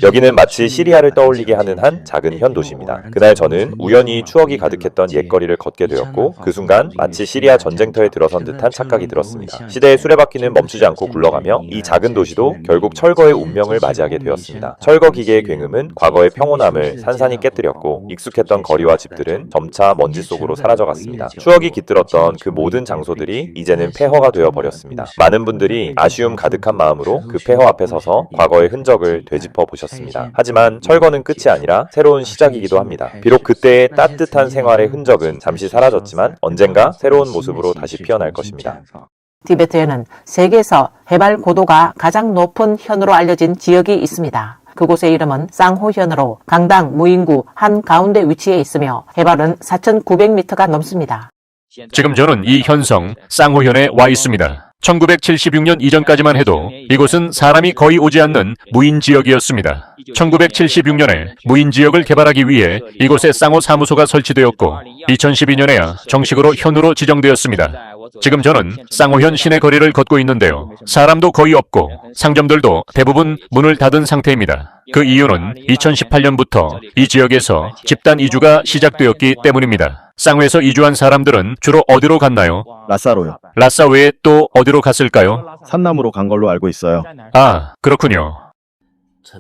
여기는 마치 시리아를 떠올리게 하는 한 작은 현 도시입니다. 그날 저는 우연히 추억이 가득했던 옛거리를 걷게 되었고 그 순간 마치 시리아 전쟁터에 들어선 듯한 착각이 들었습니다. 시대의 수레바퀴는 멈추지 않고 굴러가며 이 작은 도시도 결국 철거의 운명을 맞이하게 되었습니다. 철거 기계의 굉음은 과거의 평온함을 산산이 깨뜨렸고 익숙했던 거리와 집들은 점차 먼지 속으로 사라져갔습니다. 추억이 깃들었던 그 모든 장소들이 이제는 폐허가 되어버렸습니다. 많은 분들이 아쉬움 가득한 마음으로 그 폐허 앞에 서서 과거의 흔적을 되짚어 보셨습니다. 하지만 철거는 끝이 아니라 새로운 시작이기도 합니다. 비록 그때의 따뜻한 생활의 흔적은 잠시 사라졌지만 언젠가 새로운 모습으로 다시 피어날 것입니다. 티베트에는 세계에서 해발 고도가 가장 높은 현으로 알려진 지역이 있습니다. 그곳의 이름은 쌍호현으로 강당 무인구 한가운데 위치해 있으며 해발은 4,900m가 넘습니다. 지금 저는 이 현성 쌍호현에 와 있습니다. 1976년 이전까지만 해도 이곳은 사람이 거의 오지 않는 무인 지역이었습니다. 1976년에 무인 지역을 개발하기 위해 이곳에 쌍호 사무소가 설치되었고 2012년에야 정식으로 현으로 지정되었습니다. 지금 저는 쌍호현 시내 거리를 걷고 있는데요. 사람도 거의 없고 상점들도 대부분 문을 닫은 상태입니다. 그 이유는 2018년부터 이 지역에서 집단 이주가 시작되었기 때문입니다. 쌍호에서 이주한 사람들은 주로 어디로 갔나요? 라싸로요. 라싸 외에 또 어디로 갔을까요? 산남으로 간 걸로 알고 있어요. 아, 그렇군요.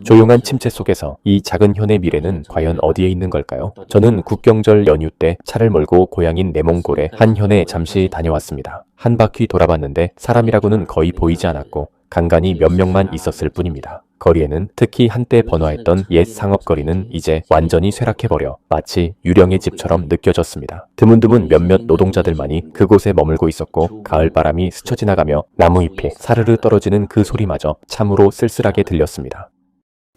조용한 침체 속에서 이 작은 현의 미래는 과연 어디에 있는 걸까요? 저는 국경절 연휴 때 차를 몰고 고향인 내몽골의 한 현에 잠시 다녀왔습니다. 한 바퀴 돌아봤는데 사람이라고는 거의 보이지 않았고 간간히 몇 명만 있었을 뿐입니다. 거리에는 특히 한때 번화했던 옛 상업거리는 이제 완전히 쇠락해버려 마치 유령의 집처럼 느껴졌습니다. 드문드문 몇몇 노동자들만이 그곳에 머물고 있었고 가을바람이 스쳐 지나가며 나무잎에 사르르 떨어지는 그 소리마저 참으로 쓸쓸하게 들렸습니다.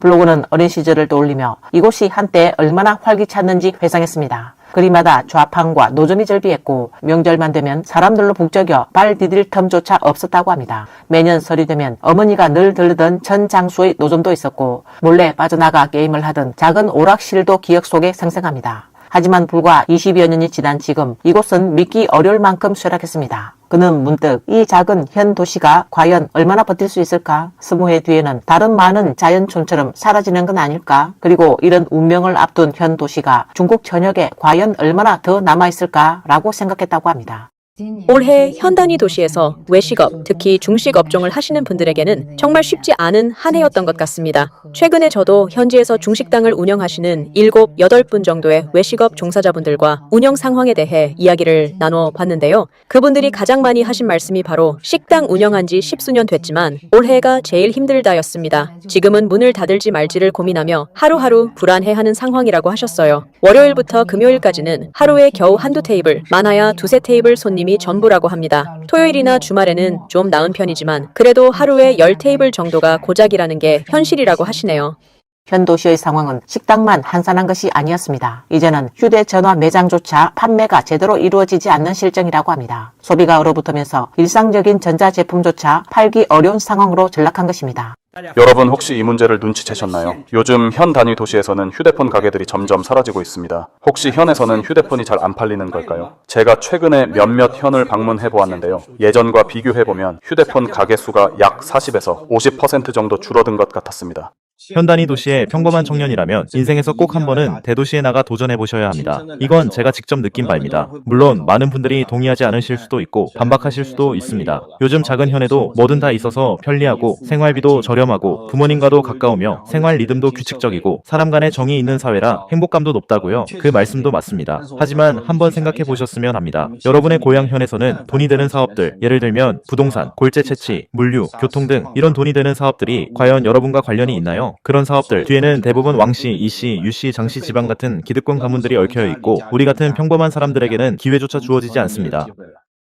블로그는 어린 시절을 떠올리며 이곳이 한때 얼마나 활기찼는지 회상했습니다. 거리마다 좌판과 노점이 절비했고 명절만 되면 사람들로 북적여 발 디딜 틈조차 없었다고 합니다. 매년 설이 되면 어머니가 늘 들르던 천장수의 노점도 있었고 몰래 빠져나가 게임을 하던 작은 오락실도 기억 속에 생생합니다. 하지만 불과 20여 년이 지난 지금 이곳은 믿기 어려울 만큼 쇠락했습니다. 그는 문득 이 작은 현 도시가 과연 얼마나 버틸 수 있을까? 20해 뒤에는 다른 많은 자연촌처럼 사라지는 건 아닐까? 그리고 이런 운명을 앞둔 현 도시가 중국 전역에 과연 얼마나 더 남아있을까? 라고 생각했다고 합니다. 올해 현 단위 도시에서 외식업, 특히 중식 업종을 하시는 분들에게는 정말 쉽지 않은 한 해였던 것 같습니다. 최근에 저도 현지에서 중식당을 운영하시는 7, 8분 정도의 외식업 종사자분들과 운영 상황에 대해 이야기를 나눠 봤는데요. 그분들이 가장 많이 하신 말씀이 바로 식당 운영한 지 10수년 됐지만 올해가 제일 힘들다였습니다. 지금은 문을 닫을지 말지를 고민하며 하루하루 불안해하는 상황이라고 하셨어요. 월요일부터 금요일까지는 하루에 겨우 한두 테이블, 많아야 두세 테이블 손님이 전부라고 합니다. 토요일이나 주말에는 좀 나은 편이지만 그래도 하루에 10테이블 정도가 고작이라는 게 현실이라고 하시네요. 현 도시의 상황은 식당만 한산한 것이 아니었습니다. 이제는 휴대전화 매장조차 판매가 제대로 이루어지지 않는 실정이라고 합니다. 소비가 얼어붙으면서 일상적인 전자제품조차 팔기 어려운 상황으로 전락한 것입니다. 여러분 혹시 이 문제를 눈치채셨나요? 요즘 현 단위 도시에서는 휴대폰 가게들이 점점 사라지고 있습니다. 혹시 현에서는 휴대폰이 잘 안 팔리는 걸까요? 제가 최근에 몇몇 현을 방문해 보았는데요. 예전과 비교해보면 휴대폰 가게 수가 약 40에서 50% 정도 줄어든 것 같았습니다. 현 단위 도시의 평범한 청년이라면 인생에서 꼭 한 번은 대도시에 나가 도전해보셔야 합니다. 이건 제가 직접 느낀 바입니다. 물론 많은 분들이 동의하지 않으실 수도 있고 반박하실 수도 있습니다. 요즘 작은 현에도 뭐든 다 있어서 편리하고 생활비도 저렴하고 부모님과도 가까우며 생활 리듬도 규칙적이고 사람 간의 정이 있는 사회라 행복감도 높다고요. 그 말씀도 맞습니다. 하지만 한번 생각해 보셨으면 합니다. 여러분의 고향 현에서는 돈이 되는 사업들, 예를 들면 부동산, 골재 채취, 물류, 교통 등 이런 돈이 되는 사업들이 과연 여러분과 관련이 있나요? 그런 사업들 뒤에는 대부분 왕씨, 이씨, 유씨, 장씨 집안 같은 기득권 가문들이 얽혀 있고 우리 같은 평범한 사람들에게는 기회조차 주어지지 않습니다.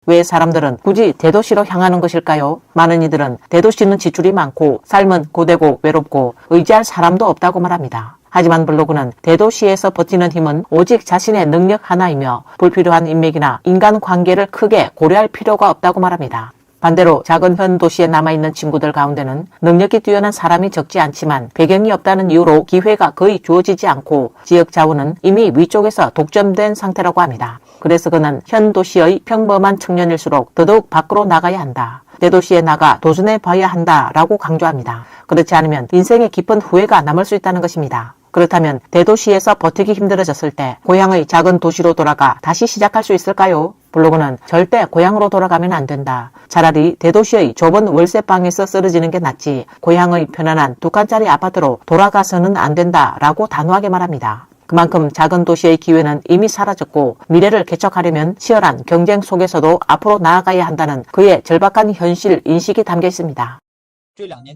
왜 사람들은 굳이 대도시로 향하는 것일까요? 많은 이들은 대도시는 지출이 많고 삶은 고되고 외롭고 의지할 사람도 없다고 말합니다. 하지만 블로그는 대도시에서 버티는 힘은 오직 자신의 능력 하나이며 불필요한 인맥이나 인간관계를 크게 고려할 필요가 없다고 말합니다. 반대로 작은 현 도시에 남아있는 친구들 가운데는 능력이 뛰어난 사람이 적지 않지만 배경이 없다는 이유로 기회가 거의 주어지지 않고 지역 자원은 이미 위쪽에서 독점된 상태라고 합니다. 그래서 그는 현 도시의 평범한 청년일수록 더더욱 밖으로 나가야 한다. 대도시에 나가 도전해 봐야 한다라고 강조합니다. 그렇지 않으면 인생의 깊은 후회가 남을 수 있다는 것입니다. 그렇다면 대도시에서 버티기 힘들어졌을 때 고향의 작은 도시로 돌아가 다시 시작할 수 있을까요? 블로그는 절대 고향으로 돌아가면 안 된다. 차라리 대도시의 좁은 월세방에서 쓰러지는 게 낫지 고향의 편안한 2칸짜리 아파트로 돌아가서는 안 된다라고 단호하게 말합니다. 그만큼 작은 도시의 기회는 이미 사라졌고 미래를 개척하려면 치열한 경쟁 속에서도 앞으로 나아가야 한다는 그의 절박한 현실 인식이 담겨 있습니다.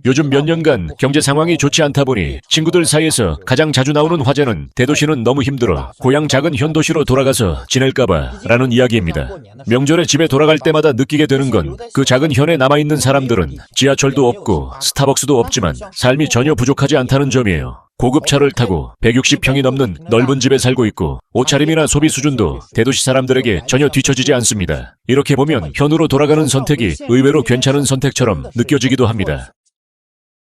요즘 몇 년간 경제 상황이 좋지 않다 보니 친구들 사이에서 가장 자주 나오는 화제는 대도시는 너무 힘들어 고향 작은 현 도시로 돌아가서 지낼까봐 라는 이야기입니다. 명절에 집에 돌아갈 때마다 느끼게 되는 건 그 작은 현에 남아있는 사람들은 지하철도 없고 스타벅스도 없지만 삶이 전혀 부족하지 않다는 점이에요. 고급차를 타고 160평이 넘는 넓은 집에 살고 있고 옷차림이나 소비 수준도 대도시 사람들에게 전혀 뒤처지지 않습니다. 이렇게 보면 현으로 돌아가는 선택이 의외로 괜찮은 선택처럼 느껴지기도 합니다.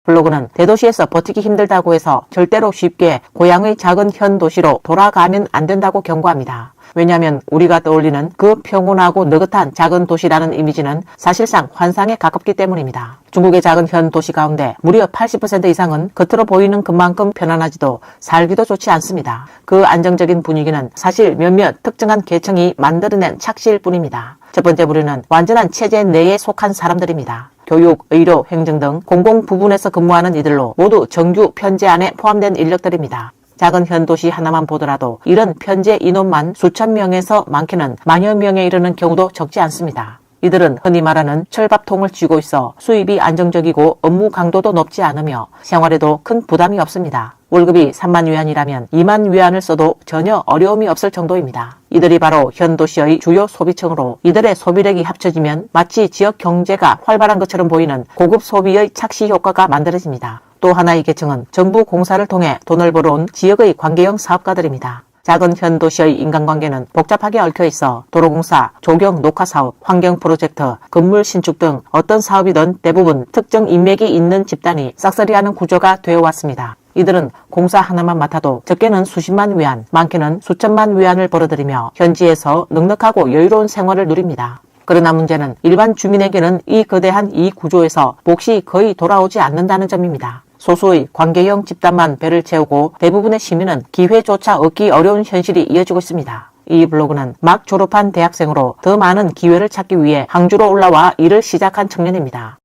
블로그는 대도시에서 버티기 힘들다고 해서 절대로 쉽게 고향의 작은 현 도시로 돌아가면 안 된다고 경고합니다. 왜냐하면 우리가 떠올리는 그 평온하고 느긋한 작은 도시라는 이미지는 사실상 환상에 가깝기 때문입니다. 중국의 작은 현 도시 가운데 무려 80% 이상은 겉으로 보이는 것만큼 편안하지도 살기도 좋지 않습니다. 그 안정적인 분위기는 사실 몇몇 특정한 계층이 만들어낸 착시일 뿐입니다. 첫 번째 부류는 완전한 체제 내에 속한 사람들입니다. 교육, 의료, 행정 등 공공 부분에서 근무하는 이들로 모두 정규 편제 안에 포함된 인력들입니다. 작은 현 도시 하나만 보더라도 이런 편제 인원만 수천 명에서 많게는 만여 명에 이르는 경우도 적지 않습니다. 이들은 흔히 말하는 철밥통을 쥐고 있어 수입이 안정적이고 업무 강도도 높지 않으며 생활에도 큰 부담이 없습니다. 월급이 3만 위안이라면 2만 위안을 써도 전혀 어려움이 없을 정도입니다. 이들이 바로 현 도시의 주요 소비층으로 이들의 소비력이 합쳐지면 마치 지역 경제가 활발한 것처럼 보이는 고급 소비의 착시 효과가 만들어집니다. 또 하나의 계층은 정부 공사를 통해 돈을 벌어온 지역의 관계형 사업가들입니다. 작은 현 도시의 인간관계는 복잡하게 얽혀 있어 도로공사, 조경 녹화사업, 환경 프로젝트, 건물 신축 등 어떤 사업이든 대부분 특정 인맥이 있는 집단이 싹쓸이하는 구조가 되어왔습니다. 이들은 공사 하나만 맡아도 적게는 수십만 위안, 많게는 수천만 위안을 벌어들이며 현지에서 넉넉하고 여유로운 생활을 누립니다. 그러나 문제는 일반 주민에게는 이 거대한 이 구조에서 몫이 거의 돌아오지 않는다는 점입니다. 소수의 관계형 집단만 배를 채우고 대부분의 시민은 기회조차 얻기 어려운 현실이 이어지고 있습니다. 이 블로그는 막 졸업한 대학생으로 더 많은 기회를 찾기 위해 항주로 올라와 일을 시작한 청년입니다.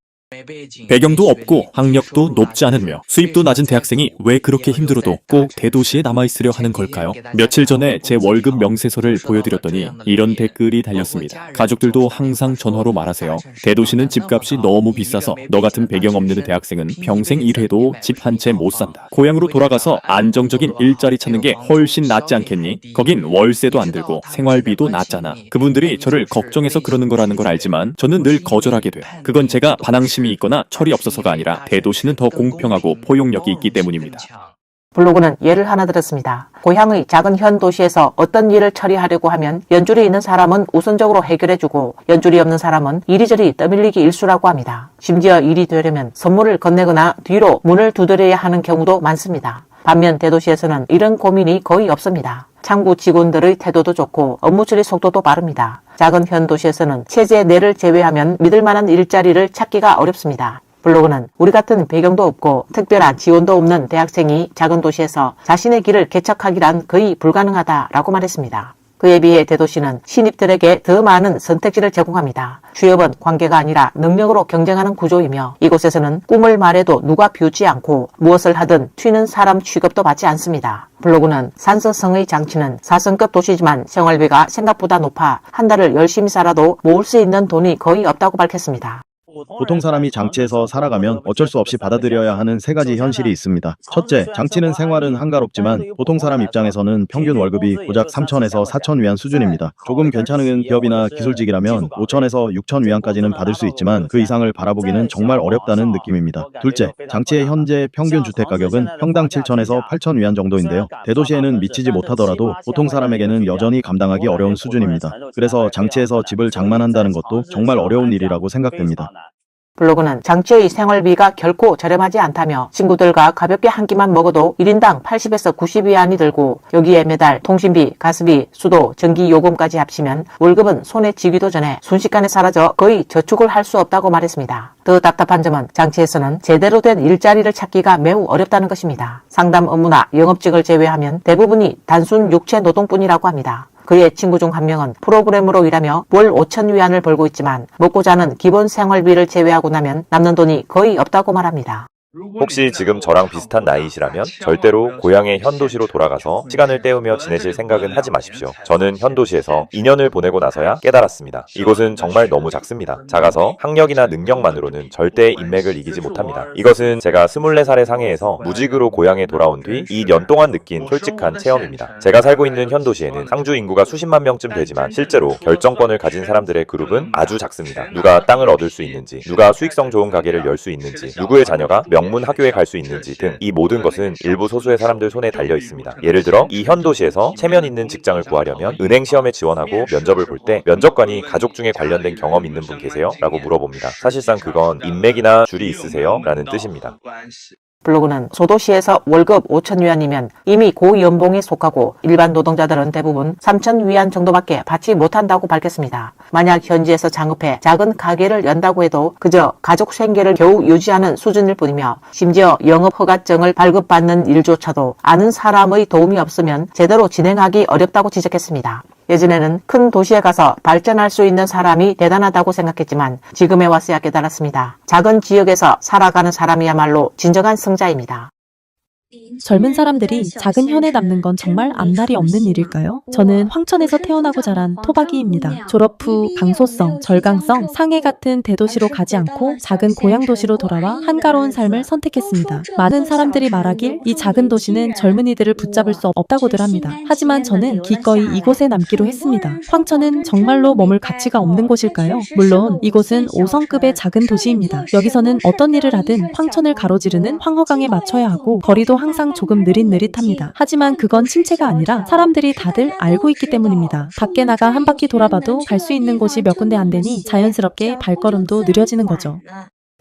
배경도 없고 학력도 높지 않으며 수입도 낮은 대학생이 왜 그렇게 힘들어도 꼭 대도시에 남아있으려 하는 걸까요? 며칠 전에 제 월급 명세서를 보여드렸더니 이런 댓글이 달렸습니다. 가족들도 항상 전화로 말하세요. 대도시는 집값이 너무 비싸서 너 같은 배경 없는 대학생은 평생 일해도 집 한 채 못 산다. 고향으로 돌아가서 안정적인 일자리 찾는 게 훨씬 낫지 않겠니? 거긴 월세도 안 들고 생활비도 낮잖아. 그분들이 저를 걱정해서 그러는 거라는 걸 알지만 저는 늘 거절하게 돼요. 그건 제가 반항심이 있거나 철이 없어서가 아니라 대도시는 더 공평하고 포용력이 있기 때문입니다. 블로그는 예를 하나 들었습니다. 고향의 작은 현 도시에서 어떤 일을 처리하려고 하면 연줄이 있는 사람은 우선적으로 해결해주고 연줄이 없는 사람은 이리저리 떠밀리기 일쑤라고 합니다. 심지어 일이 되려면 선물을 건네거나 뒤로 문을 두드려야 하는 경우도 많습니다. 반면 대도시에서는 이런 고민이 거의 없습니다. 창구 직원들의 태도도 좋고 업무 처리 속도도 빠릅니다. 작은 현 도시에서는 체제 내를 제외하면 믿을 만한 일자리를 찾기가 어렵습니다. 블로그는 우리 같은 배경도 없고 특별한 지원도 없는 대학생이 작은 도시에서 자신의 길을 개척하기란 거의 불가능하다라고 말했습니다. 그에 비해 대도시는 신입들에게 더 많은 선택지를 제공합니다. 취업은 관계가 아니라 능력으로 경쟁하는 구조이며 이곳에서는 꿈을 말해도 누가 비웃지 않고 무엇을 하든 튀는 사람 취급도 받지 않습니다. 블로그는 산서성의 장치는 4성급 도시지만 생활비가 생각보다 높아 한 달을 열심히 살아도 모을 수 있는 돈이 거의 없다고 밝혔습니다. 보통 사람이 장치에서 살아가면 어쩔 수 없이 받아들여야 하는 세 가지 현실이 있습니다. 첫째, 장치는 생활은 한가롭지만 보통 사람 입장에서는 평균 월급이 고작 3천에서 4천 위안 수준입니다. 조금 괜찮은 기업이나 기술직이라면 5천에서 6천 위안까지는 받을 수 있지만 그 이상을 바라보기는 정말 어렵다는 느낌입니다. 둘째, 장치의 현재 평균 주택 가격은 평당 7천에서 8천 위안 정도인데요. 대도시에는 미치지 못하더라도 보통 사람에게는 여전히 감당하기 어려운 수준입니다. 그래서 장치에서 집을 장만한다는 것도 정말 어려운 일이라고 생각됩니다. 블로그는 장치의 생활비가 결코 저렴하지 않다며 친구들과 가볍게 한 끼만 먹어도 1인당 80에서 90위안이 들고 여기에 매달 통신비, 가스비, 수도, 전기 요금까지 합치면 월급은 손에 쥐기도 전에 순식간에 사라져 거의 저축을 할 수 없다고 말했습니다. 더 답답한 점은 장치에서는 제대로 된 일자리를 찾기가 매우 어렵다는 것입니다. 상담 업무나 영업직을 제외하면 대부분이 단순 육체 노동뿐이라고 합니다. 그의 친구 중 한 명은 프로그램으로 일하며 월 5천 위안을 벌고 있지만 먹고 자는 기본 생활비를 제외하고 나면 남는 돈이 거의 없다고 말합니다. 혹시 지금 저랑 비슷한 나이시라면 절대로 고향의 현도시로 돌아가서 시간을 때우며 지내실 생각은 하지 마십시오. 저는 현도시에서 2년을 보내고 나서야 깨달았습니다. 이곳은 정말 너무 작습니다. 작아서 학력이나 능력만으로는 절대 인맥을 이기지 못합니다. 이것은 제가 24살의 상해에서 무직으로 고향에 돌아온 뒤 2년 동안 느낀 솔직한 체험입니다. 제가 살고 있는 현도시에는 상주 인구가 수십만 명쯤 되지만 실제로 결정권을 가진 사람들의 그룹은 아주 작습니다. 누가 땅을 얻을 수 있는지, 누가 수익성 좋은 가게를 열 수 있는지, 누구의 자녀가 명문 학교에 갈 수 있는지 등 이 모든 것은 일부 소수의 사람들 손에 달려 있습니다. 예를 들어 이 현 도시에서 체면 있는 직장을 구하려면 은행 시험에 지원하고 면접을 볼 때 면접관이 가족 중에 관련된 경험 있는 분 계세요? 라고 물어봅니다. 사실상 그건 인맥이나 줄이 있으세요? 라는 뜻입니다. 블로그는 소도시에서 월급 5,000위안이면 이미 고연봉에 속하고 일반 노동자들은 대부분 3,000위안 정도밖에 받지 못한다고 밝혔습니다. 만약 현지에서 창업해 작은 가게를 연다고 해도 그저 가족 생계를 겨우 유지하는 수준일 뿐이며 심지어 영업 허가증을 발급받는 일조차도 아는 사람의 도움이 없으면 제대로 진행하기 어렵다고 지적했습니다. 예전에는 큰 도시에 가서 발전할 수 있는 사람이 대단하다고 생각했지만 지금에 와서야 깨달았습니다. 작은 지역에서 살아가는 사람이야말로 진정한 승자입니다. 젊은 사람들이 작은 현에 남는 건 정말 앞날이 없는 일일까요? 저는 황천에서 태어나고 자란 토박이입니다. 졸업 후 강소성, 절강성, 상해 같은 대도시로 가지 않고 작은 고향 도시로 돌아와 한가로운 삶을 선택했습니다. 많은 사람들이 말하길 이 작은 도시는 젊은이들을 붙잡을 수 없다고들 합니다. 하지만 저는 기꺼이 이곳에 남기로 했습니다. 황천은 정말로 머물 가치가 없는 곳일까요? 물론 이곳은 5성급의 작은 도시입니다. 여기서는 어떤 일을 하든 황천을 가로지르는 황허강에 맞춰야 하고 거리도 항상 조금 느릿느릿합니다. 하지만 그건 침체가 아니라 사람들이 다들 알고 있기 때문입니다. 밖에 나가 한 바퀴 돌아봐도 갈 수 있는 곳이 몇 군데 안 되니 자연스럽게 발걸음도 느려지는 거죠.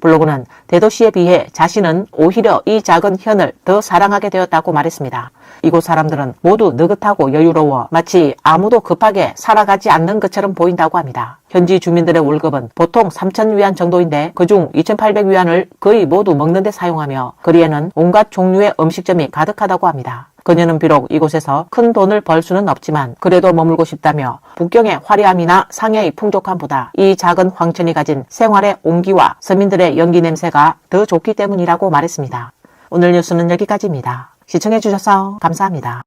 블로그는 대도시에 비해 자신은 오히려 이 작은 현을 더 사랑하게 되었다고 말했습니다. 이곳 사람들은 모두 느긋하고 여유로워 마치 아무도 급하게 살아가지 않는 것처럼 보인다고 합니다. 현지 주민들의 월급은 보통 3,000위안 정도인데 그중 2,800위안을 거의 모두 먹는 데 사용하며 거리에는 온갖 종류의 음식점이 가득하다고 합니다. 그녀는 비록 이곳에서 큰 돈을 벌 수는 없지만 그래도 머물고 싶다며 북경의 화려함이나 상해의 풍족함보다 이 작은 황천이 가진 생활의 온기와 서민들의 연기 냄새가 더 좋기 때문이라고 말했습니다. 오늘 뉴스는 여기까지입니다. 시청해주셔서 감사합니다.